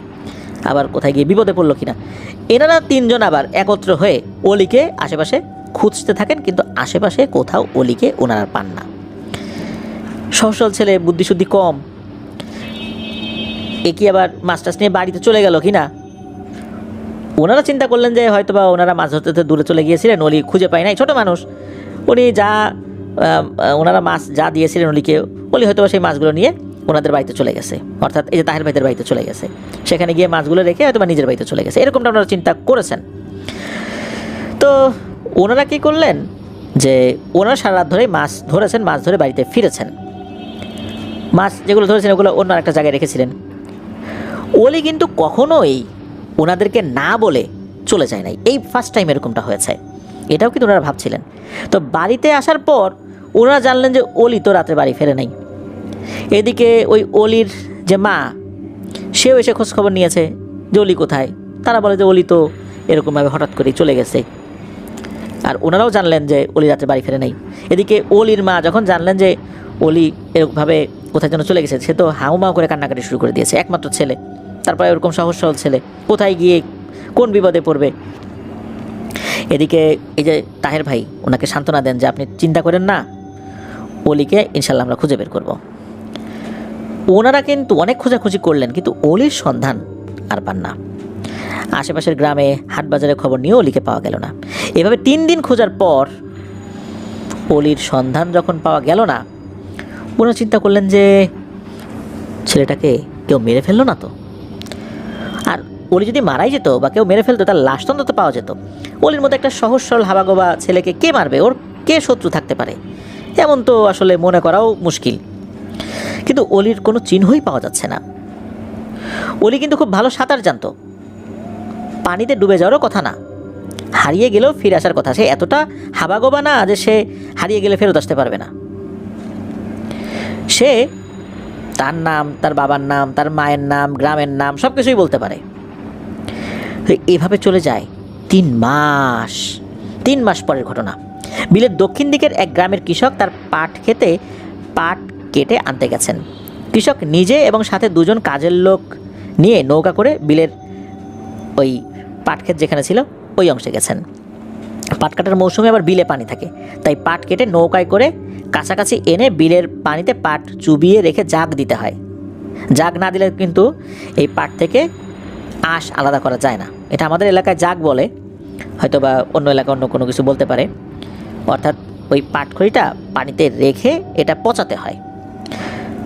আবার কোথায় গিয়ে বিপদে পড়লো কিনা। এনারা তিনজন আবার একত্র হয়ে অলিকে আশেপাশে খুঁজতে থাকেন, কিন্তু আশেপাশে কোথাও অলিকে ওনারা পান না। সহজ সরল ছেলে, বুদ্ধিশুদ্ধি কম, এ কি আবার মাছ টাছ নিয়ে বাড়িতে চলে গেল কিনা। ওনারা চিন্তা করলেন যে হয়তো বা ওনারা মাছ ধরতে দূরে চলে গিয়েছিলেন, অলি খুঁজে পায় নাই, ছোটো মানুষ, উনি ওনারা মাছ যা দিয়েছিলেন অলিকে, অলি হয়তো সেই মাছগুলো নিয়ে ওনাদের বাড়িতে চলে গেছে, অর্থাৎ এই যে তাহের ভাইদের বাড়িতে চলে গেছে, সেখানে গিয়ে মাছগুলো রেখে হয়তো বা নিজের বাড়িতে চলে গেছে, এরকমটা ওনারা চিন্তা করেছেন। তো ওনারা কী করলেন যে ওনারা সারা রাত ধরেই মাছ ধরেছেন, মাছ ধরে বাড়িতে ফিরেছেন। মাছ যেগুলো ধরেছেন ওগুলো অন্য একটা জায়গায় রেখেছিলেন। অলি কিন্তু কখনোই ওনাদেরকে না বলে চলে যায় নাই, এই ফার্স্ট টাইম এরকমটা হয়েছে, এটাও কিন্তু ওনারা ভাবছিলেন। তো বাড়িতে আসার পর ওনারা জানলেন যে অলি তো রাতে বাড়ি ফেরে নাই। এদিকে ওই অলির যে মা, সেও এসে খোঁজখবর নিয়েছে যে অলি কোথায়। তারা বলে যে অলি তো এরকমভাবে হঠাৎ করেই চলে গেছে। আর ওনারাও জানলেন যে অলি রাতে বাড়ি ফেরে নাই। এদিকে অলির মা যখন জানলেন যে অলি এরকমভাবে কোথায় যেন চলে গেছে, সে তো হাউমাউ করে কান্নাকাটি শুরু করে দিয়েছে। একমাত্র ছেলে, তারপরে ওরকম সহজ সরল ছেলে, কোথায় গিয়ে কোন বিপদে পড়বে। এদিকে এই যে তাহের ভাই ওনাকে সান্ত্বনা দেন যে আপনি চিন্তা করেন না, অলিকে ইনশাল্লাহ আমরা খুঁজে বের করব। ওনারা কিন্তু অনেক খোঁজাখুঁজি করলেন, কিন্তু অলির সন্ধান আর পান না। আশেপাশের গ্রামে হাট বাজারে খবর নিয়েও অলিকে পাওয়া গেল না। এভাবে 3 দিন খোঁজার পর অলির সন্ধান যখন পাওয়া গেল না, ওনারা চিন্তা করলেন যে ছেলেটাকে কেউ মেরে ফেললো না তো। আর অলি যদি মারাই যেত বা কেউ মেরে ফেলতো, তার লাশ তো অন্তত পাওয়া যেত। অলির মধ্যে একটা সহজ সরল হাবাগোবা ছেলেকে কে মারবে, ওর কে শত্রু থাকতে পারে, এমন তো আসলে মনে করাও মুশকিল। কিন্তু অলির কোনো চিহ্নই পাওয়া যাচ্ছে না। অলি কিন্তু খুব ভালো সাঁতার জানতো, পানিতে ডুবে যাওয়ারও কথা না, হারিয়ে গেলেও ফিরে আসার কথা। সে এতটা হাবাগোবা না যে সে হারিয়ে গেলে ফেরত আসতে পারবে না। সে তার নাম, তার বাবার নাম, তার মায়ের নাম, গ্রামের নাম সব কিছুই বলতে পারে। এভাবে চলে যায় 3 মাস। 3 মাস পরের ঘটনা। বিলের দক্ষিণ দিকের এক গ্রামের কৃষক তার পাট খেতে পাট কেটে আনতে গেছেন। কৃষক নিজে এবং সাথে দুজন কাজের লোক নিয়ে নৌকা করে বিলের ওই পাট ক্ষেত যেখানে ছিল ওই অংশে গেছেন। পাট কাটার মৌসুমে আবার বিলে পানি থাকে, তাই পাট কেটে নৌকায় করে কাছাকাছি এনে বিলের পানিতে পাট চুবিয়ে রেখে জাগ দিতে হয়। জাগ না দিলে কিন্তু এই পাট থেকে আঁশ আলাদা করা যায় না। এটা আমাদের এলাকায় জাগ বলে, হয়তো বা অন্য এলাকায় অন্য কোনো কিছু বলতে পারে। অর্থাৎ ওই পাটখড়িটা পানিতে রেখে এটা পচাতে হয়।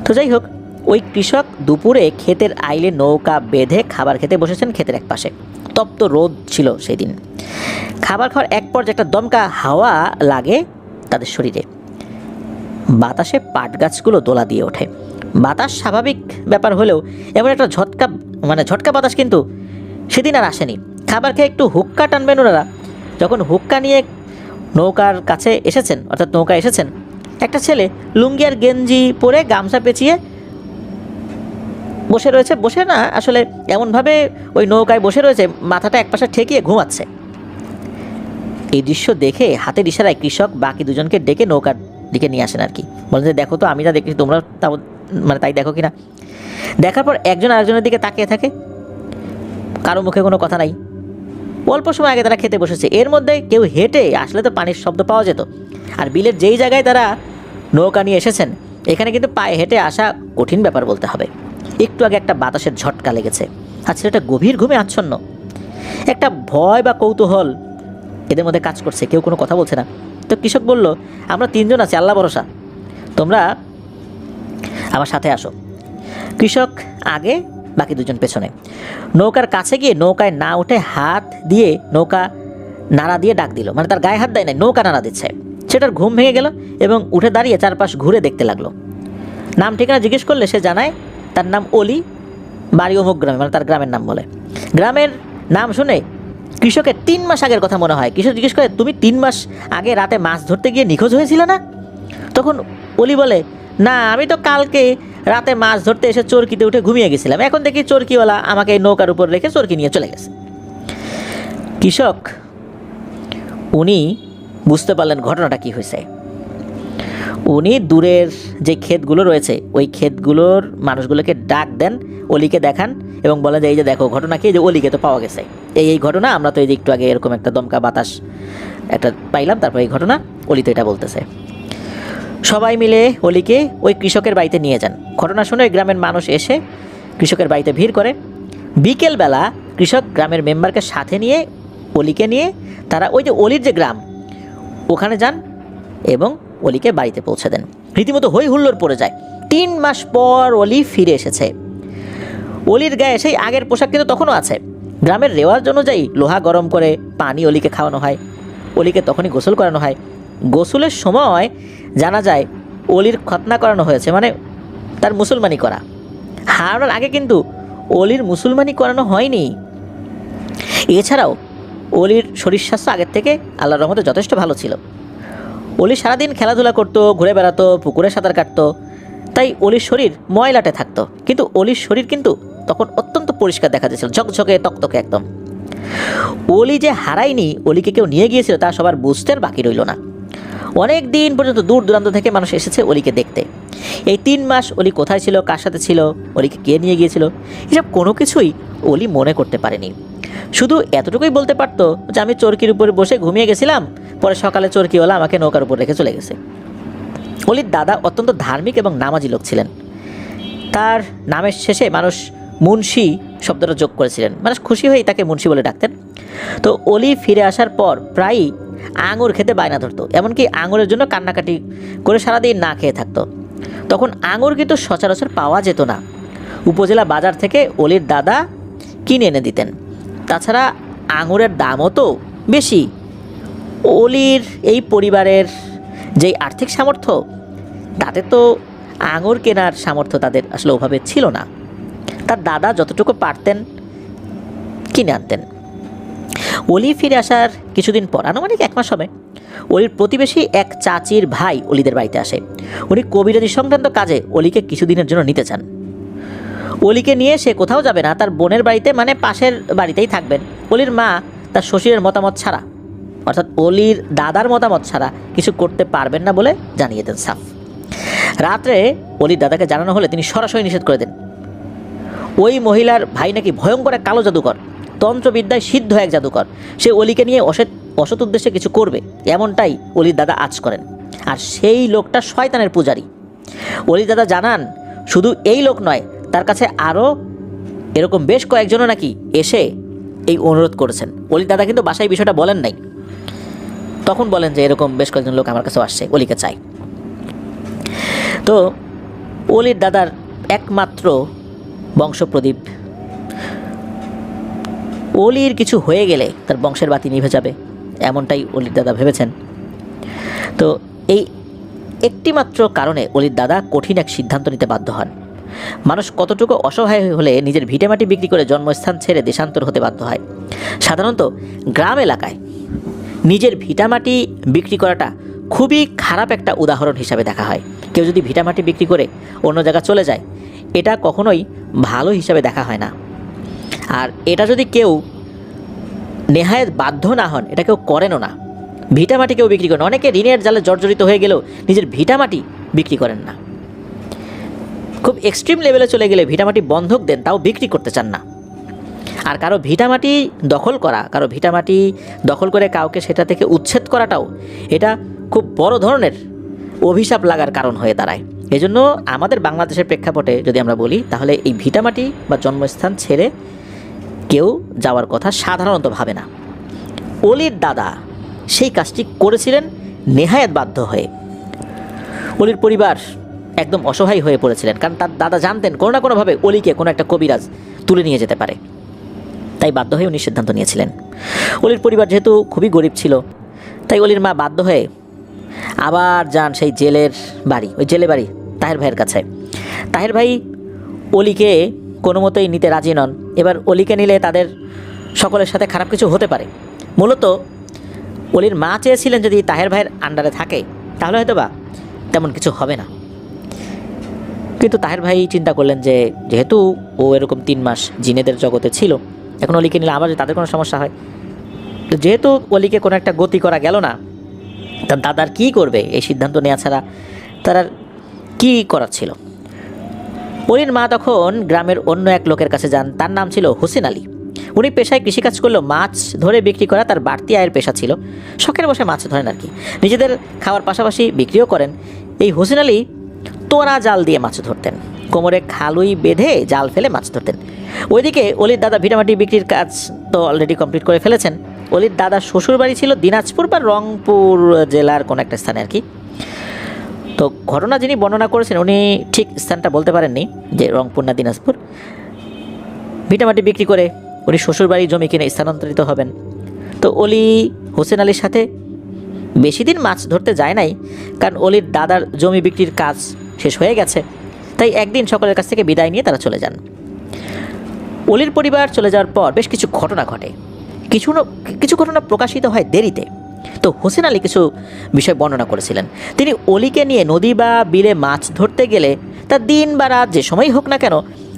তো যাই হোক, ওই কৃষক দুপুরে ক্ষেতের আইলে নৌকা বেঁধে খাবার খেতে বসেছেন ক্ষেতের এক পাশে। তপ্ত রোদ ছিল সেই দিন। খাবার খাওয়ার এক পর্যায়ে একটা দমকা হাওয়া লাগে তাদের শরীরে। বাতাসে পাট গাছগুলো দোলা দিয়ে ওঠে। বাতাস স্বাভাবিক ব্যাপার হলেও এমন একটা ঝটকা বাতাস কিন্তু সেদিন আর আসেনি। খাবার খেয়ে একটু হুক্কা টানবেন ওনারা। যখন হুক্কা নিয়ে নৌকার কাছে এসেছেন, অর্থাৎ নৌকা এসেছেন, একটা ছেলে লুঙ্গি আর গেঞ্জি পরে গামছা পেঁচিয়ে বসে রয়েছে। বসে না, আসলে এমনভাবে ওই নৌকায় বসে রয়েছে, মাথাটা এক পাশে ঠেকিয়ে ঘুমাচ্ছে। এই দৃশ্য দেখে হাতের ইশারায় কৃষক বাকি দুজনকে ডেকে নৌকার দিকে নিয়ে আসেন আর কি। বলেন যে দেখো তো, আমি যা দেখছি তোমরা তাই দেখো কিনা। দেখার পর একজন আরেকজনের দিকে তাকিয়ে থাকে, কারো মুখে কোনো কথা নাই। অল্প সময় আগে তারা খেতে বসেছে, এর মধ্যে কেউ হেঁটে আসলে তো পানির শব্দ পাওয়া যেত। আর বিলের যেই জায়গায় তারা নৌকা নিয়ে এসেছেন, এখানে কিন্তু পায়ে হেঁটে আসা কঠিন ব্যাপার বলতে হবে। একটু আগে একটা বাতাসের ঝটকা লেগেছে, আর ছেলেটা গভীর ঘুমে আচ্ছন্ন। একটা ভয় বা কৌতূহল এদের মধ্যে কাজ করছে, কেউ কোনো কথা বলছে না। তো কৃষক বলল, আমরা তিনজন আছি, আল্লাহ ভরসা, তোমরা আমার সাথে আসো। কৃষক আগে, বাকি দুজন পেছনে। নৌকার কাছে গিয়ে নৌকায় না উঠে হাত দিয়ে নৌকা নাড়া দিয়ে ডাক দিল। মানে তার গায়ে হাত দেয় নাই, নৌকা নাড়া দিচ্ছে। সেটার ঘুম ভেঙে গেল এবং উঠে দাঁড়িয়ে চারপাশ ঘুরে দেখতে লাগলো। নাম ঠিকানা জিজ্ঞেস করলে সে জানায় তার নাম অলি, বাড়ি অমুক গ্রামে, মানে তার গ্রামের নাম বলে। গ্রামের নাম শুনে কৃষকের 3 মাস আগের কথা মনে হয়। কৃষক জিজ্ঞেস করে, তুমি 3 মাস আগে রাতে মাছ ধরতে গিয়ে নিখোঁজ হয়েছিল না? তখন অলি বলে, না, আমি তো কালকে রাতে মাছ ধরতে এসে চরকিতে উঠে ঘুমিয়ে গেছিলাম। এখন দেখি চরকিওয়ালা আমাকে এই নৌকার উপর রেখে চরকি নিয়ে চলে গেছে। কৃষক উনি বুঝতে পারলেন ঘটনাটা কি হয়েছে। উনি দূরের যে ক্ষেতগুলো রয়েছে ওই ক্ষেতগুলোর মানুষগুলোকে ডাক দেন, অলিকে দেখান এবং বলেন যে এই যে দেখো ঘটনা কি, যে অলিকে তো পাওয়া গেছে, এই ঘটনা, আমরা তো এই যে একটু আগে এরকম একটা দমকা বাতাস একটা পাইলাম, তারপর এই ঘটনা অলি তো এটা বলতেছে। সবাই মিলে অলিকে ওই কৃষকের বাড়িতে নিয়ে যান। ঘটনা শুনে ওই গ্রামের মানুষ এসে কৃষকের বাড়িতে ভিড় করে। বিকেলবেলা কৃষক গ্রামের মেম্বারকে সাথে নিয়ে অলিকে নিয়ে তারা ওই যে অলির যে গ্রাম ওখানে যান এবং অলিকে বাড়িতে পৌঁছে দেন। রীতিমতো হই হুল্লোড় পড়ে যায়। 3 মাস পর অলি ফিরে এসেছে। অলির গায়ে সেই আগের পোশাক কিন্তু তখনও আছে। গ্রামের রেওয়াজ অনুযায়ী লোহা গরম করে পানি অলিকে খাওয়ানো হয়। অলিকে তখনই গোসল করানো হয়। গোসলের সময় জানা যায় অলির খতনা করানো হয়েছে, মানে তার মুসলমানি করা। হারানোর আগে কিন্তু অলির মুসলমানি করানো হয়নি। এছাড়াও অলির শরীর স্বাস্থ্য আগের থেকে আল্লাহর রহমতে যথেষ্ট ভালো ছিল। অলি সারাদিন খেলাধুলা করতো, ঘুরে বেড়াতো, পুকুরে সাঁতার কাটতো, তাই অলির শরীর ময়লাটে থাকতো। কিন্তু অলির শরীর কিন্তু তখন অত্যন্ত পরিষ্কার দেখা যাচ্ছিল, ঝকঝকে তকতকে একদম। অলি যে হারায়নি, অলিকে কেউ নিয়ে গিয়েছিল তা সবার বুঝতে আর বাকি রইল না। অনেক দিন পর্যন্ত দূর দূরান্ত থেকে মানুষ এসেছে অলিকে দেখতে। এই 3 মাস অলি কোথায় ছিল, কার সাথে ছিল, অলিকে কে নিয়ে গিয়েছিল, এসব কোনো কিছুই অলি মনে করতে পারেনি। শুধু এতটুকুই বলতে পারতো যে আমি চরকির উপরে বসে ঘুমিয়ে গেছিলাম, পরে সকালে চরকিওয়ালা আমাকে নৌকার উপর রেখে চলে গেছে। অলির দাদা অত্যন্ত ধার্মিক এবং নামাজি লোক ছিলেন। তার নামের শেষে মানুষ মুন্সি শব্দটা যোগ করেছিলেন, মানুষ খুশি হয়েই তাকে মুন্সি বলে ডাকতেন। তো অলি ফিরে আসার পর প্রায়ই আঙুর খেতে বায়না ধরতো, এমনকি আঙুরের জন্য কান্নাকাটি করে সারাদিন না খেয়ে থাকতো। তখন আঙুর কিন্তু সচরাচর পাওয়া যেত না। উপজেলা বাজার থেকে অলির দাদা কিনে এনে দিতেন। তাছাড়া আঙুরের দামও তো বেশি। অলির এই পরিবারের যেই আর্থিক সামর্থ্য, তাতে তো আঙুর কেনার সামর্থ্য তাদের আসলে ওভাবে ছিল না। তার দাদা যতটুকু পারতেন কিনে আনতেন। অলি ফিরে আসার কিছুদিন পর, আনুমানিক 1 মাস হবে, অলির প্রতিবেশী এক চাচির ভাই অলিদের বাড়িতে আসে। উনি কবিরাজি সংক্রান্ত কাজে অলিকে কিছুদিনের জন্য নিতে চান। অলিকে নিয়ে সে কোথাও যাবে না, তার বোনের বাড়িতে, মানে পাশের বাড়িতেই থাকবেন। অলির মা তার শ্বশুরের মতামত ছাড়া অর্থাৎ অলির দাদার মতামত ছাড়া কিছু করতে পারবেন না বলে জানিয়ে দেন সাফ। রাত্রে অলির দাদাকে জানানো হলে তিনি সরাসরি নিষেধ করে দেন। ওই মহিলার ভাই নাকি ভয়ঙ্কর এক কালো জাদুকর, তন্ত্রবিদ্যায় সিদ্ধ এক জাদুকর, সে অলিকে নিয়ে অসৎ উদ্দেশ্যে কিছু করবে, এমনটাই অলির দাদা আঁচ করেন। আর সেই লোকটা শয়তানের পূজারী। অলির দাদা জানান শুধু এই লোক নয়, তার কাছে আরও এরকম বেশ কয়েকজনও নাকি এসে এই অনুরোধ করেছেন। অলির দাদা কিন্তু বাসায় বিষয়টা বলেন নাই, তখন বলেন যে এরকম বেশ কয়েকজন লোক আমার কাছেও আসছে, অলিকে চাই। তো অলির দাদার একমাত্র বংশপ্রদীপ, অলির কিছু হয়ে গেলে তার বংশের বাতি নিভে যাবে, এমনটাই অলির দাদা ভেবেছেন। তো এই একটিমাত্র কারণে অলির দাদা কঠিন এক সিদ্ধান্ত নিতে বাধ্য হন। মানুষ কতটুকু অসহায় হলে নিজের ভিটেমাটি বিক্রি করে জন্মস্থান ছেড়ে দেশান্তর হতে বাধ্য হয়। সাধারণত গ্রাম এলাকায় নিজের ভিটামাটি বিক্রি করাটা খুবই খারাপ একটা উদাহরণ হিসাবে দেখা হয়। কেউ যদি ভিটামাটি বিক্রি করে অন্য জায়গায় চলে যায়, এটা কখনোই ভালো হিসাবে দেখা হয় না। আর এটা যদি কেউ নেহায়েত বাধ্য না হন, এটা কেউ করেনও না। ভিটামাটি কেউ বিক্রি করেন, অনেকে ঋণের জালে জর্জরিত হয়ে গেলেও নিজের ভিটামাটি বিক্রি করেন না। খুব এক্সট্রিম লেভেলে চলে গেলে ভিটামাটি বন্ধক দেন, তাও বিক্রি করতে চান না। আর কারো ভিটামাটি দখল করে কাউকে সেটা থেকে উচ্ছেদ করাটাও এটা খুব বড় ধরনের অভিশাপ লাগার কারণ হয়ে দাঁড়ায়। এজন্য আমাদের বাংলাদেশের প্রেক্ষাপটে যদি আমরা বলি, তাহলে এই ভিটামাটি বা জন্মস্থান ছেড়ে কেউ যাওয়ার কথা সাধারণত ভাবে না। অলির দাদা সেই কাজটি করেছিলেন নেহায়েত বাধ্য হয়ে। অলির পরিবার একদম অসহায় হয়ে পড়েছিলেন, কারণ তার দাদা জানতেন কোনো না কোনোভাবে অলিকে কোনো একটা কবিরাজ তুলে নিয়ে যেতে পারে। তাই বাধ্য হয়ে উনি সিদ্ধান্ত নিয়েছিলেন। অলির পরিবার যেহেতু খুবই গরিব ছিল, তাই অলির মা বাধ্য হয়ে আবার যান সেই জেলে বাড়ি তাহের ভাইয়ের কাছে। তাহের ভাই অলিকে কোনো মতোই নিতে রাজি নন। এবার অলিকে নিলে তাদের সকলের সাথে খারাপ কিছু হতে পারে। মূলত অলির মা চেয়েছিলেন যদি তাহের ভাইয়ের আন্ডারে থাকে তাহলে হয়তো বা তেমন কিছু হবে না। কিন্তু তাহের ভাই চিন্তা করলেন যে যেহেতু ও এরকম 3 মাস জিনেদের জগতে ছিল, এখন অলিকে নিলে আবার তাদের কোনো সমস্যা হয়, তো যেহেতু অলিকে কোনো একটা গতি করা গেল না, তার দাদার কী করবে এই সিদ্ধান্ত নেওয়া ছাড়া তার আর কী করার ছিল। অলির মা তখন গ্রামের অন্য এক লোকের কাছে যান, তার নাম ছিল হোসেন আলী। উনি পেশায় কৃষিকাজ করলেও মাছ ধরে বিক্রি করা তার বাড়তি আয়ের পেশা ছিল। শখের বসে মাছ ধরেন আর কি, নিজেদের খাওয়ার পাশাপাশি বিক্রিও করেন। এই হোসেন আলী তোরা জাল দিয়ে মাছ ধরতেন, কোমরে খালুই বেঁধে জাল ফেলে মাছ ধরতেন। ওইদিকে অলির দাদা ভিটামাটি বিক্রির কাজ তো অলরেডি কমপ্লিট করে ফেলেছেন। অলির দাদা শ্বশুর বাড়ি ছিল দিনাজপুর বা রংপুর জেলার কোনো একটা স্থানে আর কি। তো ঘটনা যিনি বর্ণনা করেছেন উনি ঠিক স্থানটা বলতে পারেননি যে রংপুর না দিনাজপুর। ভিটামাটি বিক্রি করে উনি শ্বশুরবাড়ির জমি কিনে স্থানান্তরিত হবেন। তো অলি হোসেন আলীর সাথে বেশি দিন মাছ ধরতে যায় নাই, কারণ অলির দাদার জমি বিক্রির কাজ শেষ হয়ে গেছে। তাই একদিন সকলের কাছ থেকে বিদায় নিয়ে তারা চলে যান। অলির পরিবার চলে যাওয়ার পর বেশ কিছু ঘটনা ঘটে। কিছু ঘটনা প্রকাশিত হয় দেরিতে। তো হোসেন আলী কিছু বিষয় বর্ণনা করেছিলেন। তিনি অলিকে নিয়ে নদী বা বিলে মাছ ধরতে গেলে তার দিন বা রাত যে সময়ই হোক না কেন,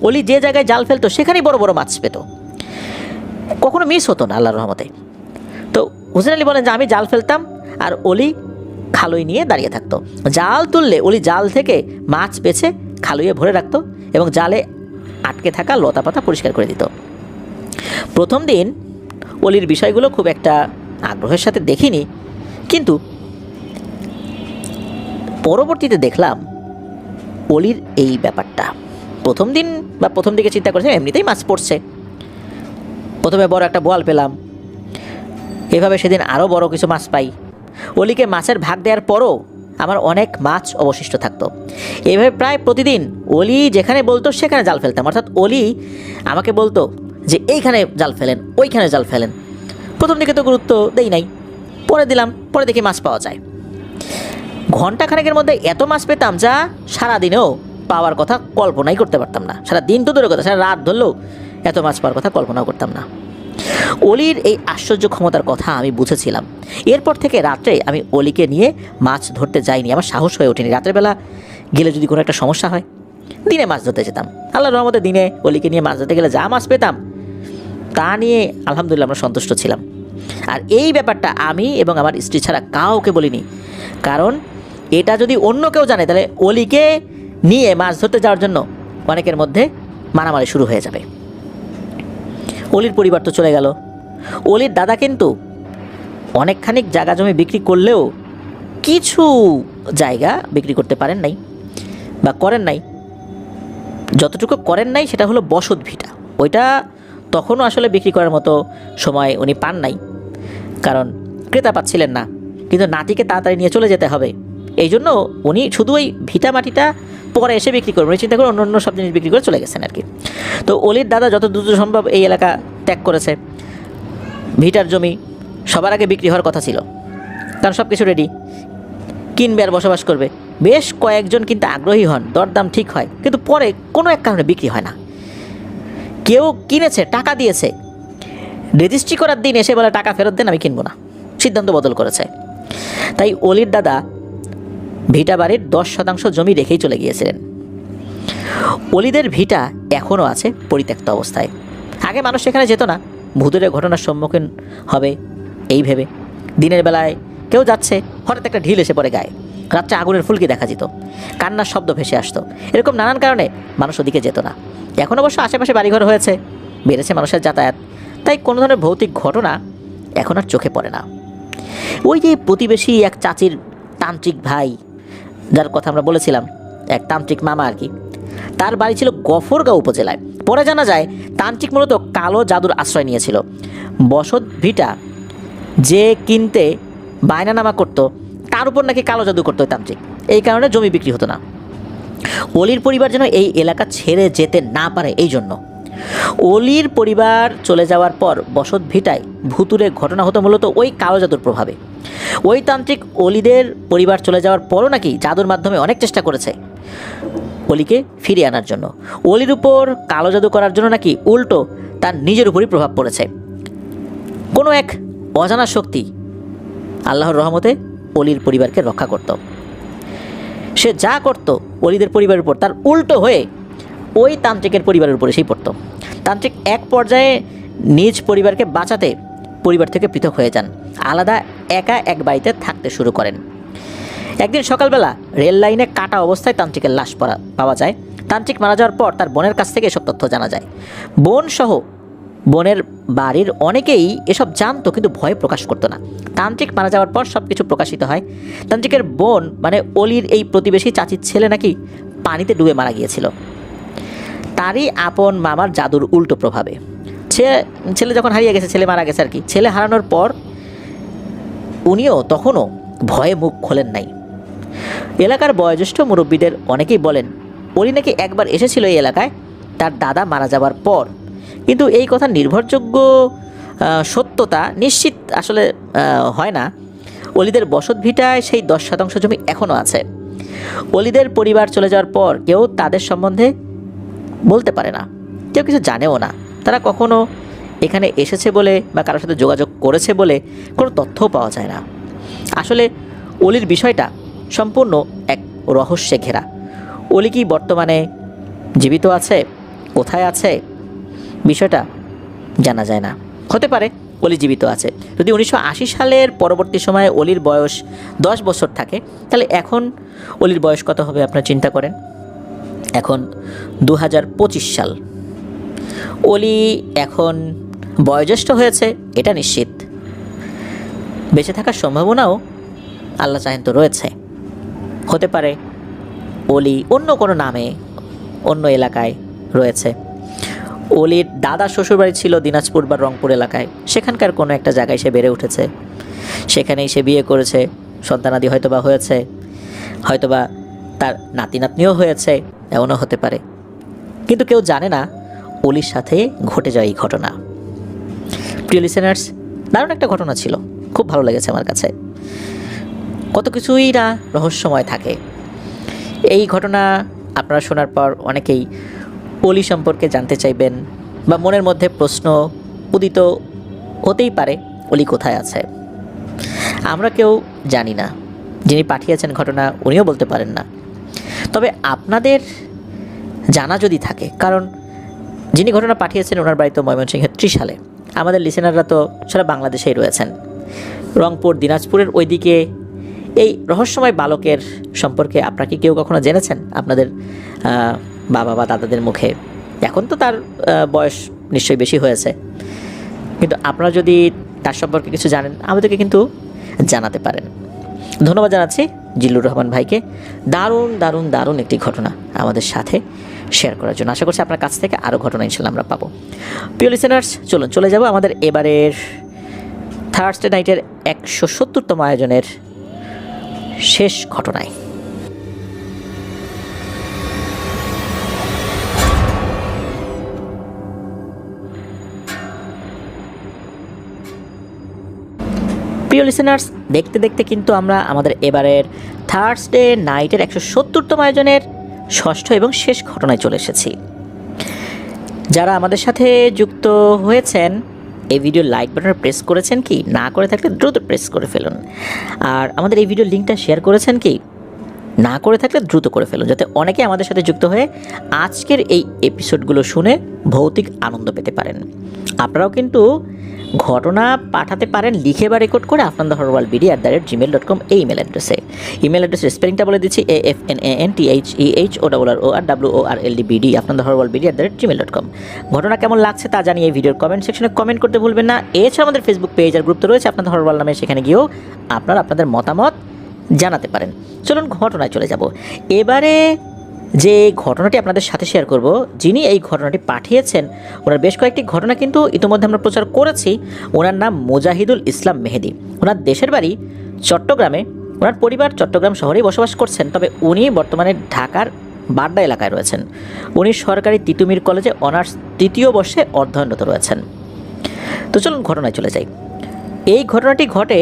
অলি যে জায়গায় জাল ফেলতো সেখানেই বড় বড় মাছ পেত, কখনো মিস হতো না আল্লাহর রহমতে। তো হোসেন আলী বলেন যে আমি জাল ফেলতাম আর অলি খালুই নিয়ে দাঁড়িয়ে থাকতো। জাল তুললে অলি জাল থেকে মাছ বেছে খালুইয়ে ভরে রাখতো এবং জালে আটকে থাকা লতা পাতা পরিষ্কার করে দিত। প্রথম দিন অলির বিষয়গুলো খুব একটা আগ্রহের সাথে দেখিনি, কিন্তু পরবর্তীতে দেখলাম অলির এই ব্যাপারটা। প্রথম দিকে চিন্তা করেছি এমনিতেই মাছ পড়ছে, প্রথমে বড় একটা বোয়াল পেলাম, এভাবে সেদিন আরও বড় কিছু মাছ পাই। অলিকে মাছের ভাগ দেওয়ার পরও আমার অনেক মাছ অবশিষ্ট থাকতো। এইভাবে প্রায় প্রতিদিন অলি যেখানে বলতো সেখানে জাল ফেলতাম। অর্থাৎ অলি আমাকে বলতো যে এইখানে জাল ফেলেন, ওইখানে জাল ফেলেন। প্রথম দিকে তো গুরুত্ব দেই নাই, পরে দিলাম, পরে দেখি মাছ পাওয়া যায়। ঘণ্টাখানেকের মধ্যে এত মাছ পেতাম যা সারাদিনেও পাওয়ার কথা কল্পনাই করতে পারতাম না। সারা দিন তো দূরের কথা, সারা রাত ধরলেও এত মাছ পাওয়ার কথা কল্পনাও করতাম না। অলির এই আশ্চর্য ক্ষমতার কথা আমি বুঝেছিলাম। এরপর থেকে রাত্রে আমি অলিকে নিয়ে মাছ ধরতে যাইনি, আমার সাহস হয়ে ওঠেনি। রাতের বেলা গেলে যদি কোনো একটা সমস্যা হয়, দিনে মাছ ধরতে যেতাম। আল্লাহর রহমতে দিনে অলিকে নিয়ে মাছ ধরতে গেলে যা মাছ পেতাম তা নিয়ে আলহামদুলিল্লাহ আমরা সন্তুষ্ট ছিলাম। আর এই ব্যাপারটা আমি এবং আমার স্ত্রী ছাড়া কাউকে বলিনি, কারণ এটা যদি অন্য কেউ জানে তাহলে অলিকে নিয়ে মাছ ধরতে যাওয়ার জন্য অনেকের মধ্যে মারামারি শুরু হয়ে যাবে। অলির পরিবার তো চলে গেল। অলির দাদা কিন্তু অনেকখানি জায়গা জমি বিক্রি করলেও কিছু জায়গা বিক্রি করতে পারেন নাই বা করেন নাই। যতটুকু করেন নাই সেটা হলো বসত ভিটা, ওইটা তখনও আসলে বিক্রি করার মতো সময় উনি পান নাই, কারণ ক্রেতা পাচ্ছিলেন না। কিন্তু নাতিকে তাড়াতাড়ি নিয়ে চলে যেতে হবে, এই জন্য উনি শুধু ওই ভিটা মাটিটা পরে এসে বিক্রি করবেন চিন্তা করে অন্য অন্য সব জিনিস বিক্রি করে চলে গেছেন আর কি। তো অলির দাদা যত দ্রুত সম্ভব এই এলাকা ত্যাগ করেছে। ভিটার জমি সবার আগে বিক্রি হওয়ার কথা ছিল, কারণ সব কিছু রেডি, কিনবে আর বসবাস করবে। বেশ কয়েকজন কিন্তু আগ্রহী হন, দরদাম ঠিক হয়, কিন্তু পরে কোনো এক কারণে বিক্রি হয় না। কেউ কিনেছে, টাকা দিয়েছে, রেজিস্ট্রি করার দিন এসে বলে টাকা ফেরত দেন, আমি কিনবো না, সিদ্ধান্ত বদল করেছে। তাই অলির দাদা ভিটা বাড়ির 10% জমি রেখেই চলে গিয়েছিলেন। অলিদের ভিটা এখনও আছে পরিত্যক্ত অবস্থায়। আগে মানুষ সেখানে যেত না, ভূতের ঘটনার সম্মুখীন হবে এই ভেবে। দিনের বেলায় কেউ যাচ্ছে, হঠাৎ একটা ঢিল এসে পড়ে গায়ে, রাত্রে আগুনের ফুলকি দেখা যেত, কান্নার শব্দ ভেসে আসতো। এরকম নানান কারণে মানুষ ওদিকে যেত না। এখন অবশ্য আশেপাশে বাড়িঘর হয়েছে, বেড়েছে মানুষের যাতায়াত, তাই কোনো ধরনের ভৌতিক ঘটনা এখন আর চোখে পড়ে না। ওই যে প্রতিবেশী এক চাচির তান্ত্রিক ভাই, যার কথা আমরা বলেছিলাম, এক তান্ত্রিক মামা আর কি, তার বাড়ি ছিল গফরগাঁও উপজেলায়। পরে জানা যায় তান্ত্রিক মূলত কালো জাদুর আশ্রয় নিয়েছিল। বসত ভিটা যে কিনতে বায়নানামা করতো তার উপর নাকি কালো জাদু করতো তান্ত্রিক, এই কারণে জমি বিক্রি হতো না। অলির পরিবার যেন এই এলাকা ছেড়ে যেতে না পারে, এই জন্য অলির পরিবার চলে যাওয়ার পর বসত ভিটায় ভুতুরে ঘটনা হতো মূলত ওই কালো জাদুর প্রভাবে। ওই তান্ত্রিক অলিদের পরিবার চলে যাওয়ার পরও নাকি জাদুর মাধ্যমে অনেক চেষ্টা করেছে অলিকে ফিরিয়ে আনার জন্য। অলির উপর কালো জাদু করার জন্য নাকি উল্টো তার নিজের উপরই প্রভাব পড়েছে। কোনো এক অজানা শক্তি আল্লাহর রহমতে অলির পরিবারকে রক্ষা করত। সে যা করত অলিদের পরিবারের উপর, তার উল্টো হয়ে ওই তান্ত্রিকের পরিবারের উপরে সেই পড়ত। তান্ত্রিক এক পর্যায়ে নিজ পরিবারকে বাঁচাতে পরিবার থেকে পৃথক হয়ে যান, আলাদা একা এক বাড়িতে থাকতে শুরু করেন। একদিন সকালবেলা রেল লাইনে কাটা অবস্থায় তান্ত্রিকের লাশ পাওয়া যায়। তান্ত্রিক মারা যাওয়ার পর তার বোনের কাছ থেকে এসব তথ্য জানা যায়। বোন সহ বোনের বাড়ির অনেকেই এসব জানতো, কিন্তু ভয় প্রকাশ করতো না। তান্ত্রিক মারা যাওয়ার পর সব কিছু প্রকাশিত হয়। তান্ত্রিকের বোন মানে অলির এই প্রতিবেশী চাচির ছেলে নাকি পানিতে ডুবে মারা গিয়েছিল, তারই আপন মামার জাদুর উল্টো প্রভাবে। ছেলে যখন হারিয়ে গেছে, ছেলে মারা গেছে আর কি, ছেলে হারানোর পর উনিও তখনও ভয়ে মুখ খোলেন নাই। এলাকার বয়োজ্যেষ্ঠ মুরব্বীদের অনেকেই বলেন অলি নাকি একবার এসেছিল এই এলাকায় তার দাদা মারা যাওয়ার পর, কিন্তু এই কথা নির্ভরযোগ্য সত্যতা নিশ্চিত আসলে হয় না। অলিদের বসত ভিটায় সেই 10% জমি এখনও আছে। অলিদের পরিবার চলে যাওয়ার পর কেউ তাদের সম্বন্ধে বলতে পারে না, কেউ কিছু জানেও না। তারা কখনো এখানে এসেছে বলে বা কারোর সাথে যোগাযোগ করেছে বলে কোনো তথ্যও পাওয়া যায় না। আসলে অলির বিষয়টা সম্পূর্ণ এক রহস্যে ঘেরা। অলি কি বর্তমানে জীবিত আছে, কোথায় আছে, বিষয়টা জানা যায় না। হতে পারে অলি জীবিত আছে। যদি 1980 সালের পরবর্তী সময়ে অলির বয়স 10 বছর থাকে, তাহলে এখন অলির বয়স কত হবে আপনারা চিন্তা করেন। এখন 2025 সাল, অলি এখন বয়োজ্যেষ্ঠ হয়েছে এটা নিশ্চিত। বেঁচে থাকার সম্ভাবনাও আল্লাহ চাহেন তো রয়েছে। হতে পারে অলি অন্য কোনো নামে অন্য এলাকায় রয়েছে। অলির দাদা শ্বশুরবাড়ি ছিল দিনাজপুর বা রংপুর এলাকায়, সেখানকার কোনো একটা জায়গায় সে বেড়ে উঠেছে, সেখানেই সে বিয়ে করেছে, সন্তানাদি হয়তোবা হয়েছে, হয়তোবা তার নাতি নাতনিও হয়েছে, এমনও হতে পারে। কিন্তু কেউ জানে না অলির সাথে ঘটে যায় এই ঘটনা। প্রিয় লিসেনার্স, দারুণ একটা ঘটনা ছিল, খুব ভালো লেগেছে আমার কাছে। কত কিছুই না রহস্যময় থাকে। এই ঘটনা আপনারা শোনার পর অনেকেই অলি সম্পর্কে জানতে চাইবেন বা মনের মধ্যে প্রশ্ন উদিত হতেই পারে, অলি কোথায় আছে। আমরা কেউ জানি না, যিনি পাঠিয়েছেন ঘটনা উনিও বলতে পারেন না। তবে আপনাদের জানা যদি থাকে, কারণ যিনি ঘটনা পাঠিয়েছেন ওনার বাড়ি তো ময়মনসিংহের ত্রিশালে, আমাদের লিসেনাররা তো সারা বাংলাদেশেই রয়েছেন। রংপুর, দিনাজপুরের ওইদিকে এই রহস্যময় বালকের সম্পর্কে আপনারা কি কেউ কখনো জেনেছেন আপনাদের বাবা বা দাদাদের মুখে? এখন তো তার বয়স নিশ্চয়ই বেশি হয়েছে, কিন্তু আপনারা যদি তার সম্পর্কে কিছু জানেন আমাদেরকে কিন্তু জানাতে পারেন। ধন্যবাদ জানাচ্ছি জিল্লুর রহমান ভাইকে দারুণ দারুণ দারুণ একটি ঘটনা আমাদের সাথে শেয়ার করার জন্য। আশা করছি আপনার কাছ থেকে আরও ঘটনা ইনশাল্লাহ আমরা পাবো। প্রিয় লিসেনার্স, চলুন চলে যাব আমাদের এবারের থার্সডে নাইটের 170তম আয়োজনের শেষ ঘটনায়। প্রিয় লিসেনার্স, দেখতে দেখতে কিন্তু আমরা আমাদের এবারের থার্সডে নাইটের 170তম আয়োজনের ষষ্ঠ এবং শেষ ঘটনায় চলে এসেছি। যারা আমাদের সাথে যুক্ত হয়েছেন এই ভিডিও লাইক বাটনে প্রেস করেছেন কি? না করে থাকলে দ্রুত প্রেস করে ফেলুন। আর আমাদের এই ভিডিও লিঙ্কটা শেয়ার করেছেন কি? না করে থাকলে দ্রুত করে ফেলুন, যাতে অনেকে আমাদের সাথে যুক্ত হয়ে আজকের এই এপিসোডগুলো শুনে ভৌতিক আনন্দ পেতে পারেন। আপনারাও কিন্তু ঘটনা পাঠাতে পারেন লিখে বা রেকর্ড করে afnanthehorrorworldbd@gmail.com এই ইমেল অ্যাড্রেসে। ইমেল অ্যাড্রেসের স্পেলিংটা বলে দিচ্ছি, AFNANTHEHORRORWORLDBD afnanthehorrorworldbd@gmail.com। ঘটনা কেমন লাগছে তা জানিয়ে এই ভিডিওর কমেন্ট সেকশনে কমেন্ট করতে ভুলবেন না। এছাড়া আমাদের ফেসবুক পেজ আর গ্রুপ তো রয়েছে আপনাদের হরর ওয়ার্ল্ড নামে, সেখানে গিয়েও আপনারা আপনাদের মতামত জানাতে পারেন। চলুন ঘটনায় চলে যাব। এবারে যে ঘটনাটি আপনাদের সাথে শেয়ার করব, যিনি এই ঘটনাটি পাঠিয়েছেন ওনার বেশ কয়েকটি ঘটনা কিন্তু ইতিমধ্যে আমরা প্রচার করেছি। ওনার নাম মুজাহিদুল ইসলাম মেহেদি। ওনার দেশের বাড়ি চট্টগ্রামে, ওনার পরিবার চট্টগ্রাম শহরেই বসবাস করছেন, তবে উনি বর্তমানে ঢাকার বাড্ডা এলাকায় রয়েছেন। উনি সরকারি তিতুমির কলেজে অনার্স 3য় বর্ষে অধ্যয়নরত রয়েছেন। তো চলুন ঘটনায় চলে যাই। এই ঘটনাটি ঘটে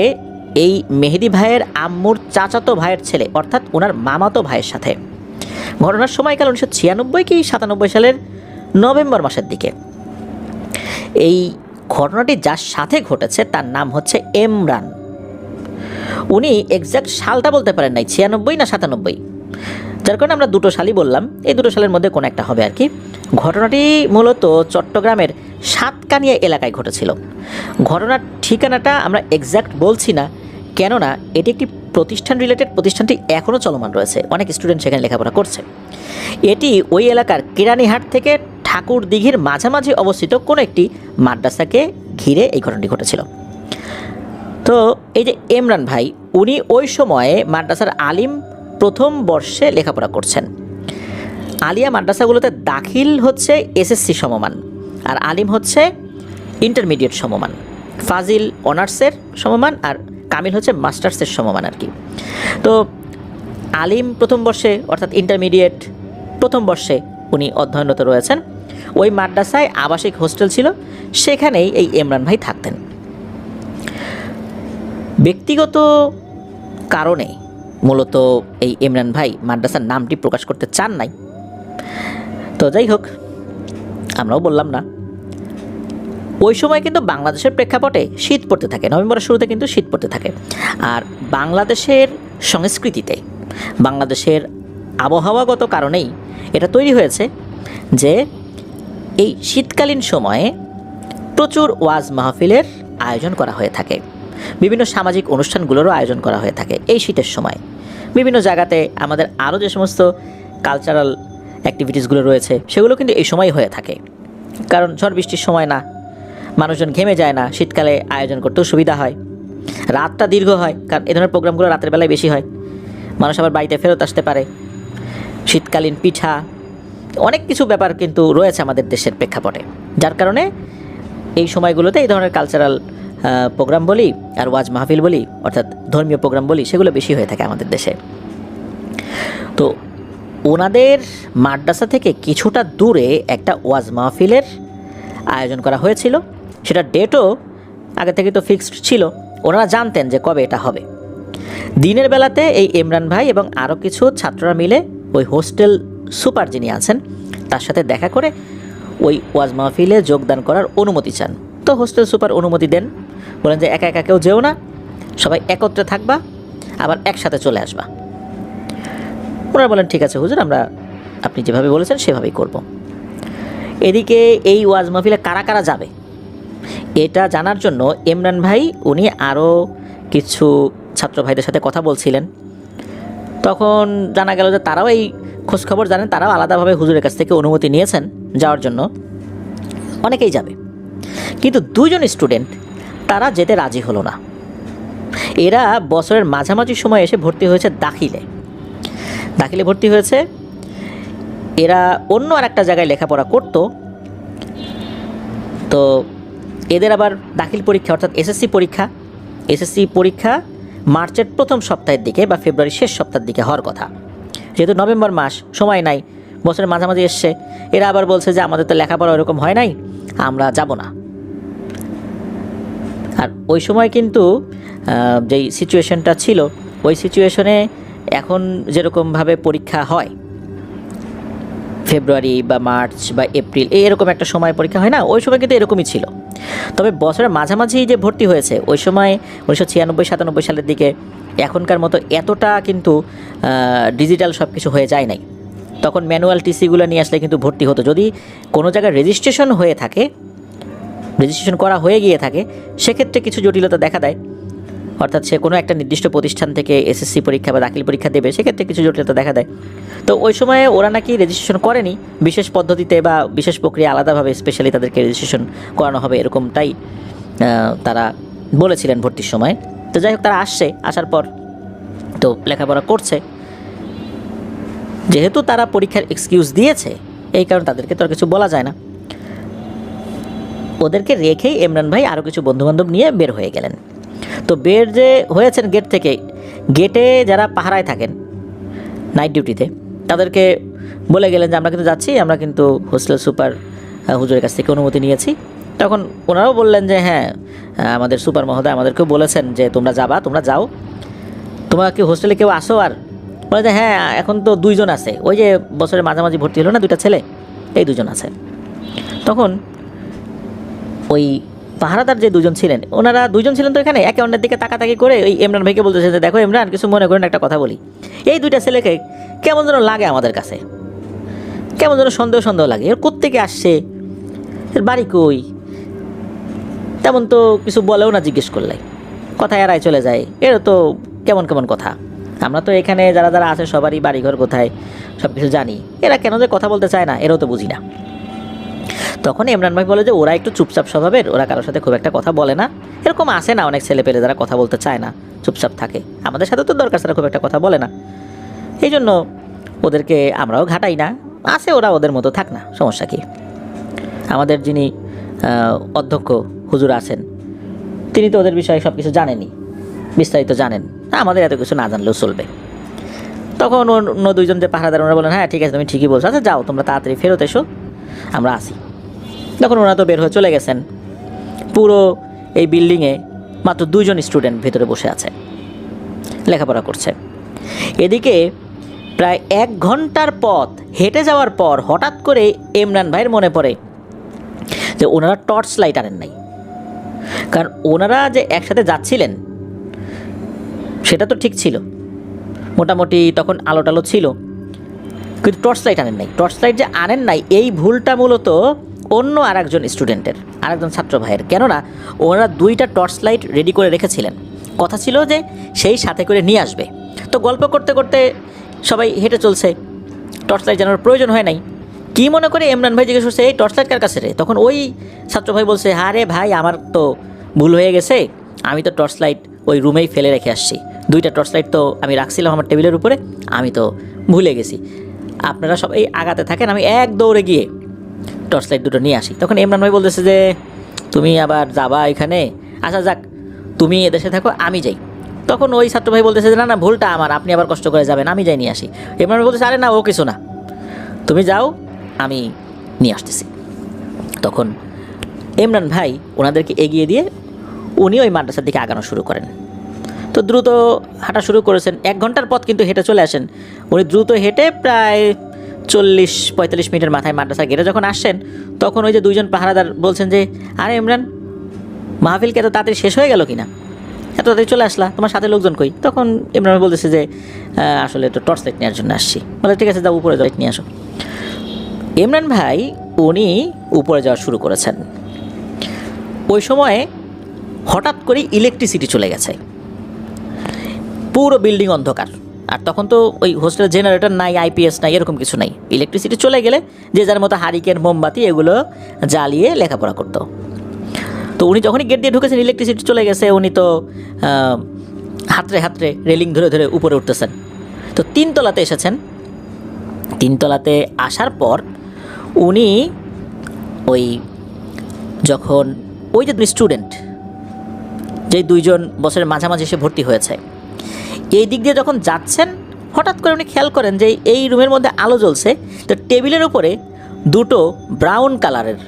এই মেহেদি ভাইয়ের আম্মুর চাচাতো ভাইয়ের ছেলে, অর্থাৎ ওনার মামাতো ভাইয়ের সাথে। ঘটনার সময়কাল 1996 কি 97 সালের নভেম্বর মাসের দিকে। এই ঘটনাটি যার সাথে ঘটেছে তার নাম হচ্ছে এমরান। উনি এক্স্যাক্ট সালটা বলতে পারেন নাই, 96 না 97, যার কারণে আমরা দুটো সালই বললাম। এই দুটো সালের মধ্যে কোনো একটা হবে আর কি। ঘটনাটি মূলত চট্টগ্রামের সাতকানিয়া এলাকায় ঘটেছিল। ঘটনার ঠিকানাটা আমরা এক্স্যাক্ট বলছি না, কেননা এটি একটি প্রতিষ্ঠান রিলেটেড, প্রতিষ্ঠানটি এখনও চলমান রয়েছে, অনেক স্টুডেন্ট সেখানে লেখাপড়া করছে। এটি ওই এলাকার কেরানীহাট থেকে ঠাকুর দিঘির মাঝামাঝি অবস্থিত কোনো একটি মাদ্রাসাকে ঘিরে এই ঘটনাটি ঘটেছিল। তো এই যে এমরান ভাই, উনি ওই সময়ে মাদ্রাসার আলিম প্রথম বর্ষে লেখাপড়া করছেন। আলিয়া মাদ্রাসাগুলোতে দাখিল হচ্ছে এসএসসি সমমান, আর আলিম হচ্ছে ইন্টারমিডিয়েট সমমান। ফাজিল অনার্সের সমমান আর কামিল হচ্ছে মাস্টার্সের সমমান আর কি। তো আলিম প্রথম বর্ষে অর্থাৎ ইন্টারমিডিয়েট প্রথম বর্ষে উনি অধ্যয়নরত রয়েছেন। ওই মাদ্রাসায় আবাসিক হোস্টেল ছিল, সেখানেই এই এমরান ভাই থাকতেন। ব্যক্তিগত কারণে মূলত এই এমরান ভাই মাদ্রাসার নামটি প্রকাশ করতে চান নাই। তো যাই হোক, আমরাও বললাম না। ওই সময় কিন্তু বাংলাদেশের প্রেক্ষাপটে শীত পড়তে থাকে, নভেম্বরের শুরুতে কিন্তু শীত পড়তে থাকে। আর বাংলাদেশের সংস্কৃতিতে, বাংলাদেশের আবহাওয়াগত কারণেই এটা তৈরি হয়েছে যে এই শীতকালীন সময়ে প্রচুর ওয়াজ মাহফিলের আয়োজন করা হয়ে থাকে। বিভিন্ন সামাজিক অনুষ্ঠানগুলোরও আয়োজন করা হয়ে থাকে এই শীতের সময়। বিভিন্ন জায়গাতে আমাদের আরও যে সমস্ত কালচারাল অ্যাক্টিভিটিসগুলো রয়েছে সেগুলো কিন্তু এই সময় হয়ে থাকে, কারণ ঝড় বৃষ্টির সময় না, মানুষজন ঘেমে যায় না, শীতকালে আয়োজন করতেও সুবিধা হয়। রাতটা দীর্ঘ হয়, কারণ এ ধরনের প্রোগ্রামগুলো রাতের বেলায় বেশি হয়। মানুষ আবার বাড়িতে ফেরত আসতে পারে। শীতকালীন পিঠা, অনেক কিছু ব্যাপার কিন্তু রয়েছে আমাদের দেশের প্রেক্ষাপটে, যার কারণে এই সময়গুলোতে এই ধরনের কালচারাল প্রোগ্রাম বলি আর ওয়াজ মাহফিল বলি, অর্থাৎ ধর্মীয় প্রোগ্রাম বলি, সেগুলো বেশি হয়ে থাকে আমাদের দেশে। তো ওনাদের মাদ্রাসা থেকে কিছুটা দূরে একটা ওয়াজ মাহফিলের আয়োজন করা হয়েছিল। সেটা ডেটও আগে থেকে তো ফিক্সড ছিল, ওনারা জানতেন যে কবে এটা হবে। দিনের বেলাতে এই ইমরান ভাই এবং আরও কিছু ছাত্ররা মিলে ওই হোস্টেল সুপার যিনি আছেন তার সাথে দেখা করে ওই ওয়াজ মাহফিলে যোগদান করার অনুমতি চান। তো হোস্টেল সুপার অনুমতি দেন, বলেন যে একা একা কেউ যেও না, সবাই একত্রে থাকবা, আবার একসাথে চলে আসবা। ওনারা বলেন ঠিক আছে হুজুর, আমরা আপনি যেভাবে বলেছেন সেভাবেই করব। এদিকে এই ওয়াজ মাহফিলে কারা কারা যাবে এটা জানার জন্য ইমরান ভাই উনি আরও কিছু ছাত্র ভাইদের সাথে কথা বলছিলেন। তখন জানা গেল যে তারাও এই খোঁজখবর জানেন, তারাও আলাদাভাবে হুজুরের কাছ থেকে অনুমতি নিয়েছেন যাওয়ার জন্য। অনেকেই যাবে, কিন্তু দুজন স্টুডেন্ট তারা যেতে রাজি হলো না। এরা বছরের মাঝামাঝি সময় এসে ভর্তি হয়েছে দাখিলে ভর্তি হয়েছে। এরা অন্য আর একটা জায়গায় লেখাপড়া করতো। তো এদের আবার দাখিল পরীক্ষা অর্থাৎ এসএসসি পরীক্ষা মার্চের প্রথম সপ্তাহের দিকে বা ফেব্রুয়ারির শেষ সপ্তাহের দিকে হওয়ার কথা। যেহেতু নভেম্বর মাস, সময় নাই, বছরের মাঝামাঝি এসছে, এরা আবার বলছে যে আমাদের তো লেখাপড়া ওরকম হয় নাই, আমরা যাব না। আর ওই সময় কিন্তু যেই সিচুয়েশনটা ছিল, ওই সিচুয়েশনে এখন যেরকমভাবে পরীক্ষা হয় ফেব্রুয়ারি বা মার্চ বা এপ্রিল এরকম একটা সময় পরীক্ষা হয় না, ওই সময় কিন্তু এরকমই ছিল। তবে বছরের মাঝামাঝি যে ভর্তি হয়েছে ওই সময় 1996-97 সালের দিকে এখনকার মতো এতটা কিন্তু ডিজিটাল সব কিছু হয়ে যায় নাই। তখন ম্যানুয়াল টিসিগুলো নিয়ে আসলে কিন্তু ভর্তি হতো। যদি কোনো জায়গায় রেজিস্ট্রেশন করা হয়ে গিয়ে থাকে, সেক্ষেত্রে কিছু জটিলতা দেখা দেয়। অর্থাৎ সে কোনো একটা নির্দিষ্ট প্রতিষ্ঠান থেকে এসএসসি পরীক্ষা বা দাখিল পরীক্ষা দেবে, সেক্ষেত্রে কিছু জটিলতা দেখা দেয়। তো ওই সময়ে ওরা নাকি রেজিস্ট্রেশন করেনি, বিশেষ পদ্ধতিতে বা বিশেষ প্রক্রিয়া আলাদাভাবে স্পেশালি তাদেরকে রেজিস্ট্রেশন করানো হবে, এরকমটাই তারা বলেছিলেন ভর্তির সময়। তো যাই হোক, তারা আসার পর তো লেখাপড়া করছে। যেহেতু তারা পরীক্ষার এক্সকিউজ দিয়েছে, এই কারণে তাদেরকে তো আর কিছু বলা যায় না। ওদেরকে রেখেই ইমরান ভাই আরও কিছু বন্ধুবান্ধব নিয়ে বের হয়ে গেলেন। তো বের যে হয়েছেন গেট থেকে, গেটে যারা পাহারায় থাকেন নাইট ডিউটিতে, তাদেরকে বলে গেলেন যে আমরা কিন্তু যাচ্ছি, আমরা কিন্তু হোস্টেল সুপার হুজুরের কাছ থেকে অনুমতি নিয়েছি। তখন ওনারাও বললেন যে হ্যাঁ, আমাদের সুপার মহোদয় আমাদেরকেও বলেছেন যে তোমরা যাও, তোমরা কি হোস্টেলে কেউ আসো? আর বলে যে হ্যাঁ, এখন তো 2 জন আছে, ওই যে বছরের মাঝামাঝি ভর্তি হলো না 2টা ছেলে, এই 2 জন আছে। তখন ওই পাহারাদার যে 2 জন ছিলেন, ওনারা 2 জন ছিলেন তো এখানে, একে অন্যের দিকে তাকাতাকি করে ওই ইমরান ভাইকে বলতেছে যে দেখো ইমরান, কিছু মনে করেন একটা কথা বলি, এই 2টা ছেলেকে কেমন যেন লাগে আমাদের কাছে, কেমন যেন সন্দেহ লাগে, এর কোত্থেকে আসছে, এর বাড়ি কই, তেমন তো কিছু বলেও না, জিজ্ঞেস করলে কথা এড়ায় চলে যায়, এর তো কেমন কথা। আমরা তো এখানে যারা আছে সবারই বাড়িঘর কোথায় সব কিছু জানি, এরা কেন যে কথা বলতে চায় না, এরাও তো বুঝি না। তখন ইমরান ভাই বলে যে ওরা একটু চুপচাপ স্বভাবের, ওরা কারোর সাথে খুব একটা কথা বলে না, এরকম আসে না অনেক ছেলে পেলে যারা কথা বলতে চায় না, চুপচাপ থাকে, আমাদের সাথে তো দরকার ছাড়া খুব একটা কথা বলে না, এই জন্য ওদেরকে আমরাও ঘাটাই না, আসে ওরা ওদের মতো থাক না, সমস্যা কি। আমাদের যিনি অধ্যক্ষ হুজুর আছেন, তিনি তো ওদের বিষয়ে সব কিছু জানেনই, বিস্তারিত জানেন, আমাদের এত কিছু না জানলেও চলবে। তখন অন্য 2 জন যে পাহারাদার, ওরা বলেন হ্যাঁ ঠিক আছে, তুমি ঠিকই বলছো, আচ্ছা যাও তোমরা তাড়াতাড়ি ফেরত এসো, আমরা আসি। তখন ওরা তো বের হয়ে চলে গেছেন। পুরো এই বিল্ডিংয়ে মাত্র 2 জন স্টুডেন্ট ভেতরে বসে আছে, লেখাপড়া করছে। এদিকে প্রায় 1 ঘন্টার পথ হেঁটে যাওয়ার পর হঠাৎ করে ইমরান ভাইয়ের মনে পড়ে যে ওনারা টর্চ লাইট আনেন নাই। কারণ ওনারা যে একসাথে যাচ্ছিলেন সেটা তো ঠিক ছিল, মোটামুটি তখন আলো টালো ছিল, কিন্তু টর্চ লাইট আনেন নাই। টর্চ লাইট যে আনেন নাই, এই ভুলটা মূলত অন্য আরেকজন স্টুডেন্টের, আরেকজন ছাত্র ভাইয়ের। কেননা ওনারা 2টা টর্চ লাইট রেডি করে রেখেছিলেন, কথা ছিল যে সেই সাথে করে নিয়ে আসবে। তো গল্প করতে করতে সবাই হেঁটে চলছে, টর্চ লাইট জানার প্রয়োজন হয় নাই। কী মনে করে ইমরান ভাই জিজ্ঞেস করছে এই টর্চ লাইট কার কাছে রে? তখন ওই ছাত্র ভাই বলছে হ্যাঁ রে ভাই, আমার তো ভুল হয়ে গেছে, আমি তো টর্চ লাইট ওই রুমেই ফেলে রেখে আসছি, 2টা টর্চ লাইট তো আমি রাখছিলাম আমার টেবিলের উপরে, আমি তো ভুলে গেছি, আপনারা সবাই আগাতে থাকেন, আমি এক দৌড়ে গিয়ে টর্চ লাইট 2টো নিয়ে আসি। তখন ইমরান ভাই বলতেছে যে তুমি আবার যাবা এখানে, আচ্ছা যাক তুমি এদেশে থাকো, আমি যাই। তখন ওই ছাত্র ভাই বলতেছে যে না ভুলটা আমার, আপনি আবার কষ্ট করে যাবেন, আমি যাই নিয়ে আসি। ইমরান ভাই বলতেছে আরে না, ও কিছু না, তুমি যাও, আমি নিয়ে আসতেছি। তখন ইমরান ভাই ওনাদেরকে এগিয়ে দিয়ে উনি ওই মাদ্রাসার দিকে আগানো শুরু করেন। তো দ্রুত হাঁটা শুরু করেছেন, 1 ঘন্টার পথ কিন্তু হেঁটে চলে আসেন। উনি দ্রুত হেঁটে প্রায় 40-45 মিনিটের মাথায় মাদ্রাসা গেটে যখন আসছেন, তখন ওই যে 2 জন পাহারাদার বলছেন যে আরে ইমরান, মাহফিল কি এত তাড়াতাড়ি শেষ হয়ে গেল কিনা, এত তাড়াতাড়ি চলে আসলা, তোমার সাথে লোকজন কই? তখন ইমরান ভাই বলতেছে যে আসলে তো টর্চ লাইট নেওয়ার জন্য আসছি। বলে ঠিক আছে যাও উপরে লাইট নিয়ে আসো। ইমরান ভাই উনি উপরে যাওয়া শুরু করেছেন। ওই সময়ে হঠাৎ করেই ইলেকট্রিসিটি চলে গেছে, পুরো বিল্ডিং অন্ধকার। আর তখন তো ওই হোস্টেলের জেনারেটর নাই, আইপিএস নাই, এরকম কিছু নাই। ইলেকট্রিসিটি চলে গেলে যে যার মতো হারিকেন, মোমবাতি এগুলো জ্বালিয়ে লেখাপড়া করতো। তো উনি যখনই গেট দিয়ে ঢুকেছেন, ইলেকট্রিসিটি চলে গেছে, উনি তো হাতড়ে হাতড়ে রেলিং ধরে ধরে উপরে উঠতেছেন। তো 3 তলাতে এসেছেন। 3 তলাতে আসার পর উনি ওই যখন ওই যে স্টুডেন্ট, যে 2জন বছরের মাঝামাঝি এসে ভর্তি হয়েছে, এই দিক দিয়ে যখন যাচ্ছেন, হঠাৎ করে উনি খেয়াল করেন যে এই রুমের মধ্যে আলো জ্বলছে। তো টেবিলের উপরে 2টো ব্রাউন কালারের,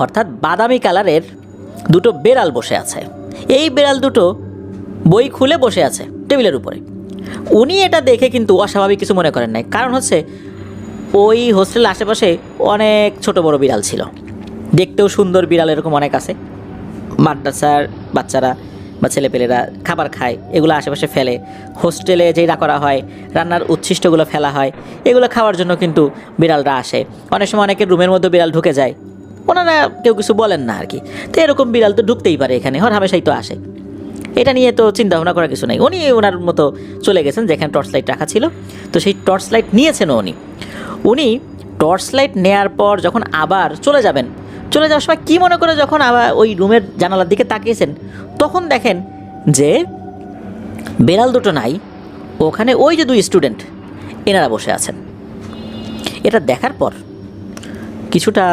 অর্থাৎ বাদামি কালারের 2টো বেড়াল বসে আছে। এই বেড়াল 2টো বই খুলে বসে আছে টেবিলের উপরে। উনি এটা দেখে কিন্তু অস্বাভাবিক কিছু মনে করেন নাই, কারণ হচ্ছে ওই হোস্টেলের আশেপাশে অনেক ছোট বড় বিড়াল ছিল, দেখতেও সুন্দর বিড়াল এরকম অনেক আছে। মাদ্রাসার বাচ্চারা বা ছেলেপেলেরা খাবার খায়, এগুলো আশেপাশে ফেলে। হোস্টেলে যেটা করা হয়, রান্নার উচ্ছিষ্টগুলো ফেলা হয়, এগুলো খাওয়ার জন্য কিন্তু বিড়ালরা আসে। অনেক সময় অনেকের রুমের মধ্যে বিড়াল ঢুকে যায়, ওনারা কেউ কিছু বলেন না আর কি। তো এরকম বিড়াল তো ঢুকতেই পারে এখানে, হরহামেশাই তো আসে, এটা নিয়ে তো চিন্তা ভাবনা করার কিছু নেই। উনি ওনার মতো চলে গেছেন যেখানে টর্চ লাইট রাখা ছিল। তো সেই টর্চ লাইট নিয়েছেন উনি টর্চ লাইট নেওয়ার পর যখন আবার চলে যাওয়ার সময় কী মনে করে যখন আবার ওই রুমের জানালার দিকে তাকিয়েছেন, তখন দেখেন যে বেড়াল 2টো নাই, ওখানে ওই যে 2 স্টুডেন্ট এনারা বসে আছেন। এটা দেখার পর কিছুটা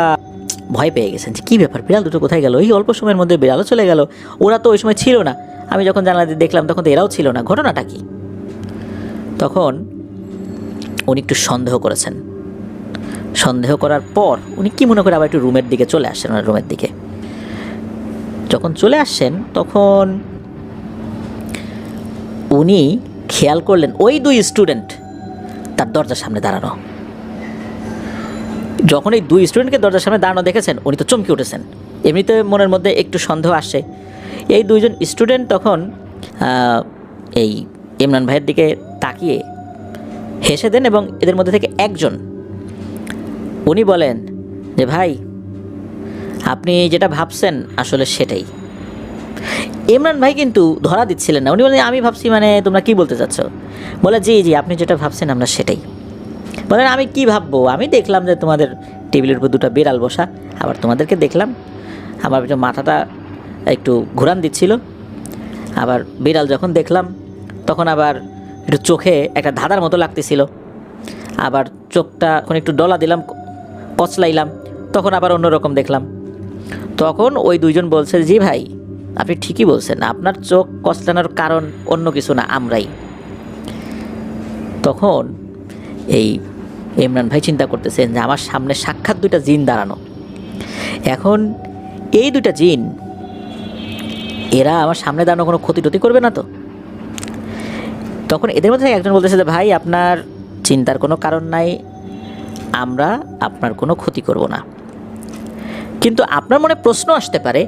ভয় পেয়ে গেছেন যে কী ব্যাপার, বিড়াল 2টো কোথায় গেল? এই অল্প সময়ের মধ্যে বিড়ালও চলে গেল, ওরা তো ওই সময় ছিল না, আমি যখন জানালা দিয়ে দেখলাম তখন তো এরাও ছিল না, ঘটনাটা কি? তখন উনি একটু সন্দেহ করেছেন। সন্দেহ করার পর উনি কি মনে করে আবার একটু রুমের দিকে চলে আসছেন। ওনার রুমের দিকে যখন চলে আসছেন, তখন উনি খেয়াল করলেন ওই 2 স্টুডেন্ট তার দরজার সামনে দাঁড়ানো। যখন এই 2 স্টুডেন্টকে দরজার সামনে দাঁড়ানো দেখেছেন, উনি তো চমকে উঠেছেন। এমনিতে মনের মধ্যে একটু সন্দেহ আসে। এই 2জন স্টুডেন্ট তখন এই ইমরান ভাইয়ের দিকে তাকিয়ে হেসে দেন, এবং এদের মধ্যে থেকে একজন উনি বলেন যে ভাই, আপনি যেটা ভাবছেন আসলে সেটাই। ইমরান ভাই কিন্তু ধরা দিচ্ছিলেন না। উনি বলেন আমি ভাবছি, মানে তোমরা কি বলতে চাচ্ছ? বলে জি জি, আপনি যেটা ভাবছেন আমরা সেটাই। বলেন আমি কি ভাববো, আমি দেখলাম যে তোমাদের টেবিলের উপর 2টা বিড়াল বসা, আবার তোমাদেরকে দেখলাম, আমার মাথাটা একটু ঘুরান দিচ্ছিল, আবার বিড়াল যখন দেখলাম তখন আবার একটু চোখে একটা ধাঁধার মতো লাগতেছিল, আবার চোখটা এখন একটু ডলা দিলাম, কচলাইলাম, তখন আবার অন্যরকম দেখলাম। তখন ওই 2জন বলছে জি ভাই, আপনি ঠিকই বলছেন, আপনার চোখ কচলানোর কারণ অন্য কিছু না, আমরাই। তখন এই ইমরান ভাই চিন্তা করতেছেন যে আমার সামনে সাক্ষাৎ 2টা জিন দাঁড়ানো, এখন এই 2টা জিন এরা আমার সামনে দাঁড়ানো কোনো ক্ষতি টতি করবে না তো? তখন এদের মধ্যে একজন বলতেছে যে ভাই, আপনার চিন্তার কোনো কারণ নাই, আমরা আপনার কোনো ক্ষতি করব না। কিন্তু আপনার মনে প্রশ্ন আসতে পারে,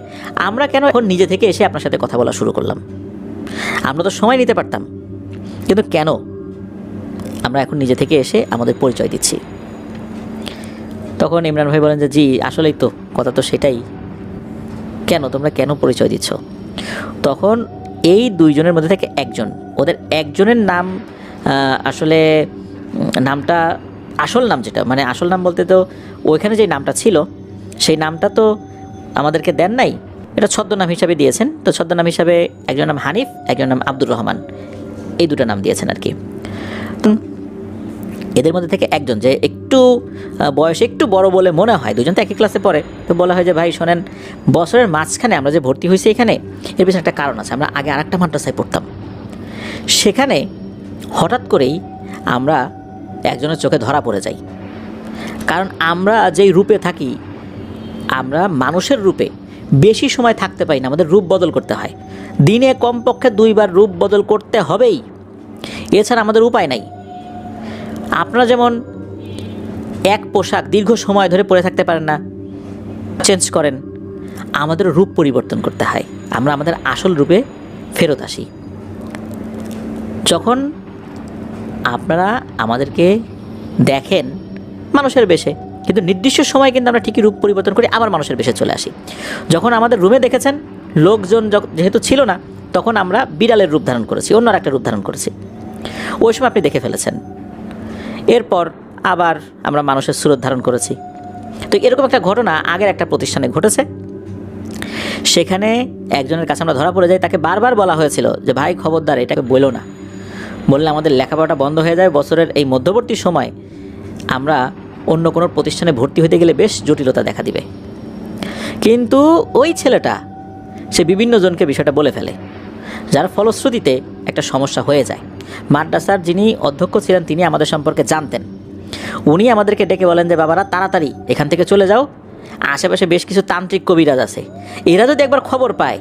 আমরা কেন এখন নিজে থেকে এসে আপনার সাথে কথা বলা শুরু করলাম? আমরা তো সময় নিতে পারতাম, কিন্তু কেন আমরা এখন নিজে থেকে এসে আমাদের পরিচয় দিচ্ছি? তখন ইমরান ভাই বলেন যে জি আসলেই তো, কথা তো সেটাই, কেন তোমরা কেন পরিচয় দিচ্ছ? তখন এই 2জনের মধ্যে থেকে একজন, ওদের একজনের নাম আসলে নামটা আসল নাম যেটা, মানে আসল নাম বলতে তো ওইখানে যে নামটা ছিল সেই নামটা তো আমাদেরকে দেন নাই, এটা ছদ্মনাম হিসাবে দিয়েছেন। তো ছদ্মনাম হিসাবে একজন নাম হানিফ, একজন নাম আব্দুর রহমান, এই 2টা নাম দিয়েছেন আর কি। এদের মধ্যে থেকে একজন, যে একটু বয়সে একটু বড় বলে মনে হয়, 2জন তো একই ক্লাসে পড়ে, তো বলা হয় যে ভাই শোনেন, বছরের মাঝখানে আমরা যে ভর্তি হয়েছি এখানে, এর পিছনে একটা কারণ আছে। আমরা আগে আরেকটা মাদ্রাসায় পড়তাম, সেখানে হঠাৎ করেই আমরা একজনের চোখে ধরা পড়ে যাই। কারণ আমরা যেই রূপে থাকি, আমরা মানুষের রূপে বেশি সময় থাকতে পাই না, আমাদের রূপ বদল করতে হয়। দিনে কমপক্ষে 2বার রূপ বদল করতে হবেই, এছাড়া আমাদের উপায় নাই। আপনারা যেমন এক পোশাক দীর্ঘ সময় ধরে পরে থাকতে পারেন না, চেঞ্জ করেন, আমাদের রূপ পরিবর্তন করতে হয়, আমরা আমাদের আসল রূপে ফেরত আসি। যখন আপনারা আমাদেরকে দেখেন মানুষের বেশে, কিন্তু নির্দিষ্ট সময় কিন্তু আমরা ঠিকই রূপ পরিবর্তন করে আবার মানুষের বেশে চলে আসি। যখন আমাদের রুমে দেখেছেন লোকজন যেহেতু ছিল না, তখন আমরা বিড়ালের রূপ ধারণ করেছি, অন্য একটা রূপ ধারণ করেছি, ওই সময় আপনি দেখে ফেলেছেন। এরপর আবার আমরা মানুষের সুরত ধারণ করেছি। তো এরকম একটা ঘটনা আগের একটা প্রতিষ্ঠানে ঘটেছে। সেখানে একজনের কাছে আমরা ধরা পড়ে যাই, তাকে বারবার বলা হয়েছিল যে ভাই খবরদার এটাকে বলো না, বললে আমাদের লেখাপড়াটা বন্ধ হয়ে যায়, বছরের এই মধ্যবর্তী সময় আমরা অন্য কোনো প্রতিষ্ঠানে ভর্তি হতে গেলে বেশ জটিলতা দেখা দিবে। কিন্তু ওই ছেলেটা সে বিভিন্ন জনকে বিষয়টা বলে ফেলে, যার ফলশ্রুতিতে একটা সমস্যা হয়ে যায়। মাদ্রাসার যিনি অধ্যক্ষ ছিলেন তিনি আমাদের সম্পর্কে জানতেন। উনি আমাদেরকে ডেকে বলেন যে বাবারা তাড়াতাড়ি এখান থেকে চলে যাও, আশেপাশে বেশ কিছু তান্ত্রিক কবিরাজ আছে, এরা যদি একবার খবর পায়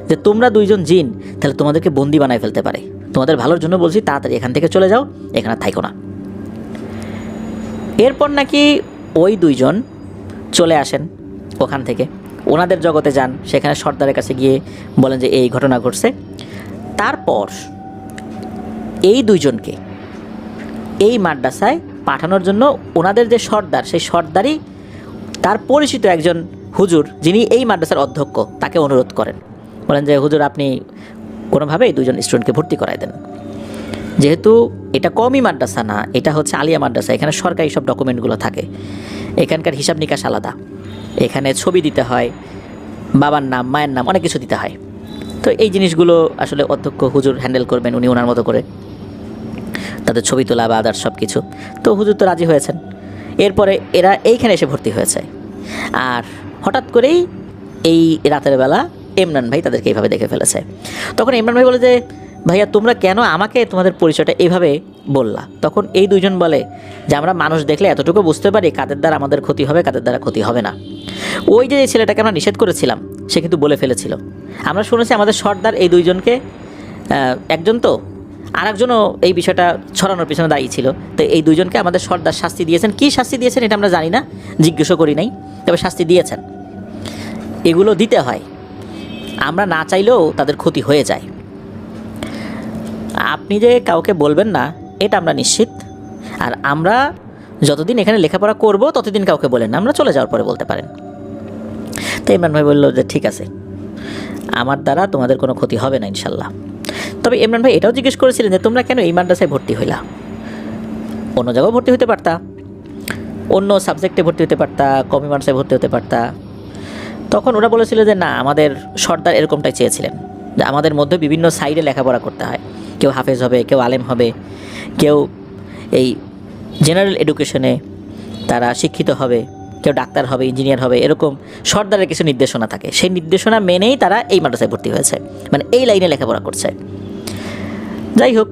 যে তোমরা দুইজন জিন, তাহলে তোমাদেরকে বন্দি বানায় ফেলতে পারে। তোমাদের ভালোর জন্য বলছি, তাড়াতাড়ি এখান থেকে চলে যাও, এখানে থাইকো না। এরপর নাকি ওই দুইজন চলে আসেন ওখান থেকে, ওনাদের জগতে যান, সেখানে সর্দারের কাছে গিয়ে বলেন যে এই ঘটনা ঘটছে। তারপর এই দুইজনকে এই মাদ্রাসায় পাঠানোর জন্য ওনাদের যে সর্দার, সেই সর্দারই তার পরিচিত একজন হুজুর যিনি এই মাদ্রাসার অধ্যক্ষ, তাকে অনুরোধ করেন, বলেন যে হুজুর আপনি কোনোভাবে এই দুজন স্টুডেন্টকে ভর্তি করায় দেন। যেহেতু এটা কমই মাদ্রাসা না, এটা হচ্ছে আলিয়া মাদ্রাসা, এখানে সরকারি সব ডকুমেন্টগুলো থাকে, এখানকার হিসাব নিকাশ আলাদা, এখানে ছবি দিতে হয়, বাবার নাম মায়ের নাম অনেক কিছু দিতে হয়। তো এই জিনিসগুলো আসলে অধ্যক্ষ হুজুর হ্যান্ডেল করবেন, উনি ওনার মতো করে তাদের ছবি তোলা বা আদার সব কিছু। তো হুজুর তো রাজি হয়েছেন। এরপরে এরা এইখানে এসে ভর্তি হয়েছে। আর হঠাৎ করেই এই রাতের বেলা ইমরান ভাই তাদেরকে এইভাবে দেখে ফেলেছে। তখন ইমরান ভাই বলে যে ভাইয়া তোমরা কেন আমাকে তোমাদের পরিচয়টা এইভাবে বললা? তখন এই দুইজন বলে যে আমরা মানুষ দেখলে এতটুকু বুঝতে পারি কাদের দ্বারা আমাদের ক্ষতি হবে, কাদের দ্বারা ক্ষতি হবে না। ওই যে ছেলেটাকে আমরা নিষেধ করেছিলাম সে কিন্তু বলে ফেলেছিল। আমরা শুনেছি আমাদের সর্দার এই দুইজনকে, একজন তো আরেকজনও এই বিষয়টা ছড়ানোর পিছনে দায়ী ছিল। তো এই দুইজনকে আমাদের সর্দার শাস্তি দিয়েছেন। কী শাস্তি দিয়েছেন এটা আমরা জানি না, জিজ্ঞাসা করি নাই, তবে শাস্তি দিয়েছেন। এগুলো দিতে হয়, আমরা না চাইলেও তাদের ক্ষতি হয়ে যায়। আপনি যে কাউকে বলবেন না এটা আমরা নিশ্চিত। আর আমরা যতদিন এখানে লেখাপড়া করব ততদিন কাউকে বলেন না, আমরা চলে যাওয়ার পরে বলতে পারেন। তো ইমরান ভাই বলল যে ঠিক আছে, আমার দ্বারা তোমাদের কোনো ক্ষতি হবে না ইনশাল্লাহ। তবে ইমরান ভাই এটাও জিজ্ঞেস করেছিলেন যে তোমরা কেন এই মাদ্রাসায় ভর্তি হইলা? অন্য জায়গায় ভর্তি হতে পারতা, অন্য সাবজেক্টে ভর্তি হতে পারতা, কমি মাদ্রাসায় ভর্তি হতে পারতা। তখন ওরা বলেছিল যে না, আমাদের সর্দার এরকমটাই চেয়েছিলেন যে আমাদের মধ্যে বিভিন্ন সাইডে লেখাপড়া করতে হয়, কেউ হাফেজ হবে, কেউ আলেম হবে, কেউ এই জেনারেল এডুকেশনে তারা শিক্ষিত হবে, কেউ ডাক্তার হবে, ইঞ্জিনিয়ার হবে, এরকম সর্দারের কিছু নির্দেশনা থাকে। সেই নির্দেশনা মেনেই তারা এই মাদ্রাসায় ভর্তি হয়েছে, মানে এই লাইনে লেখাপড়া করছে। যাই হোক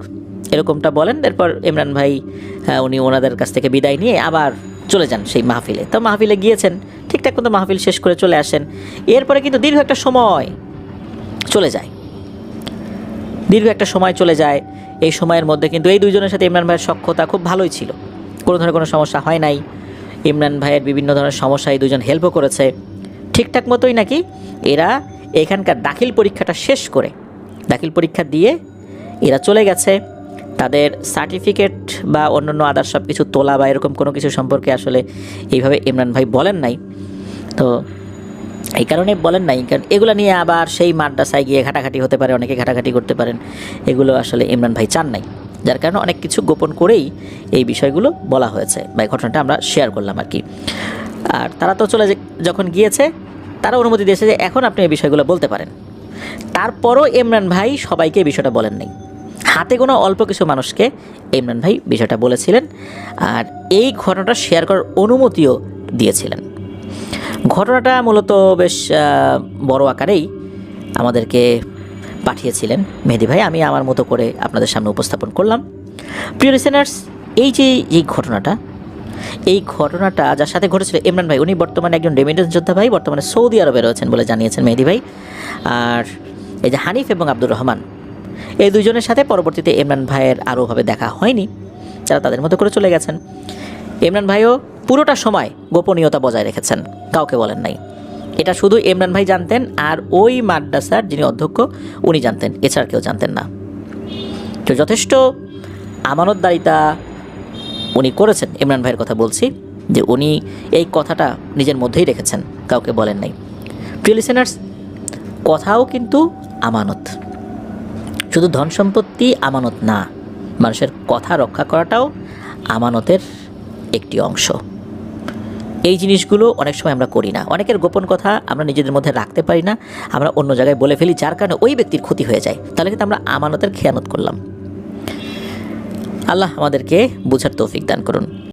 এরকমটা বলেন। এরপর ইমরান ভাই উনি ওনাদের কাছ থেকে বিদায় নিয়ে আবার চলে যান সেই মাহফিলে। তো মাহফিলে গিয়েছেন, ঠিকঠাক মতো মাহফিল শেষ করে চলে আসেন। এরপরে কিন্তু দীর্ঘ একটা সময় চলে যায়, এই সময়ের মধ্যে কিন্তু এই দুইজনের সাথে ইমরান ভাইয়ের সখ্যতা খুব ভালোই ছিল, কোনো ধরনের কোনো সমস্যা হয় নাই। ইমরান ভাইয়ের বিভিন্ন ধরনের সমস্যা এই দুজন হেল্পও করেছে ঠিকঠাক মতোই। নাকি এরা এখানকার দাখিল পরীক্ষাটা শেষ করে, দাখিল পরীক্ষা দিয়ে এরা চলে গেছে। তাদের সার্টিফিকেট বা অন্যান্য আদার সব কিছু তোলা বা এরকম কোনো কিছু সম্পর্কে আসলে এইভাবে ইমরান ভাই বলেন নাই। তো এই কারণে বলেন নাই, কারণ এগুলো নিয়ে আবার সেই মাদ্রাসায় গিয়ে ঘাটাঘাটি হতে পারে, অনেকে ঘাটাঘাটি করতে পারেন, এগুলো আসলে ইমরান ভাই চান নাই। যার কারণে অনেক কিছু গোপন করেই এই বিষয়গুলো বলা হয়েছে বা এই ঘটনাটা আমরা শেয়ার করলাম আর কি। আর তারা তো যখন গিয়েছে তারা অনুমতি দিয়েছে যে এখন আপনি এই বিষয়গুলো বলতে পারেন। তারপরও ইমরান ভাই সবাইকে এই বিষয়টা বলেন নাই, হাতে কোনো অল্প কিছু মানুষকে ইমরান ভাই বিষয়টা বলেছিলেন আর এই ঘটনাটা শেয়ার করার অনুমতিও দিয়েছিলেন। ঘটনাটা মূলত বেশ বড় আকারেই আমাদেরকে পাঠিয়েছিলেন মেহেদী ভাই। আমি আমার মতো করে আপনাদের সামনে উপস্থাপন করলাম। প্রিয় লিসেনার্স, এই ঘটনাটা যার সাথে ঘটেছিল ইমরান ভাই, উনি বর্তমানে একজন রেমিটেন্স যোদ্ধা ভাই, বর্তমানে সৌদি আরবে রয়েছেন বলে জানিয়েছেন মেহেদী ভাই। আর এই যে হানিফ এবং আব্দুর রহমান, এই দুজনের সাথে পরবর্তীতে ইমরান ভাইয়ের আরোভাবে দেখা হয়নি, যারা তাদের মতো করে চলে গেছেন। ইমরান ভাইও পুরোটা সময় গোপনীয়তা বজায় রেখেছেন, কাউকে বলেন নাই। এটা শুধু ইমরান ভাই জানতেন আর ওই মাদ্রাসার যিনি অধ্যক্ষ উনি জানতেন, এছাড়া কেউ জানতেন না। তো যথেষ্ট আমানতদারিতা উনি করেছেন, ইমরান ভাইয়ের কথা বলছি। যে উনি এই কথাটা নিজের মধ্যেই রেখেছেন, কাউকে বলেন নাই। প্রিয় লিসেনার্স, কথাও কিন্তু আমানত। শুধু ধন সম্পত্তি আমানত না, মানুষের কথা রক্ষা করাটাও আমানতের একটি অংশ। এই জিনিসগুলো অনেক সময় আমরা করি না। অনেকের গোপন কথা আমরা নিজেদের মধ্যে রাখতে পারি না, আমরা অন্য জায়গায় বলে ফেলি, যার কারণে ওই ব্যক্তির ক্ষতি হয়ে যায়। তাহলে কিন্তু আমরা আমানতের খেয়ানত করলাম। আল্লাহ আমাদেরকে বোঝার তৌফিক দান করুন।